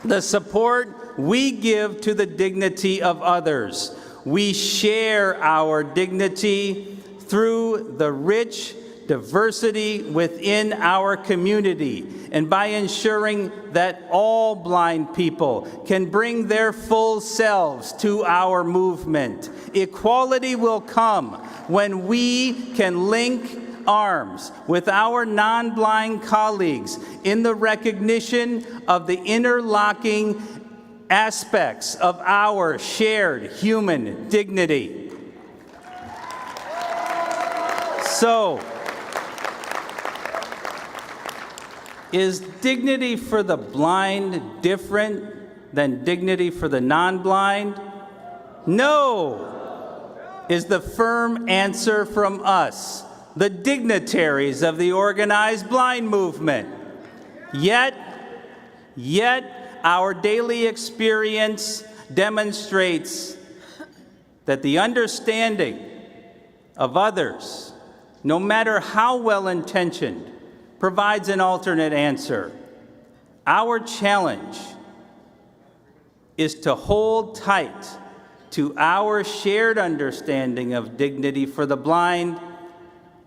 the support we give to the dignity of others. We share our dignity through the rich diversity within our community, and by ensuring that all blind people can bring their full selves to our movement. Equality will come when we can link arms with our non-blind colleagues in the recognition of the interlocking aspects of our shared human dignity. So, is dignity for the blind different than dignity for the non-blind? No, is the firm answer from us, the dignitaries of the organized blind movement. Yet our daily experience demonstrates that the understanding of others, no matter how well-intentioned, provides an alternate answer. Our challenge is to hold tight to our shared understanding of dignity for the blind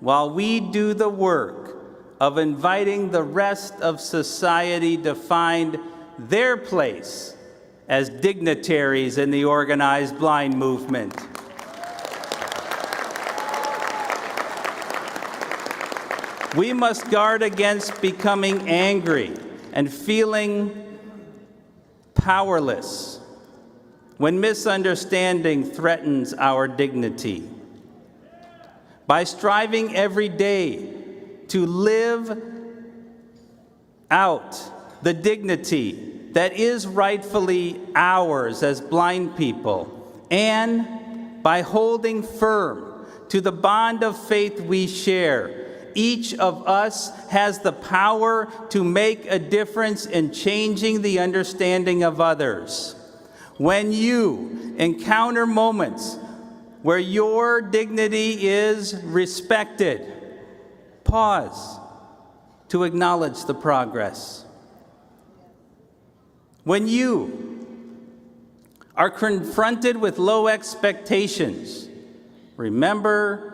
while we do the work of inviting the rest of society to find their place as dignitaries in the organized blind movement. We must guard against becoming angry and feeling powerless when misunderstanding threatens our dignity. By striving every day to live out the dignity that is rightfully ours as blind people, and by holding firm to the bond of faith we share, each of us has the power to make a difference in changing the understanding of others. When you encounter moments where your dignity is respected, pause to acknowledge the progress. When you are confronted with low expectations, remember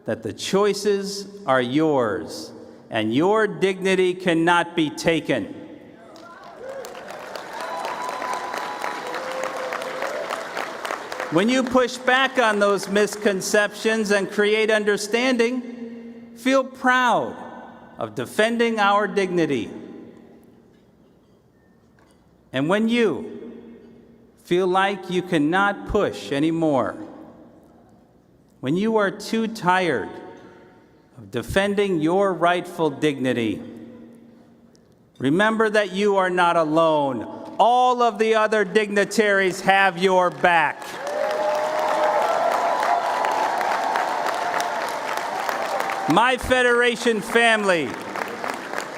that the choices are yours and your dignity cannot be taken. When you push back on those misconceptions and create understanding, feel proud of defending our dignity. And when you feel like you cannot push anymore, when you are too tired of defending your rightful dignity, remember that you are not alone. All of the other dignitaries have your back. My Federation family,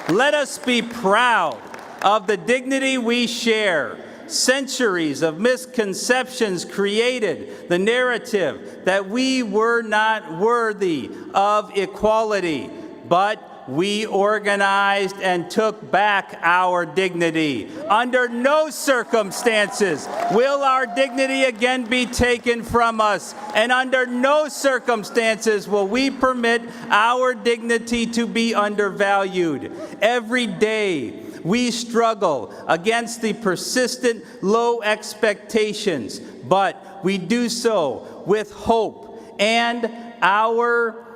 let us be proud of the dignity we share. Centuries of misconceptions created the narrative that we were not worthy of equality, but we organized and took back our dignity. Under no circumstances will our dignity again be taken from us, and under no circumstances will we permit our dignity to be undervalued. Every day, we struggle against the persistent low expectations, but we do so with hope and our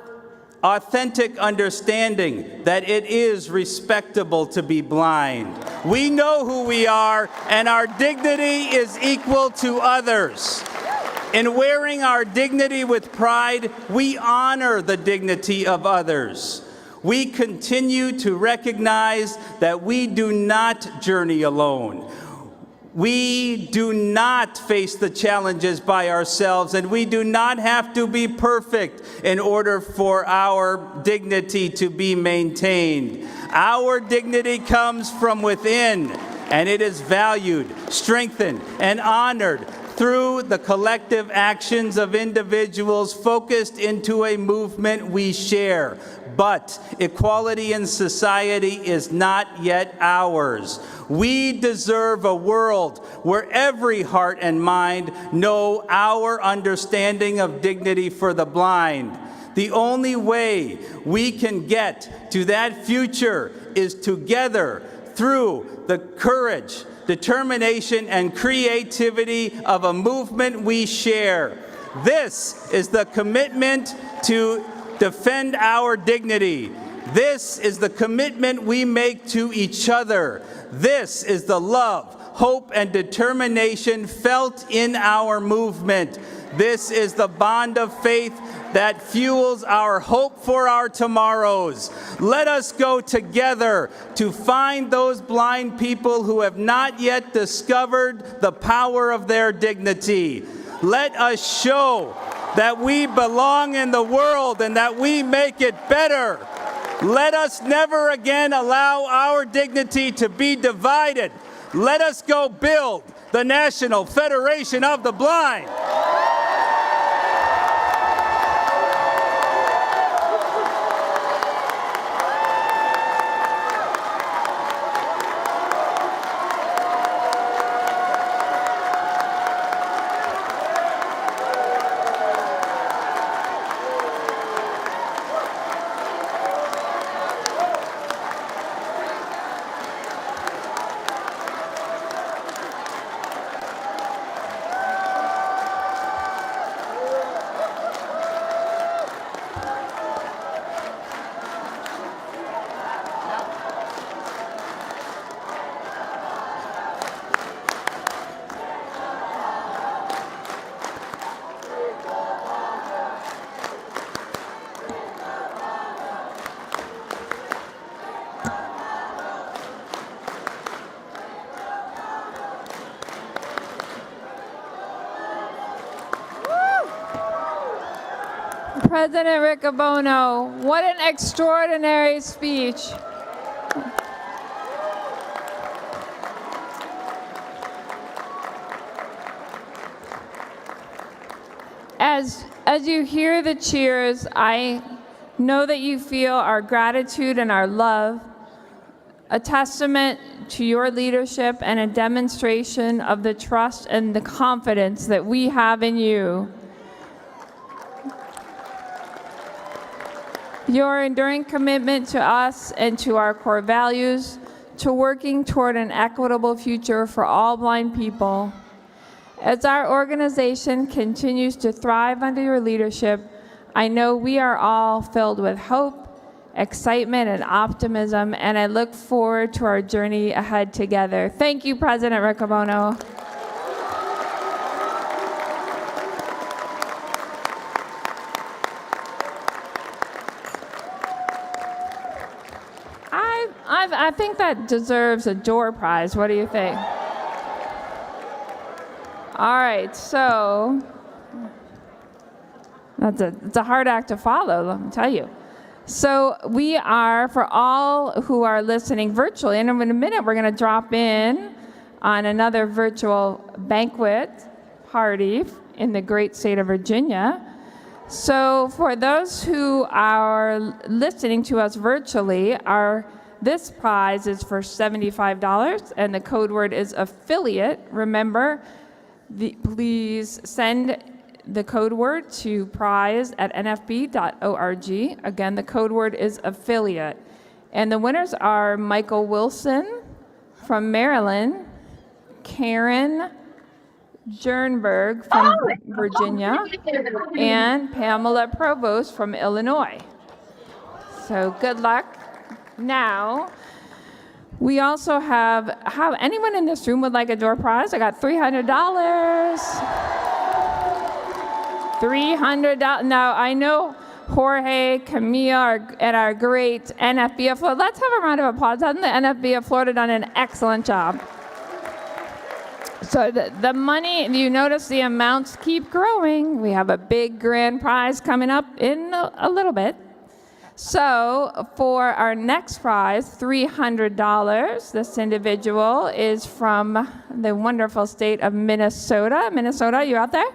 authentic understanding that it is respectable to be blind. We know who we are, and our dignity is equal to others. In wearing our dignity with pride, we honor the dignity of others. We continue to recognize that we do not journey alone. We do not face the challenges by ourselves, and we do not have to be perfect in order for our dignity to be maintained. Our dignity comes from within, and it is valued, strengthened, and honored through the collective actions of individuals focused into a movement we share. But equality in society is not yet ours. We deserve a world where every heart and mind know our understanding of dignity for the blind. The only way we can get to that future is together through the courage, determination, and creativity of a movement we share. This is the commitment to defend our dignity. This is the commitment we make to each other. This is the love, hope, and determination felt in our movement. This is the bond of faith that fuels our hope for our tomorrows. Let us go together to find those blind people who have not yet discovered the power of their dignity. Let us show that we belong in the world and that we make it better. Let us never again allow our dignity to be divided. Let us go build the National Federation of the Blind. President Riccobono, what an extraordinary speech. As you hear the cheers, I know that you feel our gratitude and our love, a testament to your leadership and a demonstration of the trust and the confidence that we have in you. Your enduring commitment to us and to our core values, to working toward an equitable future for all blind people. As our organization continues to thrive under your leadership, I know we are all filled with hope, excitement, and optimism, and I look forward to our journey ahead together. Thank you, President Riccobono. I think that deserves a door prize. What do you think? All right, so it's a hard act to follow, let me tell you. So we are, for all who are listening virtually, and in a minute we're going to drop in on another virtual banquet party in the great state of Virginia. So for those who are listening to us virtually, this prize is for $75, and the code word is affiliate. Remember, please send the code word to prize@nfb.org. Again, the code word is affiliate. And the winners are Michael Wilson from Maryland, Karen Jernberg from Virginia, and Pamela Provost from Illinois. So good luck. Now, we also have anyone in this room would like a door prize? I got $300. $300. Now, I know Jorge, Camille, and our great NFB of Florida. Let's have a round of applause. Hasn't the NFB of Florida done an excellent job? So the money, you notice the amounts keep growing. We have a big grand prize coming up in a little bit. So for our next prize, $300, this individual is from the wonderful state of Minnesota. Minnesota, you out there?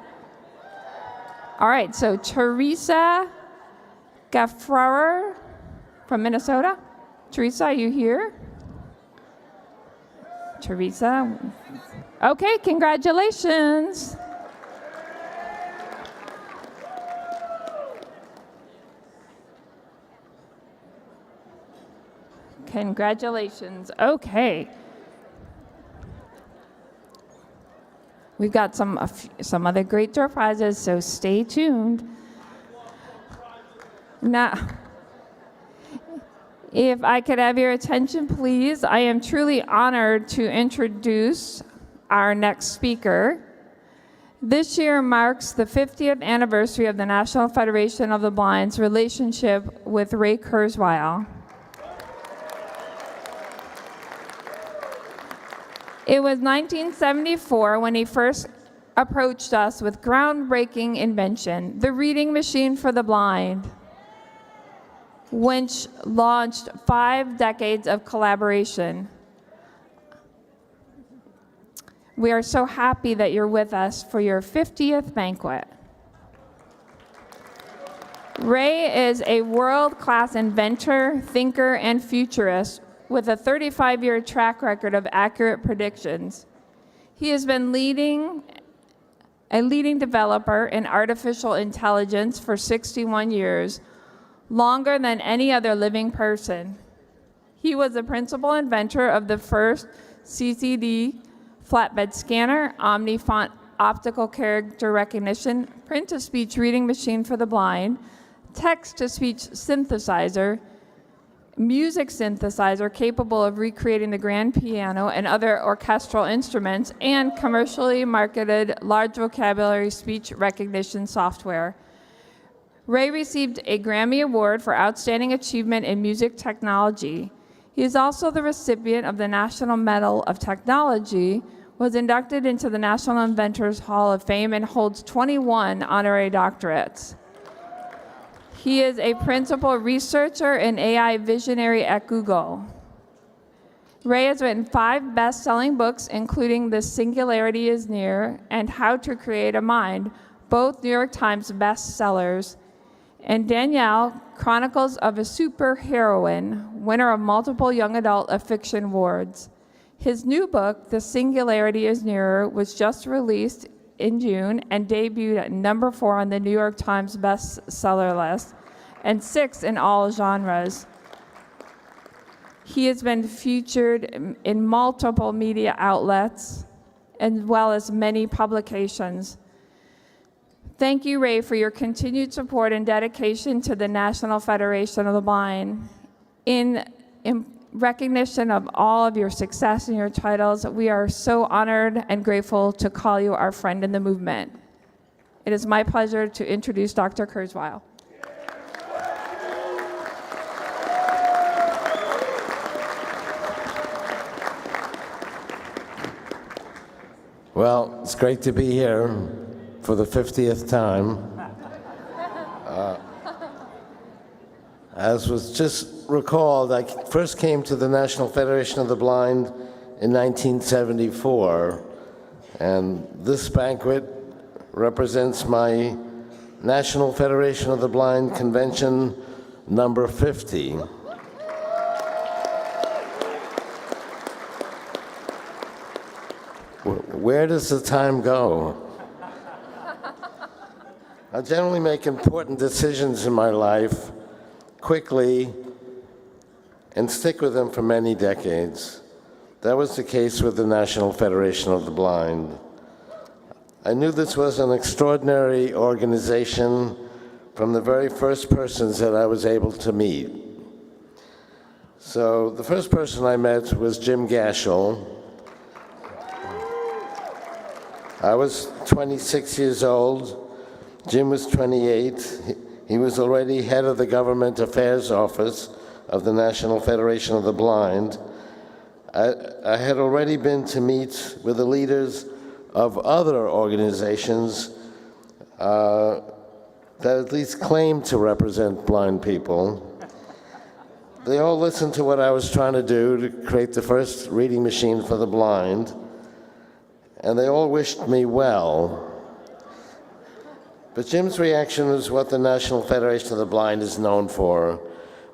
All right, so Teresa Gaffrower from Minnesota. Teresa, are you here? Teresa. Okay, congratulations. Congratulations. Okay. We've got some other great door prizes, so stay tuned. Now, if I could have your attention, please. I am truly honored to introduce our next speaker. This year marks the 50th anniversary of the National Federation of the Blind's relationship with Ray Kurzweil. It was 1974 when he first approached us with groundbreaking invention, the reading machine for the blind, which launched 5 decades of collaboration. We are so happy that you're with us for your 50th banquet. Ray is a world-class inventor, thinker, and futurist with a 35-year track record of accurate predictions. He has been a leading developer in artificial intelligence for 61 years, longer than any other living person. He was the principal inventor of the first CCD flatbed scanner, OmniFont optical character recognition, print-to-speech reading machine for the blind, text-to-speech synthesizer, music synthesizer capable of recreating the grand piano and other orchestral instruments, and commercially marketed large vocabulary speech recognition software. Ray received a Grammy Award for Outstanding Achievement in Music Technology. He is also the recipient of the National Medal of Technology, was inducted into the National Inventors Hall of Fame, and holds 21 honorary doctorates. He is a principal researcher and AI visionary at Google. Ray has written 5 best-selling books, including The Singularity is Near and How to Create a Mind, both New York Times bestsellers. And Danielle, Chronicles of a Superheroine, winner of multiple young adult fiction awards. His new book, The Singularity is Nearer, was just released in June and debuted at number 4 on the New York Times bestseller list and 6 in all genres. He has been featured in multiple media outlets as well as many publications. Thank you, Ray, for your continued support and dedication to the National Federation of the Blind. In recognition of all of your success and your titles, we are so honored and grateful to call you our friend in the movement. It is my pleasure to introduce Dr. Kurzweil. Well, it's great to be here for the 50th time. As was just recalled, I first came to the National Federation of the Blind in 1974, and this banquet represents my National Federation of the Blind convention number 50. Where does the time go? I generally make important decisions in my life quickly and stick with them for many decades. That was the case with the National Federation of the Blind. I knew this was an extraordinary organization from the very first persons that I was able to meet. So the first person I met was Jim Gashel. I was 26 years old. Jim was 28. He was already head of the Government Affairs Office of the National Federation of the Blind. I had already been to meet with the leaders of other organizations that at least claimed to represent blind people. They all listened to what I was trying to do to create the first reading machine for the blind, and they all wished me well. But Jim's reaction is what the National Federation of the Blind is known for,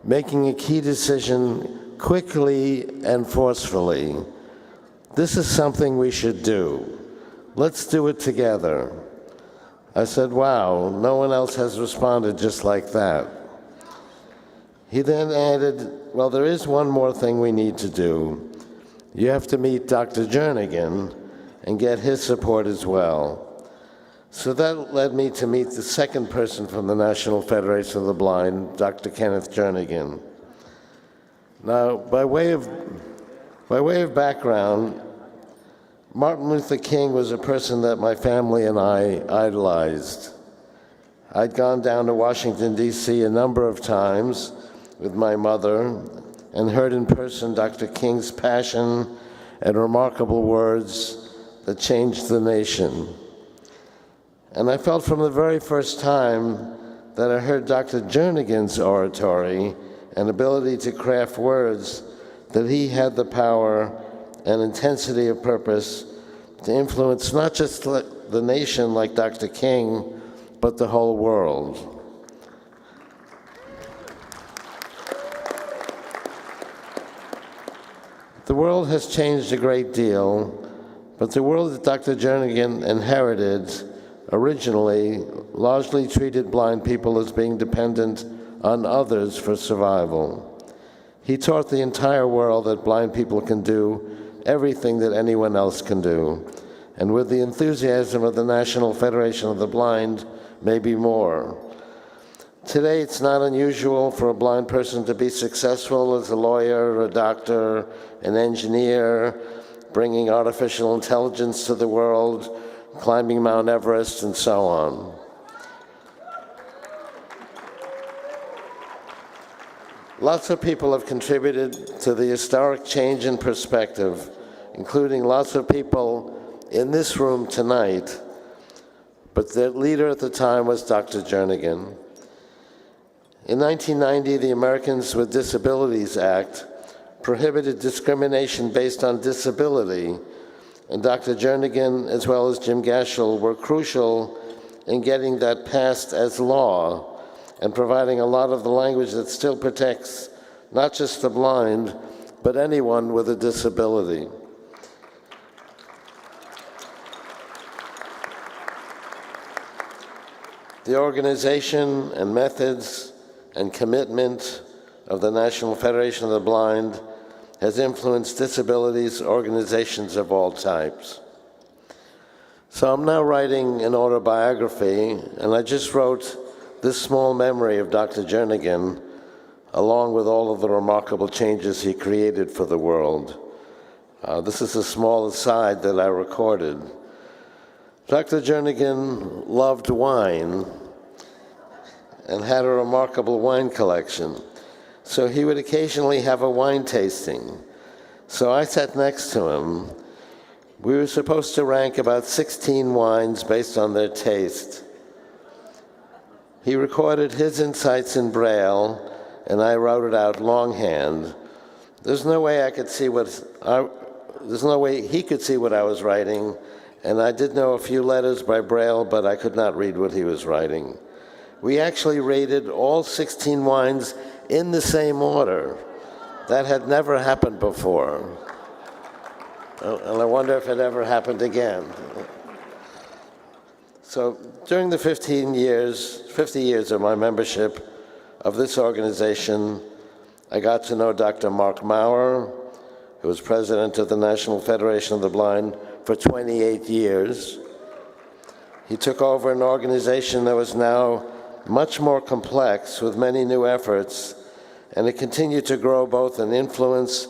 making a key decision quickly and forcefully. This is something we should do. Let's do it together. I said, wow, no one else has responded just like that. He then added, well, there is one more thing we need to do. You have to meet Dr. Jernigan and get his support as well. So that led me to meet the second person from the National Federation of the Blind, Dr. Kenneth Jernigan. Now, by way of background, Martin Luther King was a person that my family and I idolized. I'd gone down to Washington, D.C. a number of times with my mother and heard in person Dr. King's passion and remarkable words that changed the nation. And I felt from the very first time that I heard Dr. Jernigan's oratory and ability to craft words that he had the power and intensity of purpose to influence not just the nation like Dr. King, but the whole world. The world has changed a great deal, but the world that Dr. Jernigan inherited originally largely treated blind people as being dependent on others for survival. He taught the entire world that blind people can do everything that anyone else can do, and with the enthusiasm of the National Federation of the Blind, maybe more. Today, it's not unusual for a blind person to be successful as a lawyer, a doctor, an engineer, bringing artificial intelligence to the world, climbing Mount Everest, and so on. Lots of people have contributed to the historic change in perspective, including lots of people in this room tonight, but the leader at the time was Dr. Jernigan. In 1990, the Americans with Disabilities Act prohibited discrimination based on disability, and Dr. Jernigan, as well as Jim Gashel, were crucial in getting that passed as law and providing a lot of the language that still protects not just the blind, but anyone with a disability. The organization and methods and commitment of the National Federation of the Blind has influenced disabilities organizations of all types. So I'm now writing an autobiography, and I just wrote this small memory of Dr. Jernigan, along with all of the remarkable changes he created for the world. This is a small aside that I recorded. Dr. Jernigan loved wine and had a remarkable wine collection. So he would occasionally have a wine tasting. So I sat next to him. We were supposed to rank about 16 wines based on their taste. He recorded his insights in Braille, and I wrote it out longhand. There's no way he could see what I was writing, and I did know a few letters by Braille, but I could not read what he was writing. We actually rated all 16 wines in the same order. That had never happened before. And I wonder if it ever happened again. So during the 50 years of my membership of this organization, I got to know Dr. Mark Maurer, who was president of the National Federation of the Blind for 28 years. He took over an organization that was now much more complex with many new efforts, and it continued to grow both in influence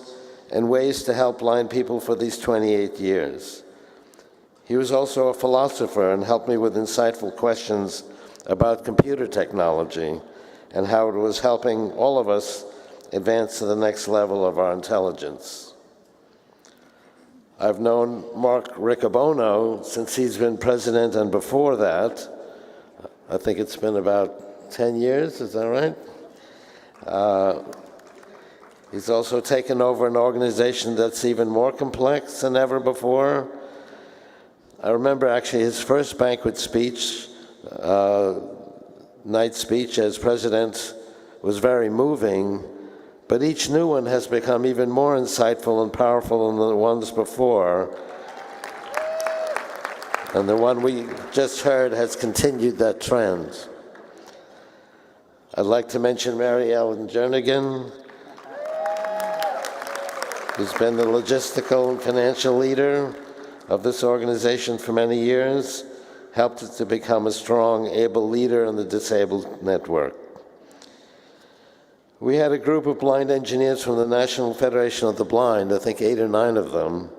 and ways to help blind people for these 28 years. He was also a philosopher and helped me with insightful questions about computer technology and how it was helping all of us advance to the next level of our intelligence. I've known Mark Riccobono since he's been president, and before that, I think it's been about 10 years, is that right? He's also taken over an organization that's even more complex than ever before. I remember actually his first Banquet speech, night speech as president, was very moving, but each new one has become even more insightful and powerful than the ones before. And the one we just heard has continued that trend. I'd like to mention Mary Ellen Jernigan, who's been the logistical and financial leader of this organization for many years, helped it to become a strong, able leader in the disabled network. We had a group of blind engineers from the National Federation of the Blind, I think 8 or 9 of them,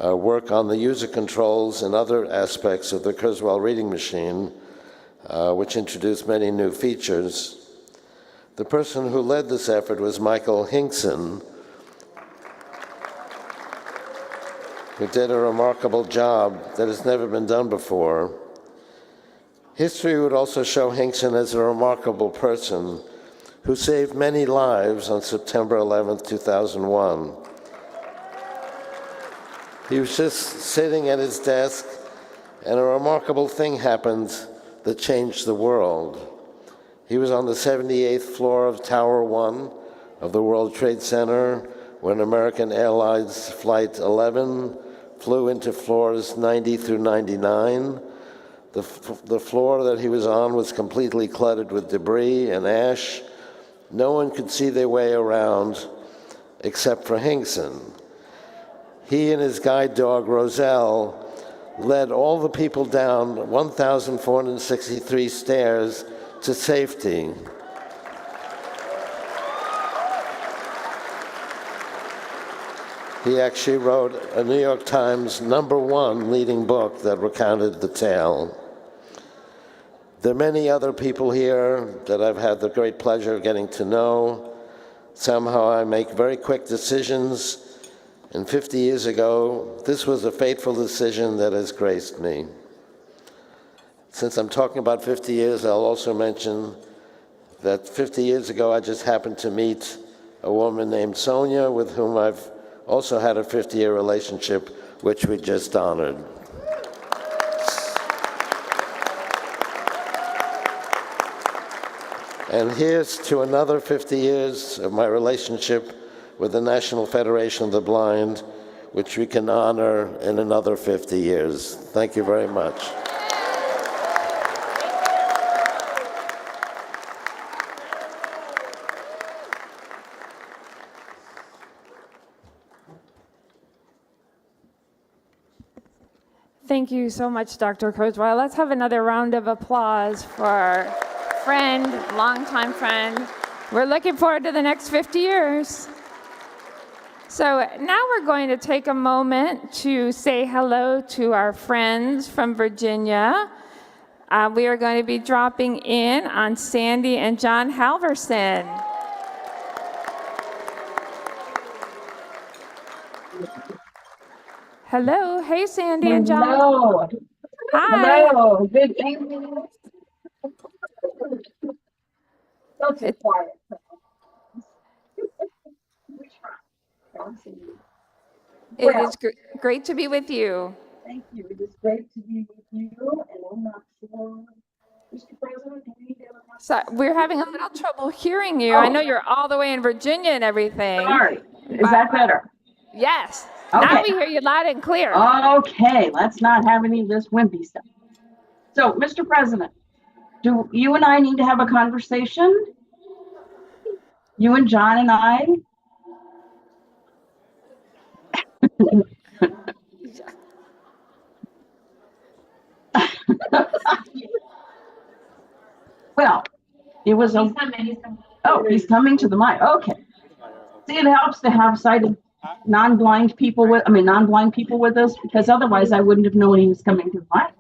work on the user controls and other aspects of the Kurzweil reading machine, which introduced many new features. The person who led this effort was Michael Hinkson, who did a remarkable job that has never been done before. History would also show Hinkson as a remarkable person who saved many lives on September 11, 2001. He was just sitting at his desk, and a remarkable thing happened that changed the world. He was on the 78th floor of Tower 1 of the World Trade Center when American Airlines Flight 11 flew into floors 90 through 99. The floor that he was on was completely cluttered with debris and ash. No one could see their way around except for Hinkson. He and his guide dog, Roselle, led all the people down 1,463 stairs to safety. He actually wrote a New York Times #1 leading book that recounted the tale. There are many other people here that I've had the great pleasure of getting to know. Somehow I make very quick decisions, and 50 years ago, this was a fateful decision that has graced me. Since I'm talking about 50 years, I'll also mention that 50 years ago, I just happened to meet a woman named Sonia, with whom I've also had a 50-year relationship, which we just honored. And here's to another 50 years of my relationship with the National Federation of the Blind, which we can honor in another 50 years. Thank you very much. Thank you so much, Dr. Kurzweil. Let's have another round of applause for our friend, longtime friend. We're looking forward to the next 50 years. So now we're going to take a moment to say hello to our friends from Virginia. We are going to be dropping in on Sandy and John Halverson. Hello. Hey, Sandy and John. Hello. Hi. Hello. Good evening. Don't be quiet. It is great to be with you. Thank you. It is great to be with you, and I'm not sure, Mr. President, do we need to have So we're having a little trouble hearing you. I know you're all the way in Virginia and everything. Sorry. Is that better? Yes. Okay. Now we hear you loud and clear. Okay, let's not have any of this wimpy stuff. So, Mr. President, do you and I need to have a conversation? You and John and I? Well, it was a. Oh, he's coming to the mic. Okay. See, it helps to have sighted non-blind people with. Non-blind people with us, because otherwise I wouldn't have known he was coming to the mic.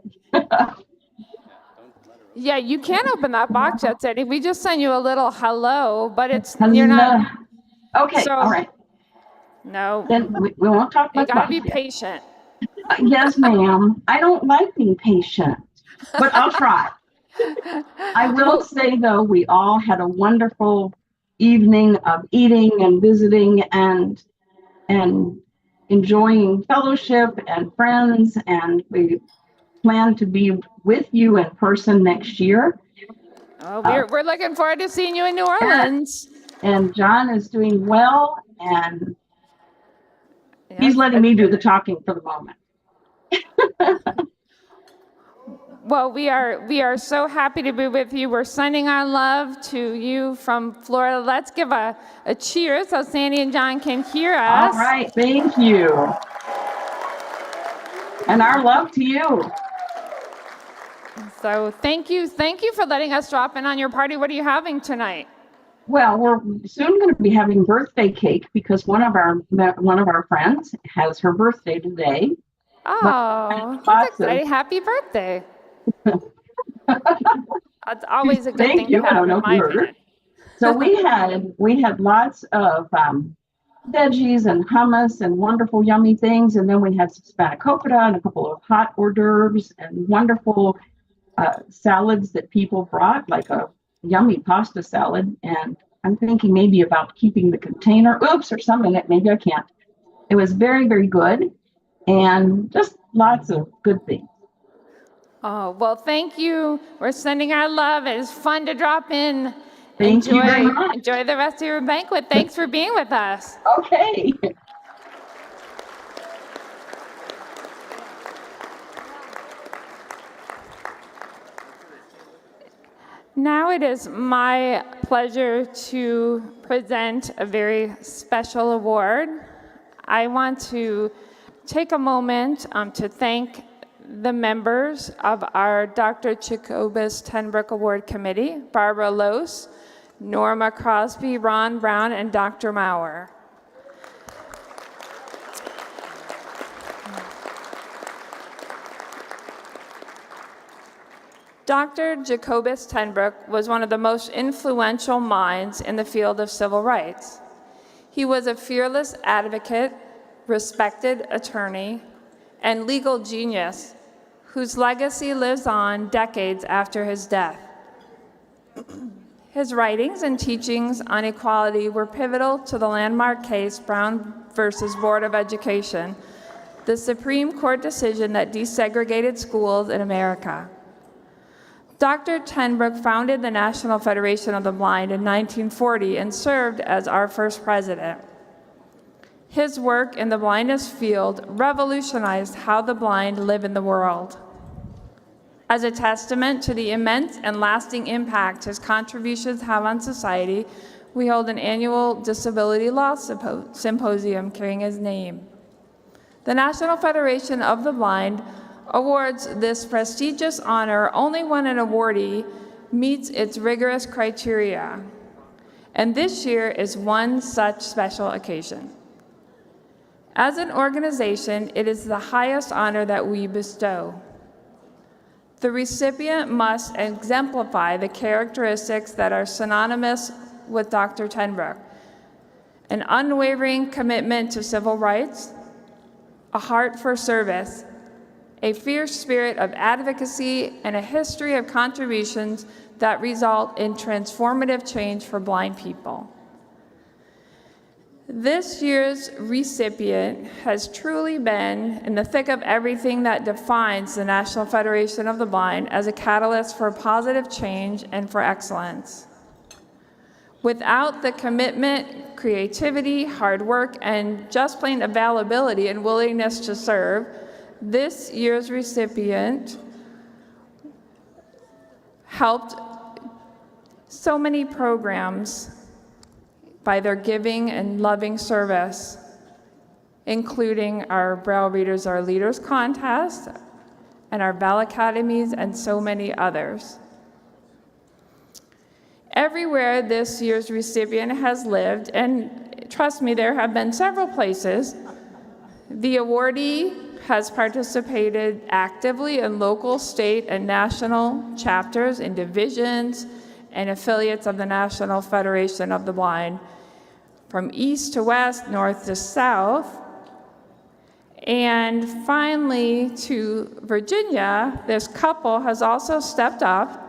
Yeah, you can open that box yet, Sandy. We just sent you a little hello, but you're not. Okay. So, all right. No. Then we won't talk about that. You gotta be patient. Yes, ma'am. I don't like being patient, but I'll try. I will say, though, we all had a wonderful evening of eating and visiting and enjoying fellowship and friends, and we plan to be with you in person next year. Oh, we're looking forward to seeing you in New Orleans. And John is doing well, and he's letting me do the talking for the moment. Well, we are so happy to be with you. We're sending our love to you from Florida. Let's give a cheer so Sandy and John can hear us. All right, thank you. And our love to you. So thank you for letting us drop in on your party. What are you having tonight? Well, we're soon going to be having birthday cake because one of our friends has her birthday today. Oh, that's exciting. Happy birthday. That's always a good Thank thing you. to I have, don't know in if my you heard. opinion. So we had lots of veggies and hummus and wonderful yummy things, and then we had some spanakopita and a couple of hot hors d'oeuvres and wonderful salads that people brought, like a yummy pasta salad. And I'm thinking maybe about keeping the container, or some in it. Maybe I can't. It was very, very good, and just lots of good things. Oh, well, thank you. We're sending our love. It is fun to drop in. Thank you very much. Enjoy the rest of your banquet. Thanks for being with us. Okay. Now it is my pleasure to present a very special award. I want to take a moment to thank the members of our Dr. Jacobus Tenbrook Award Committee, Barbara Lose, Norma Crosby, Ron Brown, and Dr. Maurer. Dr. Jacobus Tenbrook was one of the most influential minds in the field of civil rights. He was a fearless advocate, respected attorney, and legal genius whose legacy lives on decades after his death. His writings and teachings on equality were pivotal to the landmark case Brown versus Board of Education, the Supreme Court decision that desegregated schools in America. Dr. Tenbrook founded the National Federation of the Blind in 1940 and served as our first president. His work in the blindness field revolutionized how the blind live in the world. As a testament to the immense and lasting impact his contributions have on society, we hold an annual disability law symposium carrying his name. The National Federation of the Blind awards this prestigious honor only when an awardee meets its rigorous criteria, and this year is one such special occasion. As an organization, it is the highest honor that we bestow. The recipient must exemplify the characteristics that are synonymous with Dr. Tenbrook: an unwavering commitment to civil rights, a heart for service, a fierce spirit of advocacy, and a history of contributions that result in transformative change for blind people. This year's recipient has truly been in the thick of everything that defines the National Federation of the Blind as a catalyst for positive change and for excellence. Without the commitment, creativity, hard work, and just plain availability and willingness to serve, this year's recipient helped so many programs by their giving and loving service, including our Braille Readers Are Leaders contest and our Bell Academies and so many others. Everywhere this year's recipient has lived, and trust me, there have been several places, the awardee has participated actively in local, state, and national chapters and divisions and affiliates of the National Federation of the Blind, from east to west, north to south. And finally, to Virginia, this couple has also stepped up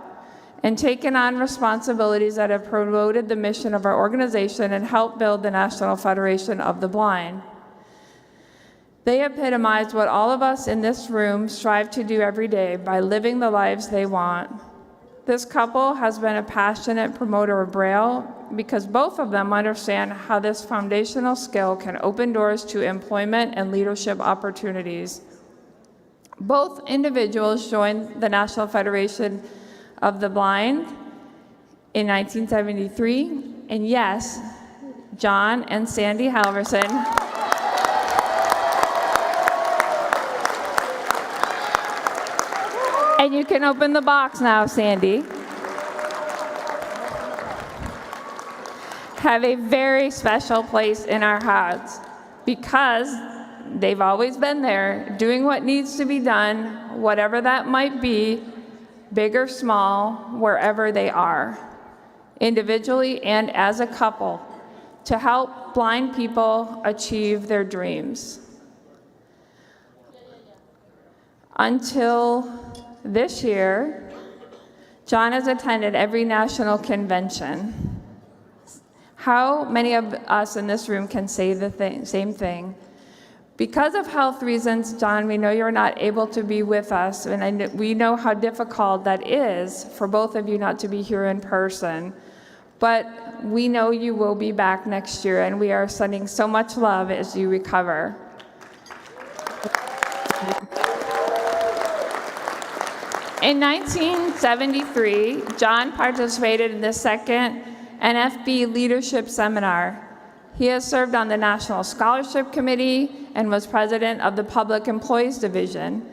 and taken on responsibilities that have promoted the mission of our organization and helped build the National Federation of the Blind. They epitomize what all of us in this room strive to do every day by living the lives they want. This couple has been a passionate promoter of Braille because both of them understand how this foundational skill can open doors to employment and leadership opportunities. Both individuals joined the National Federation of the Blind in 1973, and yes, John and Sandy Halverson and you can open the box now, Sandy. have a very special place in our hearts because they've always been there doing what needs to be done, whatever that might be, big or small, wherever they are, individually and as a couple, to help blind people achieve their dreams. Until this year, John has attended every national convention. How many of us in this room can say the same thing? Because of health reasons, John, we know you're not able to be with us, and we know how difficult that is for both of you not to be here in person. But we know you will be back next year, and we are sending so much love as you recover. In 1973, John participated in the second NFB Leadership Seminar. He has served on the National Scholarship Committee and was president of the Public Employees Division.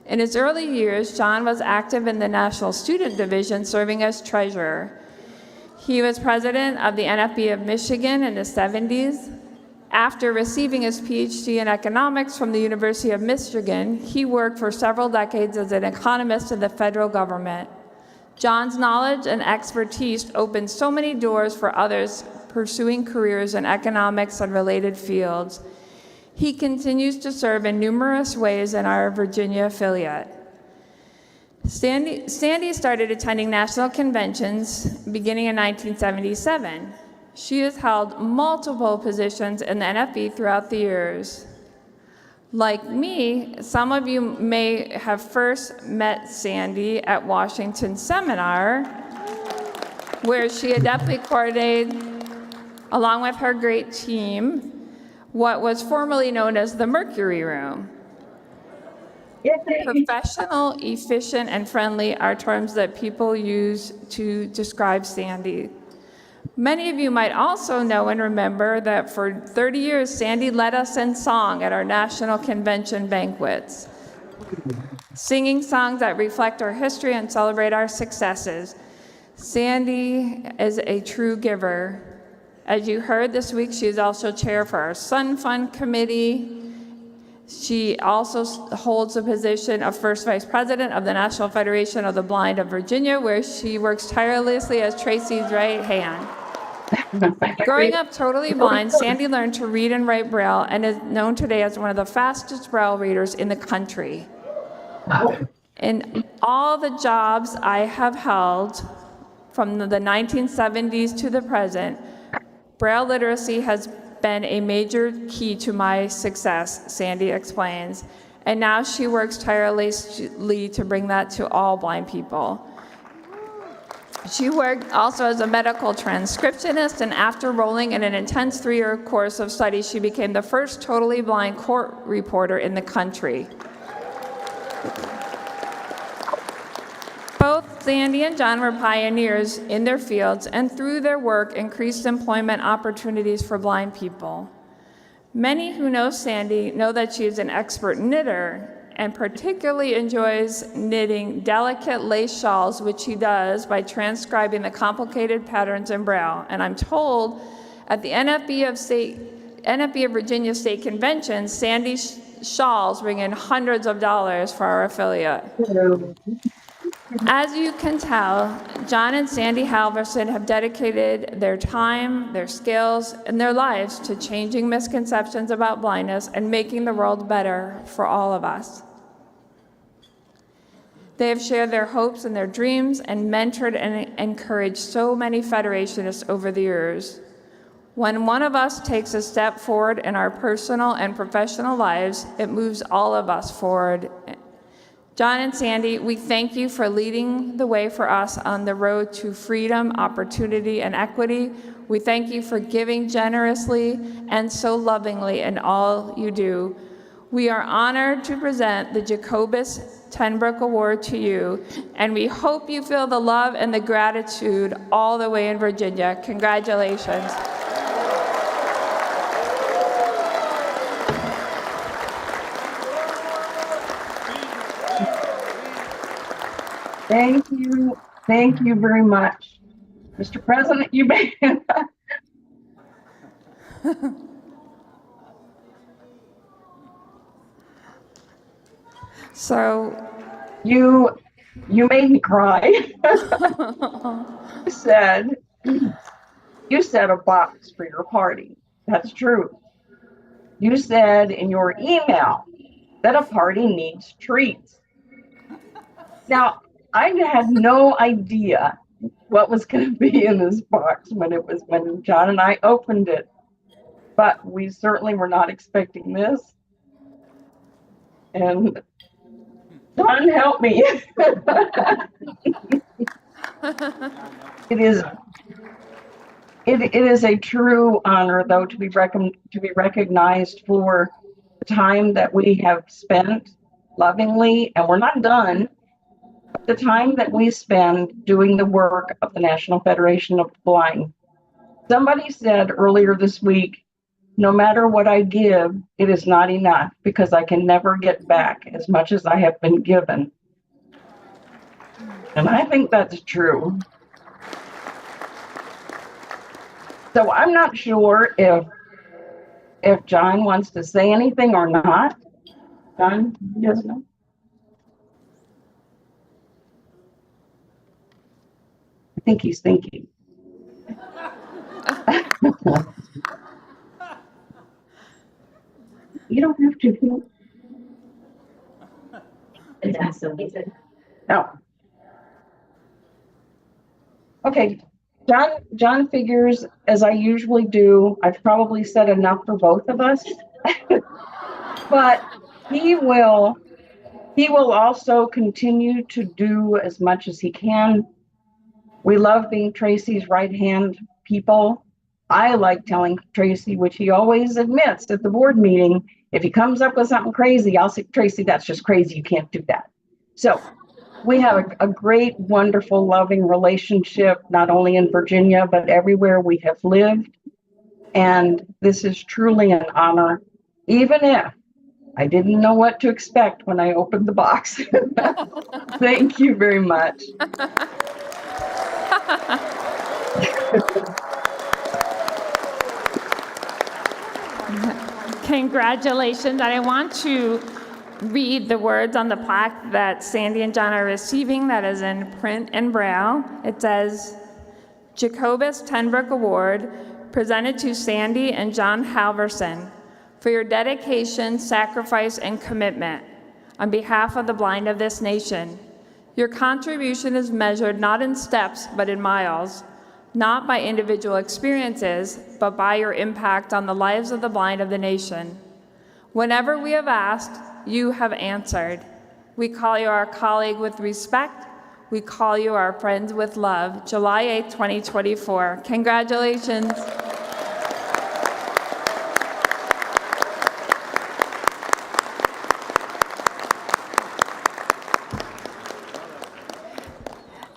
In his early years, John was active in the National Student Division, serving as treasurer. He was president of the NFB of Michigan in the 70s. After receiving his PhD in economics from the University of Michigan, he worked for several decades as an economist in the federal government. John's knowledge and expertise opened so many doors for others pursuing careers in economics and related fields. He continues to serve in numerous ways in our Virginia affiliate. Sandy started attending national conventions beginning in 1977. She has held multiple positions in the NFB throughout the years. Like me, some of you may have first met Sandy at Washington Seminar, where she adeptly coordinated, along with her great team, what was formerly known as the Mercury Room. Professional, efficient, and friendly are terms that people use to describe Sandy. Many of you might also know and remember that for 30 years, Sandy led us in song at our national convention banquets, singing songs that reflect our history and celebrate our successes. Sandy is a true giver. As you heard this week, she is also chair for our Sun Fund Committee. She also holds the position of First Vice President of the National Federation of the Blind of Virginia, where she works tirelessly as Tracy's right hand. Growing up totally blind, Sandy learned to read and write Braille and is known today as one of the fastest Braille readers in the country. In all the jobs I have held from the 1970s to the present, Braille literacy has been a major key to my success, Sandy explains, and now she works tirelessly to bring that to all blind people. She worked also as a medical transcriptionist, and after enrolling in an intense 3-year course of study, she became the first totally blind court reporter in the country. Both Sandy and John were pioneers in their fields, and through their work, increased employment opportunities for blind people. Many who know Sandy know that she is an expert knitter and particularly enjoys knitting delicate lace shawls, which she does by transcribing the complicated patterns in Braille. And I'm told at the NFB of Virginia State Convention, Sandy's shawls bring in hundreds of dollars for our affiliate. As you can tell, John and Sandy Halverson have dedicated their time, their skills, and their lives to changing misconceptions about blindness and making the world better for all of us. They have shared their hopes and their dreams and mentored and encouraged so many federationists over the years. When one of us takes a step forward in our personal and professional lives, it moves all of us forward. John and Sandy, we thank you for leading the way for us on the road to freedom, opportunity, and equity. We thank you for giving generously and so lovingly in all you do. We are honored to present the Jacobus Tenbrook Award to you, and we hope you feel the love and the gratitude all the way in Virginia. Congratulations. Thank you. Thank you very much. Mr. President, you may. So You made me cry. You said a box for your party. That's true. You said in your email that a party needs treats. Now, I had no idea what was going to be in this box when John and I opened it, but we certainly were not expecting this. And John, help me. It is a true honor, though, to be recognized for the time that we have spent lovingly, and we're not done. The time that we spend doing the work of the National Federation of the Blind. Somebody said earlier this week, no matter what I give, it is not enough because I can never get back as much as I have been given. And I think that's true. So I'm not sure if John wants to say anything or not. John, yes, no? I think he's thinking. You don't have to. No. Okay. John figures, as I usually do, I've probably said enough for both of us. But he will also continue to do as much as he can. We love being Tracy's right-hand people. I like telling Tracy, which he always admits at the board meeting, if he comes up with something crazy, I'll say, Tracy, that's just crazy. You can't do that. So we have a great, wonderful, loving relationship, not only in Virginia, but everywhere we have lived. And this is truly an honor, even if I didn't know what to expect when I opened the box. Thank you very much. Congratulations. And I want to read the words on the plaque that Sandy and John are receiving that is in print and braille. It says, Jacobus Tenbrook Award presented to Sandy and John Halverson for your dedication, sacrifice, and commitment on behalf of the blind of this nation. Your contribution is measured not in steps, but in miles, not by individual experiences, but by your impact on the lives of the blind of the nation. Whenever we have asked, you have answered. We call you our colleague with respect. We call you our friends with love. July 8, 2024. Congratulations.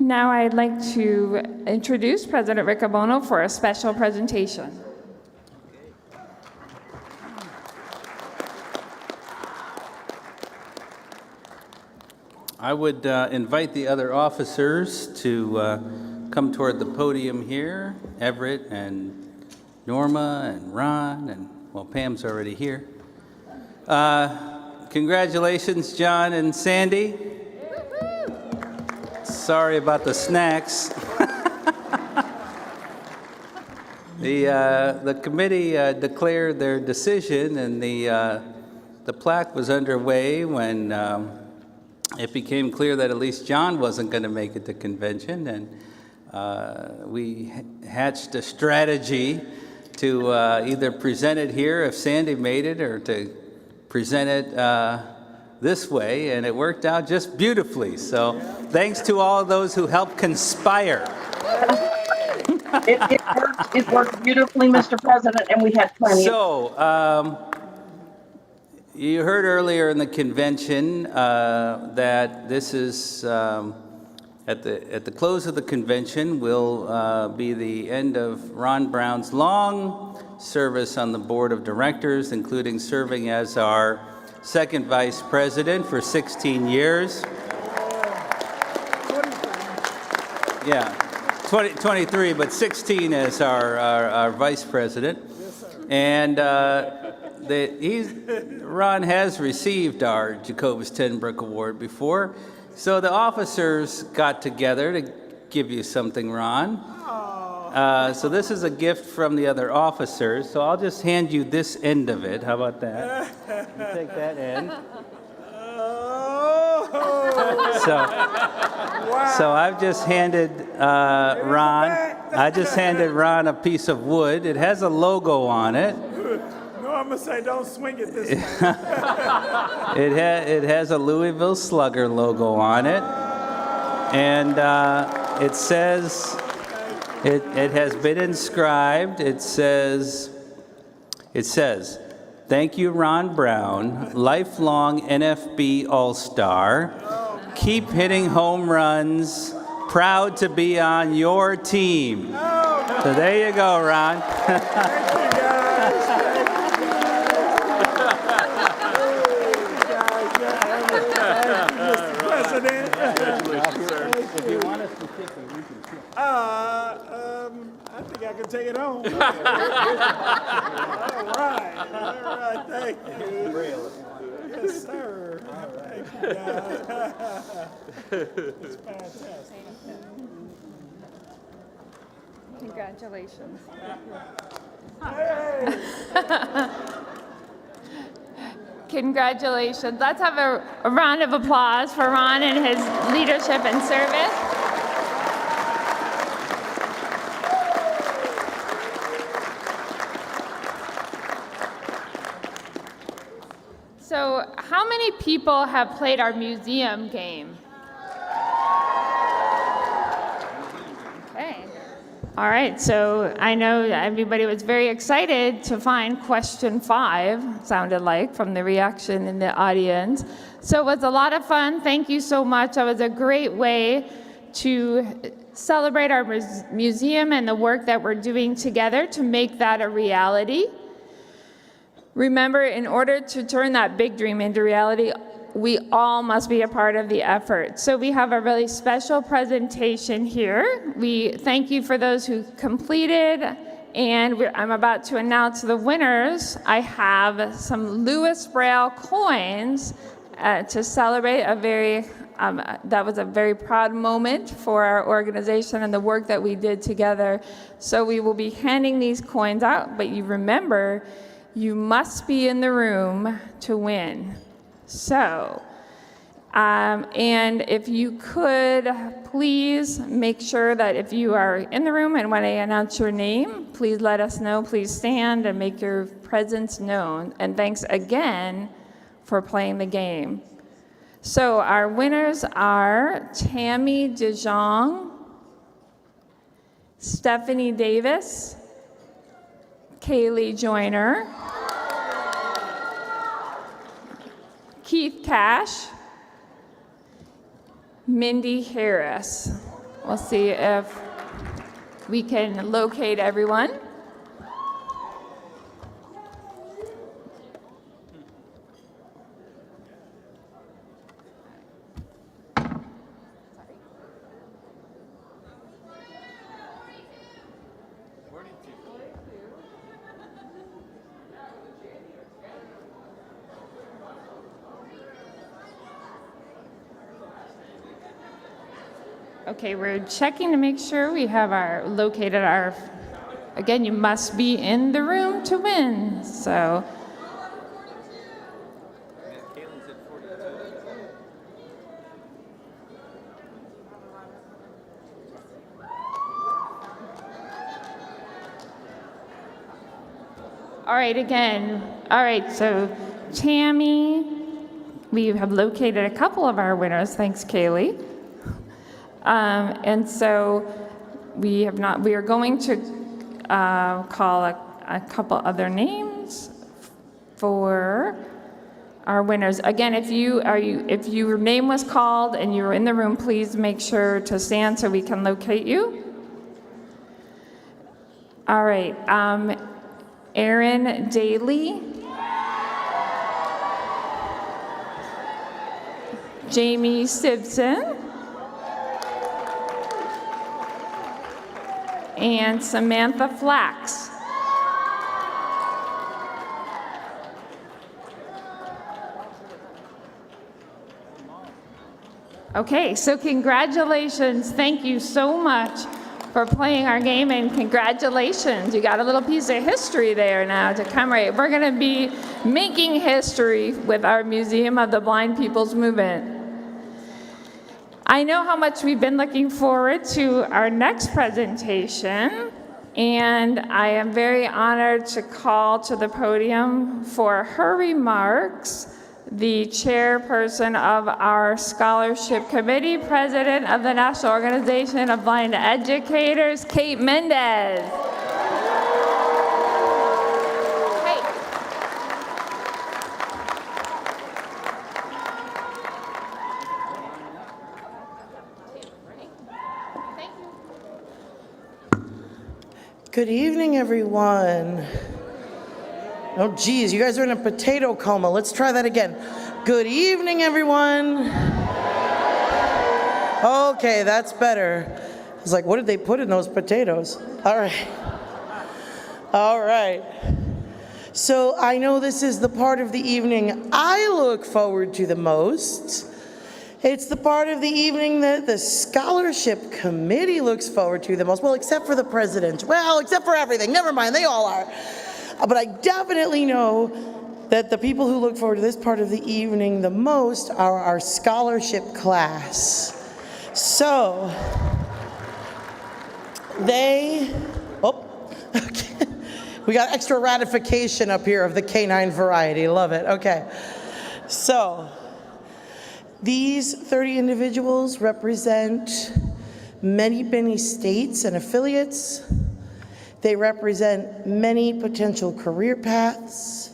Now I'd like to introduce President Riccobono for a special presentation. I would invite the other officers to come toward the podium here, Everett and Norma and Ron, and well, Pam's already here. Congratulations, John and Sandy. Sorry about the snacks. The committee declared their decision, and the plaque was underway when it became clear that at least John wasn't going to make it to convention, and we hatched a strategy to either present it here if Sandy made it, or to present it this way, and it worked out just beautifully. So thanks to all of those who helped conspire. It worked beautifully, Mr. President, and we had plenty. So, you heard earlier in the convention that this is, at the close of the convention, will be the end of Ron Brown's long service on the board of directors, including serving as our second vice president for 16 years. Yeah, 23, but 16 as our vice president. And Ron has received our Jacobus Tenbrook Award before. So the officers got together to give you something, Ron. So this is a gift from the other officers. So I'll just hand you this end of it. How about that? You take that end. So I've just handed Ron. I just handed Ron a piece of wood. It has a logo on it. No, I'm gonna say don't swing it this way. It has a Louisville Slugger logo on it, and it says it has been inscribed. It says, "Thank you, Ron Brown, lifelong NFB All-Star. Keep hitting home runs. Proud to be on your team." So there you go, Ron. If you want us to kick it, we can kick it. I think I can take it home. All right, thank you. Yes, sir. Thank you, guys. It's fantastic. Congratulations. Hey. Congratulations. Let's have a round of applause for Ron and his leadership and service. So, how many people have played our museum game? Okay. All right, so I know everybody was very excited to find question 5, sounded like, from the reaction in the audience. So it was a lot of fun. Thank you so much. That was a great way to celebrate our museum and the work that we're doing together to make that a reality. Remember, in order to turn that big dream into reality, we all must be a part of the effort. So we have a really special presentation here. We thank you for those who completed, and I'm about to announce the winners. I have some Lewis Braille coins to celebrate a very, that was a very proud moment for our organization and the work that we did together. So we will be handing these coins out, but you remember, you must be in the room to win. So, and if you could, please make sure that if you are in the room and when I announce your name, please let us know. Please stand and make your presence known. And thanks again for playing the game. So our winners are Tammy DeJong, Stephanie Davis, Kaylee Joyner, Keith Cash, Mindy Harris. We'll see if we can locate everyone. Okay, we're checking to make sure we have located our, again, you must be in the room to win, so. All right, again, all right, so Tammy, we have located a couple of our winners, thanks Kaylee. And so we are going to call a couple other names for our winners. Again, if your name was called and you were in the room, please make sure to stand so we can locate you. All right, Erin Daly, Jamie Simpson, and Samantha Flax. Okay, so congratulations. Thank you so much for playing our game, and congratulations. You got a little piece of history there now to commemorate. We're going to be making history with our Museum of the Blind People's Movement. I know how much we've been looking forward to our next presentation, and I am very honored to call to the podium for her remarks the chairperson of our scholarship committee, president of the National Organization of Blind Educators, Kate Mendez. Good evening, everyone. Oh, geez, you guys are in a potato coma. Let's try that again. Good evening, everyone. Okay, that's better. I was like, what did they put in those potatoes? All right. All right. So I know this is the part of the evening I look forward to the most. It's the part of the evening that the scholarship committee looks forward to the most. Well, except for the president. Well, except for everything. Never mind, they all are. But I definitely know that the people who look forward to this part of the evening the most are our scholarship class. So, okay. We got extra ratification up here of the canine variety. Love it. Okay. So, these 30 individuals represent many states and affiliates. They represent many potential career paths.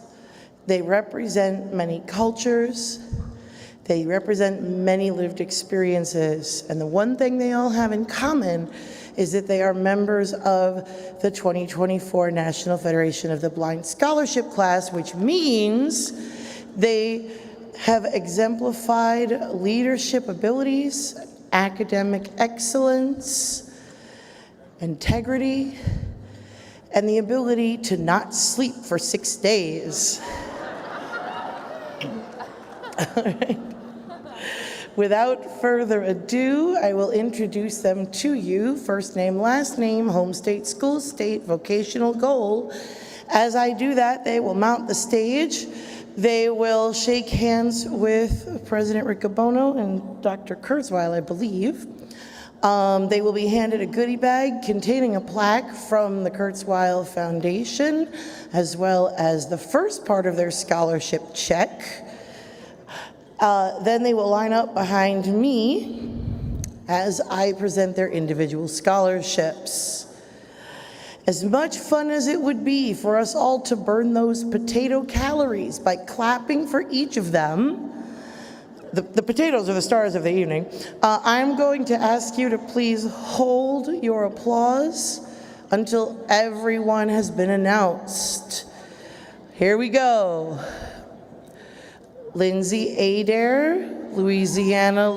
They represent many cultures. They represent many lived experiences. And the one thing they all have in common is that they are members of the 2024 National Federation of the Blind Scholarship Class, which means they have exemplified leadership abilities, academic excellence, integrity, and the ability to not sleep for 6 days. All right. Without further ado, I will introduce them to you. First name, last name, home state, school state, vocational goal. As I do that, they will mount the stage. They will shake hands with President Riccobono and Dr. Kurzweil, I believe. They will be handed a goodie bag containing a plaque from the Kurzweil Foundation, as well as the first part of their scholarship check. Then they will line up behind me as I present their individual scholarships. As much fun as it would be for us all to burn those potato calories by clapping for each of them, the potatoes are the stars of the evening. I'm going to ask you to please hold your applause until everyone has been announced. Here we go. Lindsay Adair, Louisiana.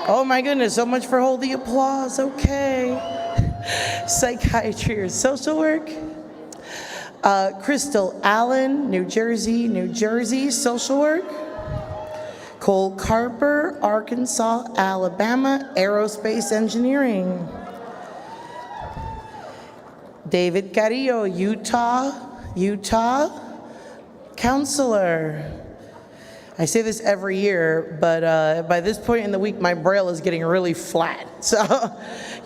Oh my goodness, so much for hold the applause, okay. Psychiatry or social work. Crystal Allen, New Jersey, social work. Cole Carper, Arkansas, Alabama, aerospace engineering. David Carrillo, Utah, counselor. I say this every year, but by this point in the week, my braille is getting really flat. So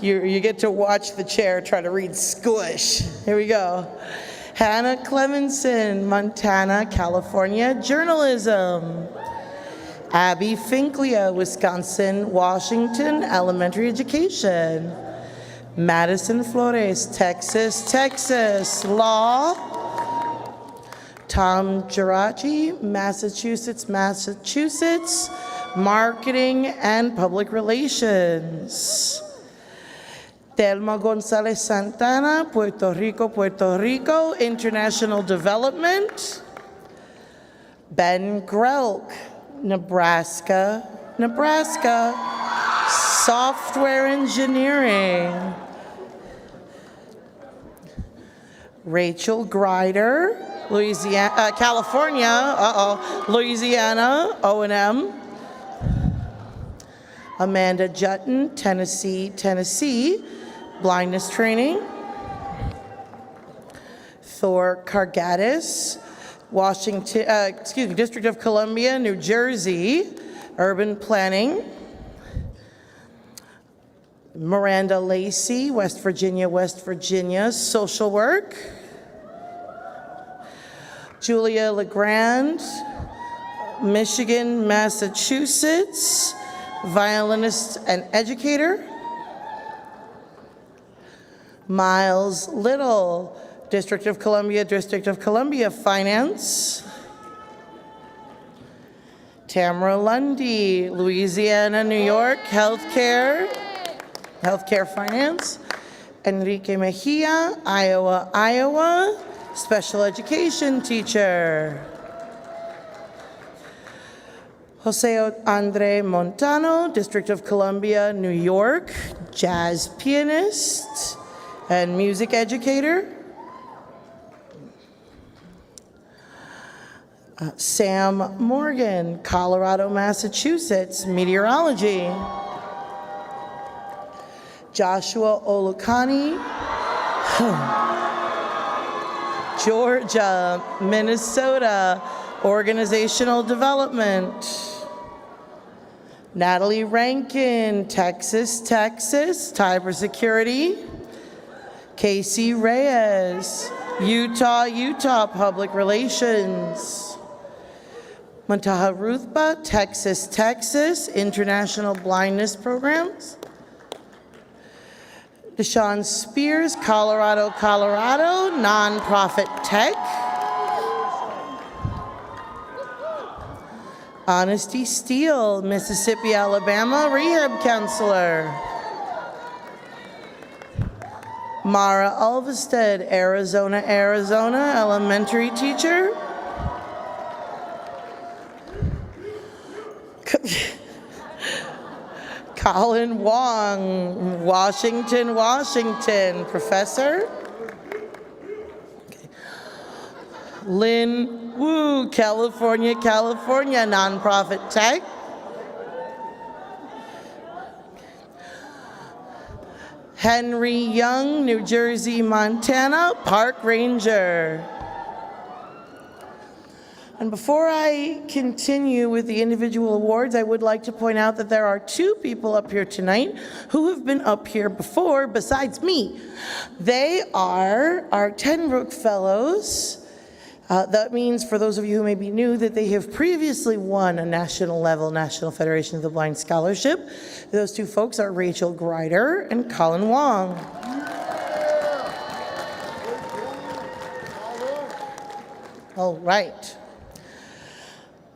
you get to watch the chair try to read squish. Here we go. Hannah Clemenson, Montana, California, journalism. Abby Finklia, Wisconsin, Washington, elementary education. Madison Flores, Texas, law. Tom Geraci, Massachusetts, marketing and public relations. Telma Gonzalez Santana, Puerto Rico, international development. Ben Grelk, Nebraska, software engineering. Rachel Grider, California, Louisiana, O&M, Amanda Jutton, Tennessee, blindness training. Thor Kargatis, District of Columbia, New Jersey, urban planning. Miranda Lacey, West Virginia, social work. Julia LeGrand, Michigan, Massachusetts, violinist and educator. Miles Little, District of Columbia, finance. Tamara Lundy, Louisiana, New York, healthcare finance. Enrique Mejia, Iowa, special education teacher. Jose Andre Montano, District of Columbia, New York, jazz pianist and music educator. Sam Morgan, Colorado, Massachusetts, meteorology. Joshua Olukani, Georgia, Minnesota, organizational development. Natalie Rankin, Texas, cybersecurity. Casey Reyes, Utah, public relations. Muntaha Ruthba, Texas, international blindness programs. Deshaun Spears, Colorado, nonprofit tech. Honesty Steele, Mississippi, Alabama, rehab counselor. Mara Alvestead, Arizona, elementary teacher. Colin Wong, Washington, professor. Okay. Lynn Wu, California, nonprofit tech. Henry Young, New Jersey, Montana, park ranger. And before I continue with the individual awards, I would like to point out that there are two people up here tonight who have been up here before besides me. They are our Tenbrook Fellows. That means, for those of you who may be new, that they have previously won a national Federation of the Blind scholarship. Those two folks are Rachel Grider and Colin Wong. All right.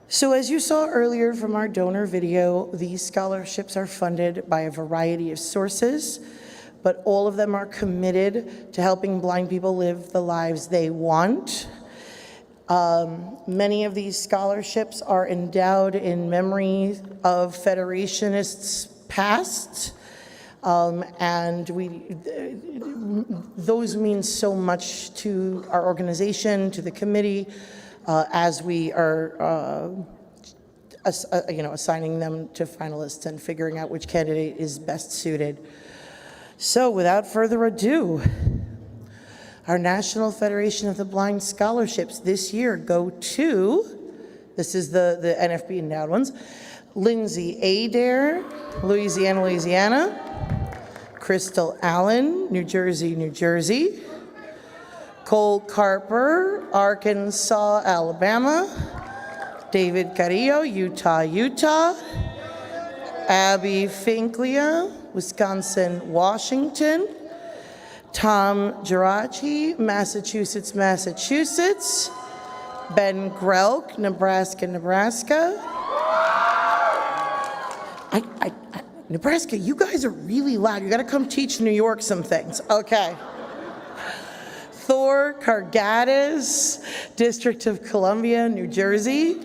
So as you saw earlier from our donor video, these scholarships are funded by a variety of sources, but all of them are committed to helping blind people live the lives they want. Many of these scholarships are endowed in memory of Federationists past, and those mean so much to our organization, to the committee, as we are assigning them to finalists and figuring out which candidate is best suited. So without further ado, our National Federation of the Blind scholarships this year go to, this is the NFB endowed ones, Lindsay Adair, Louisiana, Crystal Allen, New Jersey, Cole Carper, Arkansas, Alabama, David Carrillo, Utah, Abby Finklia, Wisconsin, Washington, Tom Geraci, Massachusetts, Ben Grelk, Nebraska. Nebraska, you guys are really loud. You gotta come teach New York some things. Okay. Thor Kargatis, District of Columbia, New Jersey.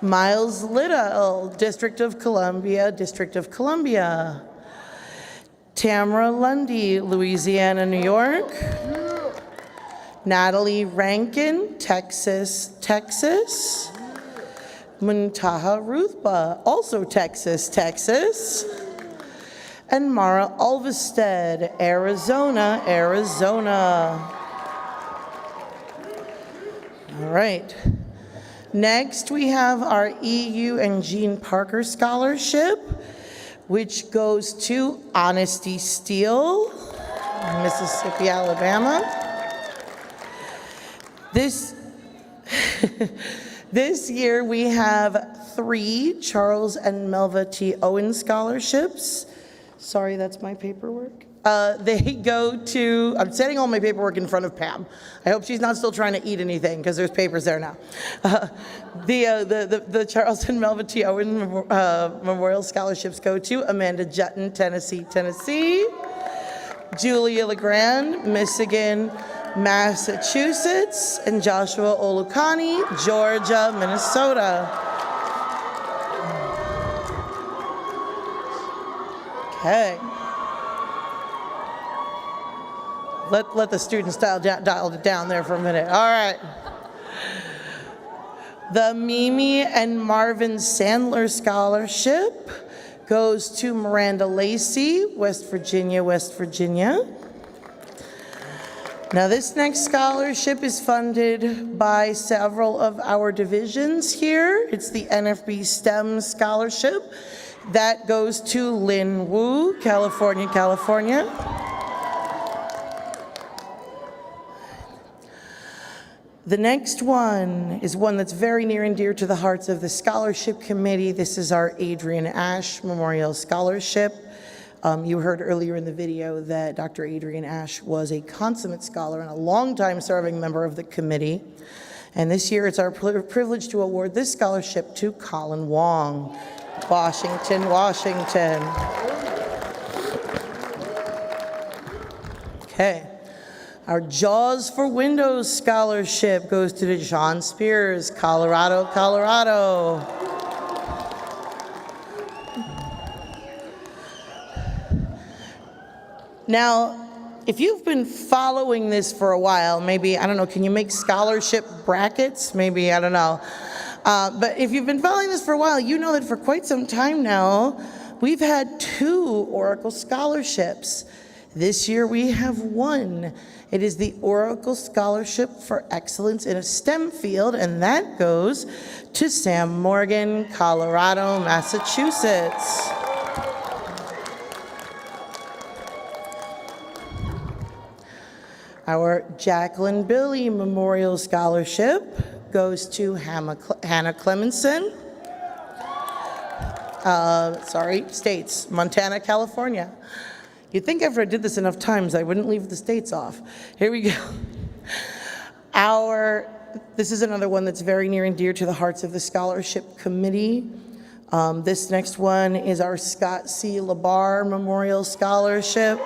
Miles Little, District of Columbia. Tamara Lundy, Louisiana, New York. Natalie Rankin, Texas. Muntaha Ruthba, also Texas, Texas. And Mara Alvestead, Arizona, Arizona. All right. Next, we have our EU and Jean Parker Scholarship, which goes to Honesty Steele, Mississippi, Alabama. This year, we have 3 Charles and Melva T. Owen scholarships. Sorry, that's my paperwork. They go to, I'm setting all my paperwork in front of Pam. I hope she's not still trying to eat anything because there's papers there now. The Charles and Melva T. Owen Memorial Scholarships go to Amanda Jutton, Tennessee, Tennessee. Julia LeGrand, Michigan, Massachusetts. And Joshua Olukani, Georgia, Minnesota. Okay. Let the students dial it down there for a minute. All right. The Mimi and Marvin Sandler Scholarship goes to Miranda Lacey, West Virginia, West Virginia. Now this next scholarship is funded by several of our divisions here. It's the NFB STEM Scholarship. That goes to Lynn Wu, California, California. The next one is one that's very near and dear to the hearts of the scholarship committee. This is our Adrian Ash Memorial Scholarship. You heard earlier in the video that Dr. Adrian Ash was a consummate scholar and a longtime serving member of the committee. And this year it's our privilege to award this scholarship to Colin Wong, Washington, Washington. Okay. Our Jaws for Windows Scholarship goes to John Spears, Colorado, Colorado. Now, if you've been following this for a while, maybe, I don't know, can you make scholarship brackets? Maybe, I don't know. But if you've been following this for a while, you know that for quite some time now, we've had 2 Oracle scholarships. This year we have 1. It is the Oracle Scholarship for Excellence in a STEM Field, and that goes to Sam Morgan, Colorado, Massachusetts. Our Jacqueline Billy Memorial Scholarship goes to Hannah Clemenson. States, Montana, California. You'd think after I did this enough times, I wouldn't leave the states off. Here we go. This is another one that's very near and dear to the hearts of the scholarship committee. This next one is our Scott C. LaBar Memorial Scholarship.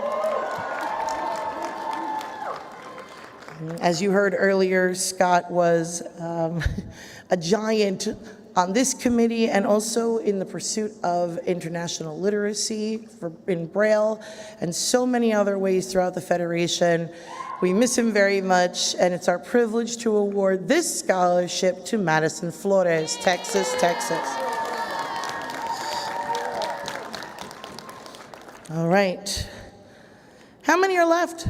As you heard earlier, Scott was a giant on this committee and also in the pursuit of international literacy in Braille and so many other ways throughout the Federation. We miss him very much, and it's our privilege to award this scholarship to Madison Flores, Texas, Texas. All right. How many are left?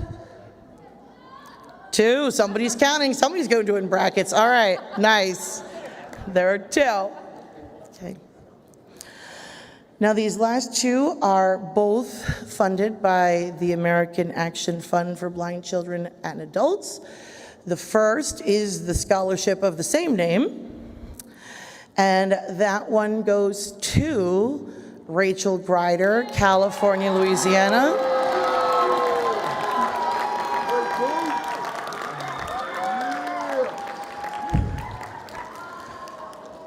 2. Somebody's counting. Somebody's going to in brackets. All right. Nice. There are 2. Okay. Now these last 2 are both funded by the American Action Fund for Blind Children and Adults. The first is the scholarship of the same name, and that one goes to Rachel Grider, California, Louisiana.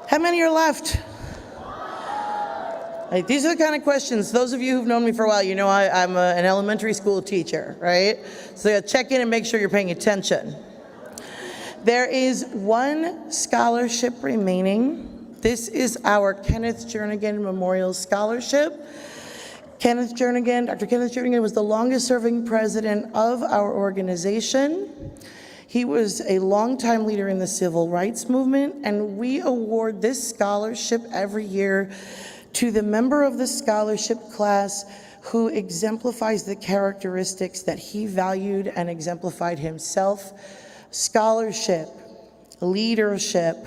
How many are left? These are the kind of questions, those of you who've known me for a while, you know I'm an elementary school teacher, right? So you gotta check in and make sure you're paying attention. There is 1 scholarship remaining. This is our Kenneth Jernigan Memorial Scholarship. Kenneth Jernigan, Dr. Kenneth Jernigan was the longest serving president of our organization. He was a longtime leader in the civil rights movement, and we award this scholarship every year to the member of the scholarship class who exemplifies the characteristics that he valued and exemplified himself: scholarship, leadership,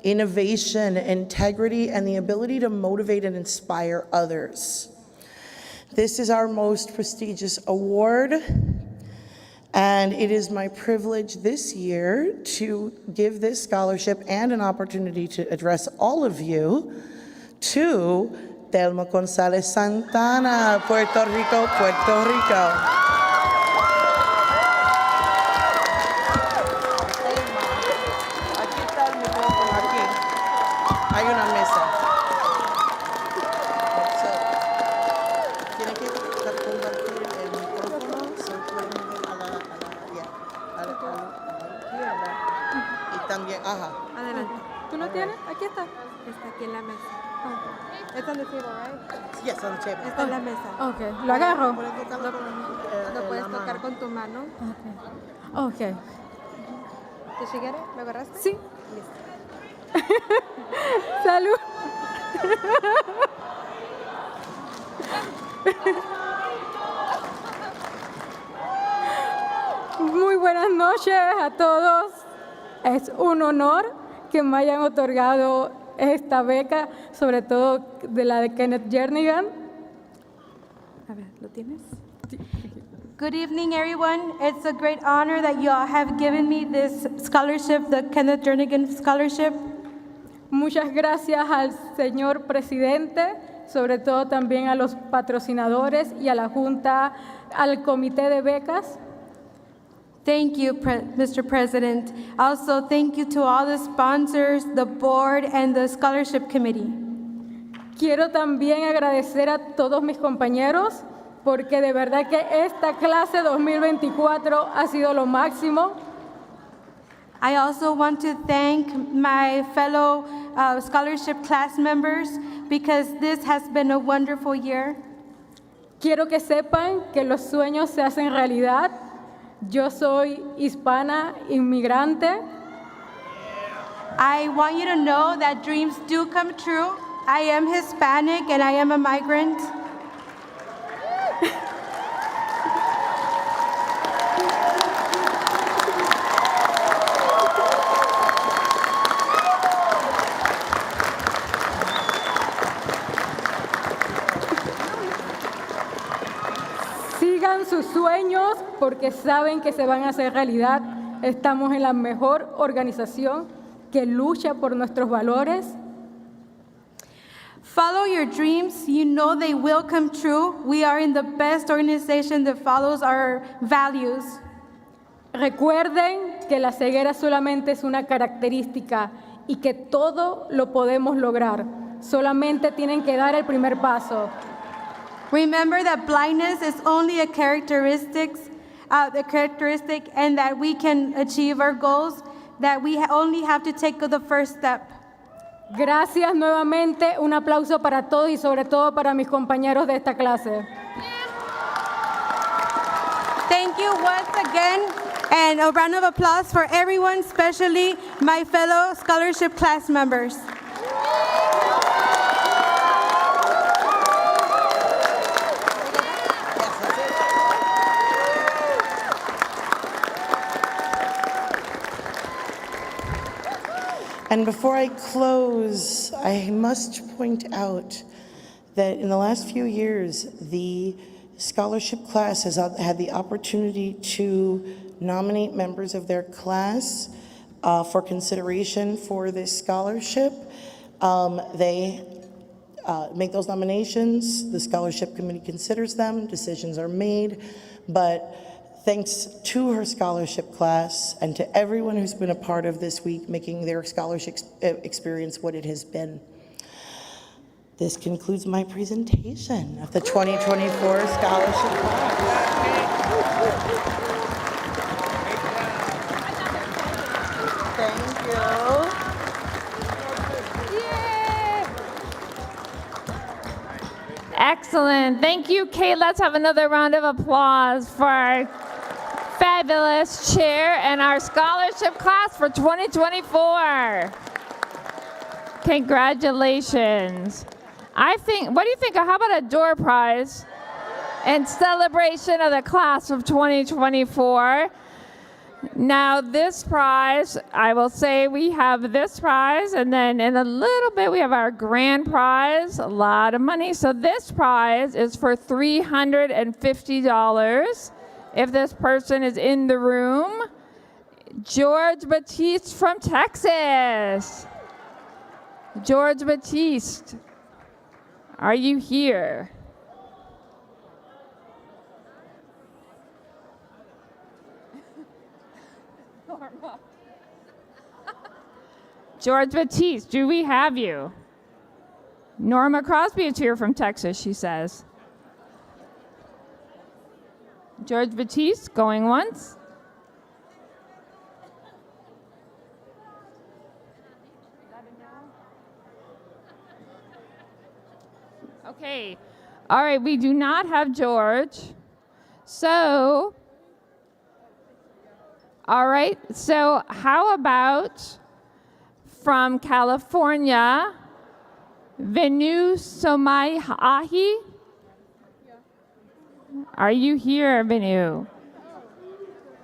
innovation, integrity, and the ability to motivate and inspire others. This is our most prestigious award, and it is my privilege this year to give this scholarship and an opportunity to address all of you to Telma Gonzalez Santana, Puerto Rico, Puerto Rico. Hay una mesa. Tiene que compartir el micrófono, se pueden ver y también, ajá. Adelante. ¿Tú lo tienes? Aquí está. Está aquí en la mesa. It's on the table, right? Yes, on the table. Está en la mesa. Okay. ¿Lo agarro? Lo puedes tocar con tu mano. Okay. ¿Te llegaré? ¿Lo agarraste? Sí. Listo. Salud. Muy buenas noches a todos. Es un honor que me hayan otorgado esta beca, sobre todo de la de Kenneth Jernigan. A ver, ¿lo tienes? Good evening, everyone. It's a great honor that you all have given me this scholarship, the Kenneth Jernigan Scholarship. Muchas gracias al señor presidente, sobre todo también a los patrocinadores y a la Junta, al comité de becas. Thank you, Mr. President. Also, thank you to all the sponsors, the board, and the scholarship committee. Quiero también agradecer a todos mis compañeros, porque de verdad que esta clase 2024 ha sido lo máximo. I also want to thank my fellow scholarship class members because this has been a wonderful year. Quiero que sepan que los sueños se hacen realidad. Yo soy hispana, inmigrante. I want you to know that dreams do come true. I am Hispanic and I am a migrant. Sigan sus sueños porque saben que se van a hacer realidad. Estamos en la mejor organización que lucha por nuestros valores. Follow your dreams. You know they will come true. We are in the best organization that follows our values. Recuerden que la ceguera solamente es una característica y que todo lo podemos lograr. Solamente tienen que dar el primer paso. Remember that blindness is only a characteristic, and that we can achieve our goals, that we only have to take the first step. Gracias nuevamente, un aplauso para todos y sobre todo para mis compañeros de esta clase. Thank you once again, and a round of applause for everyone, especially my fellow scholarship class members. And before I close, I must point out that in the last few years, the scholarship class has had the opportunity to nominate members of their class for consideration for this scholarship. They make those nominations, the scholarship committee considers them, decisions are made, but thanks to her scholarship class and to everyone who's been a part of this week, making their scholarship experience what it has been. This concludes my presentation of the 2024 scholarship class. Thank you. Excellent. Thank you, Kate. Let's have another round of applause for our fabulous chair in our scholarship class for 2024. Congratulations. What do you think? How about a door prize in celebration of the class of 2024? Now this prize, I will say we have this prize, and then in a little bit we have our grand prize, a lot of money. So this prize is for $350 if this person is in the room. George Batiste from Texas. George Batiste, are you here? George Batiste, do we have you? Norma Crosby is here from Texas, she says. George Batiste, going once. Okay, all right, we do not have George. So, all right, so how about from California, Venu Somaiahi? Are you here, Venu?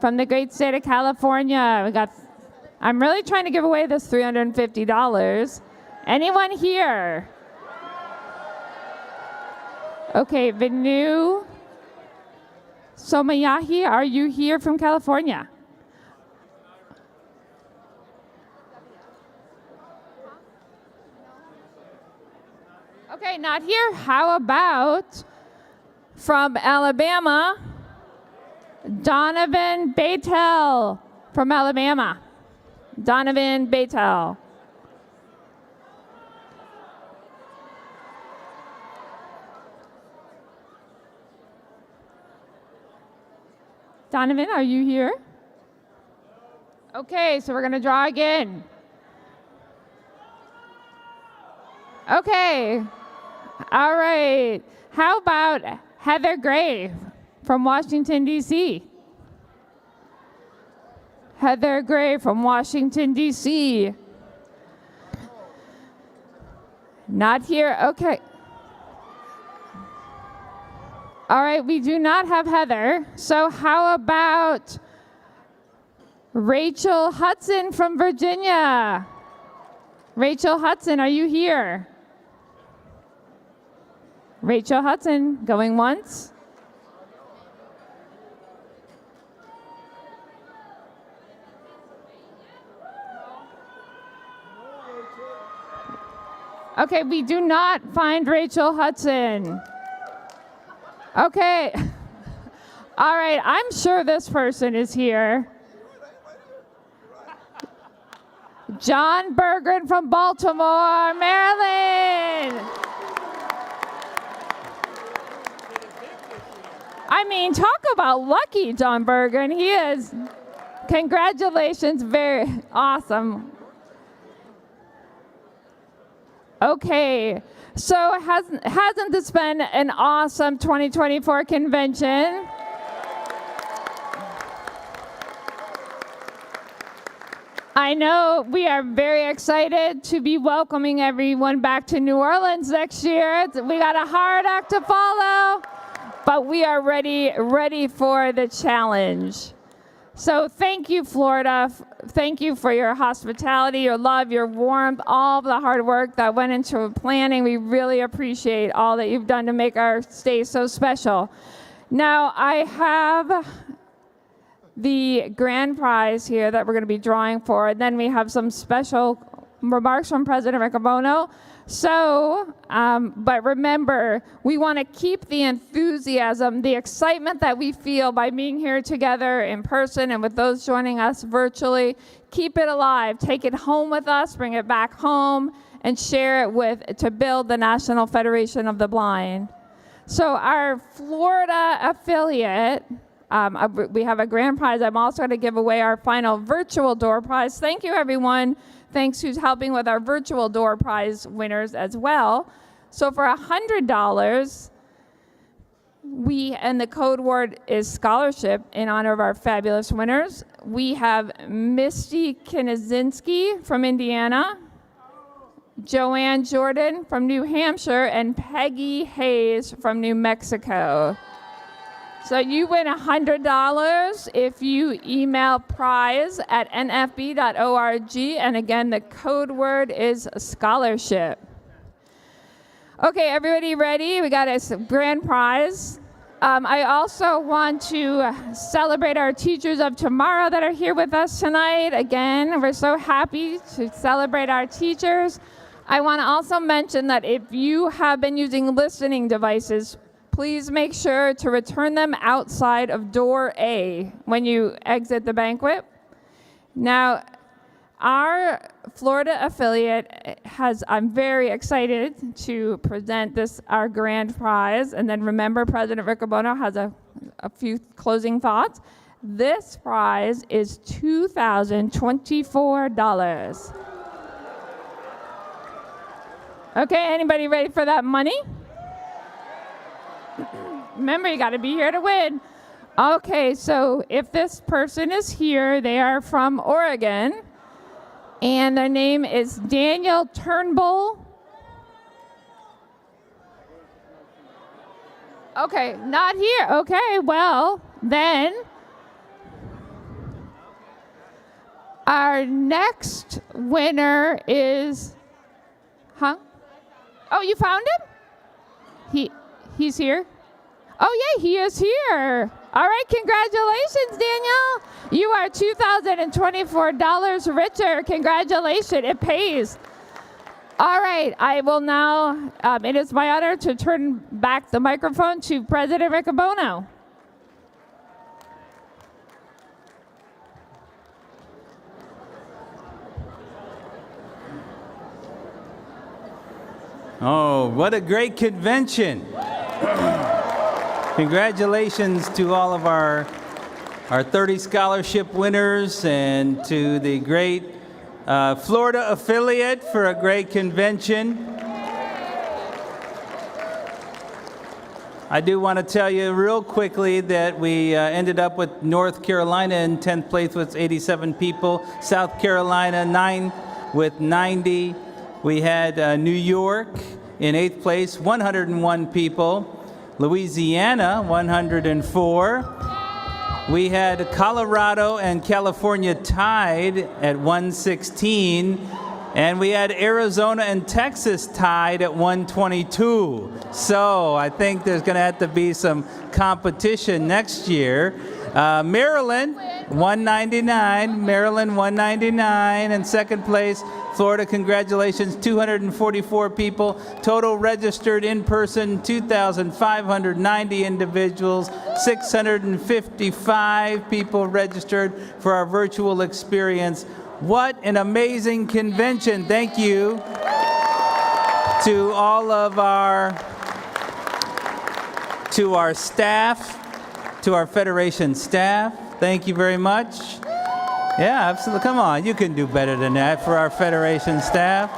From the great state of California. I'm really trying to give away this $350. Anyone here? Okay, Venu Somaiahi, are you here from California? Okay, not here. How about from Alabama, Donovan Batel from Alabama. Donovan Batel. Donovan, are you here? Okay, so we're going to draw again. Okay. All right. How about Heather Gray from Washington, D.C.? Heather Gray from Washington, D.C. Not here. Okay. All right, we do not have Heather. So how about Rachel Hudson from Virginia? Rachel Hudson, are you here? Rachel Hudson, going once. Okay, we do not find Rachel Hudson. Okay. All right, I'm sure this person is here. John Bergen from Baltimore, Maryland. I mean, talk about lucky, John Bergen. He is. Congratulations, very awesome. Okay, so hasn't this been an awesome 2024 convention? I know we are very excited to be welcoming everyone back to New Orleans next year. We got a hard act to follow, but we are ready for the challenge. So thank you, Florida. Thank you for your hospitality, your love, your warmth, all the hard work that went into planning. We really appreciate all that you've done to make our stay so special. Now, I have the grand prize here that we're going to be drawing for, and then we have some special remarks from President Riccobono. So, but remember, we want to keep the enthusiasm, the excitement that we feel by being here together in person and with those joining us virtually. Keep it alive. Take it home with us, bring it back home, and share it to build the National Federation of the Blind. So our Florida affiliate, we have a grand prize. I'm also going to give away our final virtual door prize. Thank you, everyone. Thanks who's helping with our virtual door prize winners as well. So for $100, and the code word is scholarship in honor of our fabulous winners. We have Misty Kinazinski from Indiana, Joanne Jordan from New Hampshire, and Peggy Hayes from New Mexico. So you win $100 if you email prize@nfb.org, and again, the code word is scholarship. Okay, everybody ready? We got a grand prize. I also want to celebrate our teachers of tomorrow that are here with us tonight. Again, we're so happy to celebrate our teachers. I want to also mention that if you have been using listening devices, please make sure to return them outside of door A when you exit the banquet. Now, our Florida affiliate I'm very excited to present our grand prize. And then remember, President Riccobono has a few closing thoughts. This prize is $2,024. Okay, anybody ready for that money? Remember, you got to be here to win. Okay, so if this person is here, they are from Oregon, and their name is Daniel Turnbull. Okay, not here. Okay, well, then our next winner is, Oh, you found him? He's here? Oh, yeah, he is here. All right, congratulations, Daniel. You are $2,024 richer. Congratulations, it pays. All right, I will now, it is my honor to turn back the microphone to President Riccobono. Oh, what a great convention. Congratulations to all of our 30 scholarship winners and to the great Florida affiliate for a great convention. I do want to tell you real quickly that we ended up with North Carolina in 10th place with 87 people, South Carolina 9 with 90. We had New York in 8th place, 101 people. Louisiana, 104. We had Colorado and California tied at 116. And we had Arizona and Texas tied at 122. So I think there's going to have to be some competition next year. Maryland, 199. Maryland, 199. And second place, Florida, congratulations, 244 people. Total registered in person, 2,590 individuals. 655 people registered for our virtual experience. What an amazing convention. Thank you to all of our staff, to our Federation staff. Thank you very much. Yeah, absolutely. Come on, you can do better than that for our Federation staff.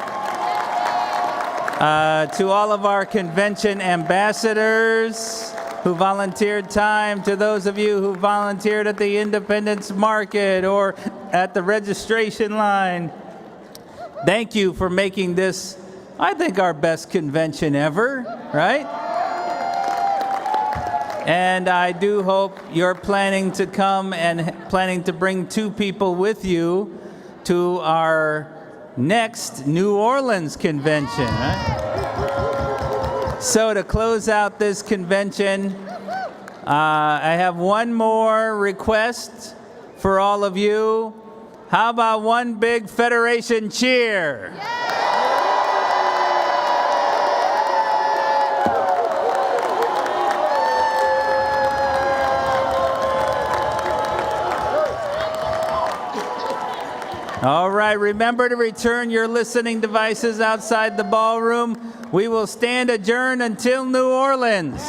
To all of our convention ambassadors who volunteered time, to those of you who volunteered at the Independence Market or at the registration line. Thank you for making this, I think, our best convention ever, right? And I do hope you're planning to come and planning to bring 2 people with you to our next New Orleans convention. Right? So to close out this convention, I have one more request for all of you. How about one big Federation cheer? All right, remember to return your listening devices outside the ballroom. We will stand adjourned until New Orleans.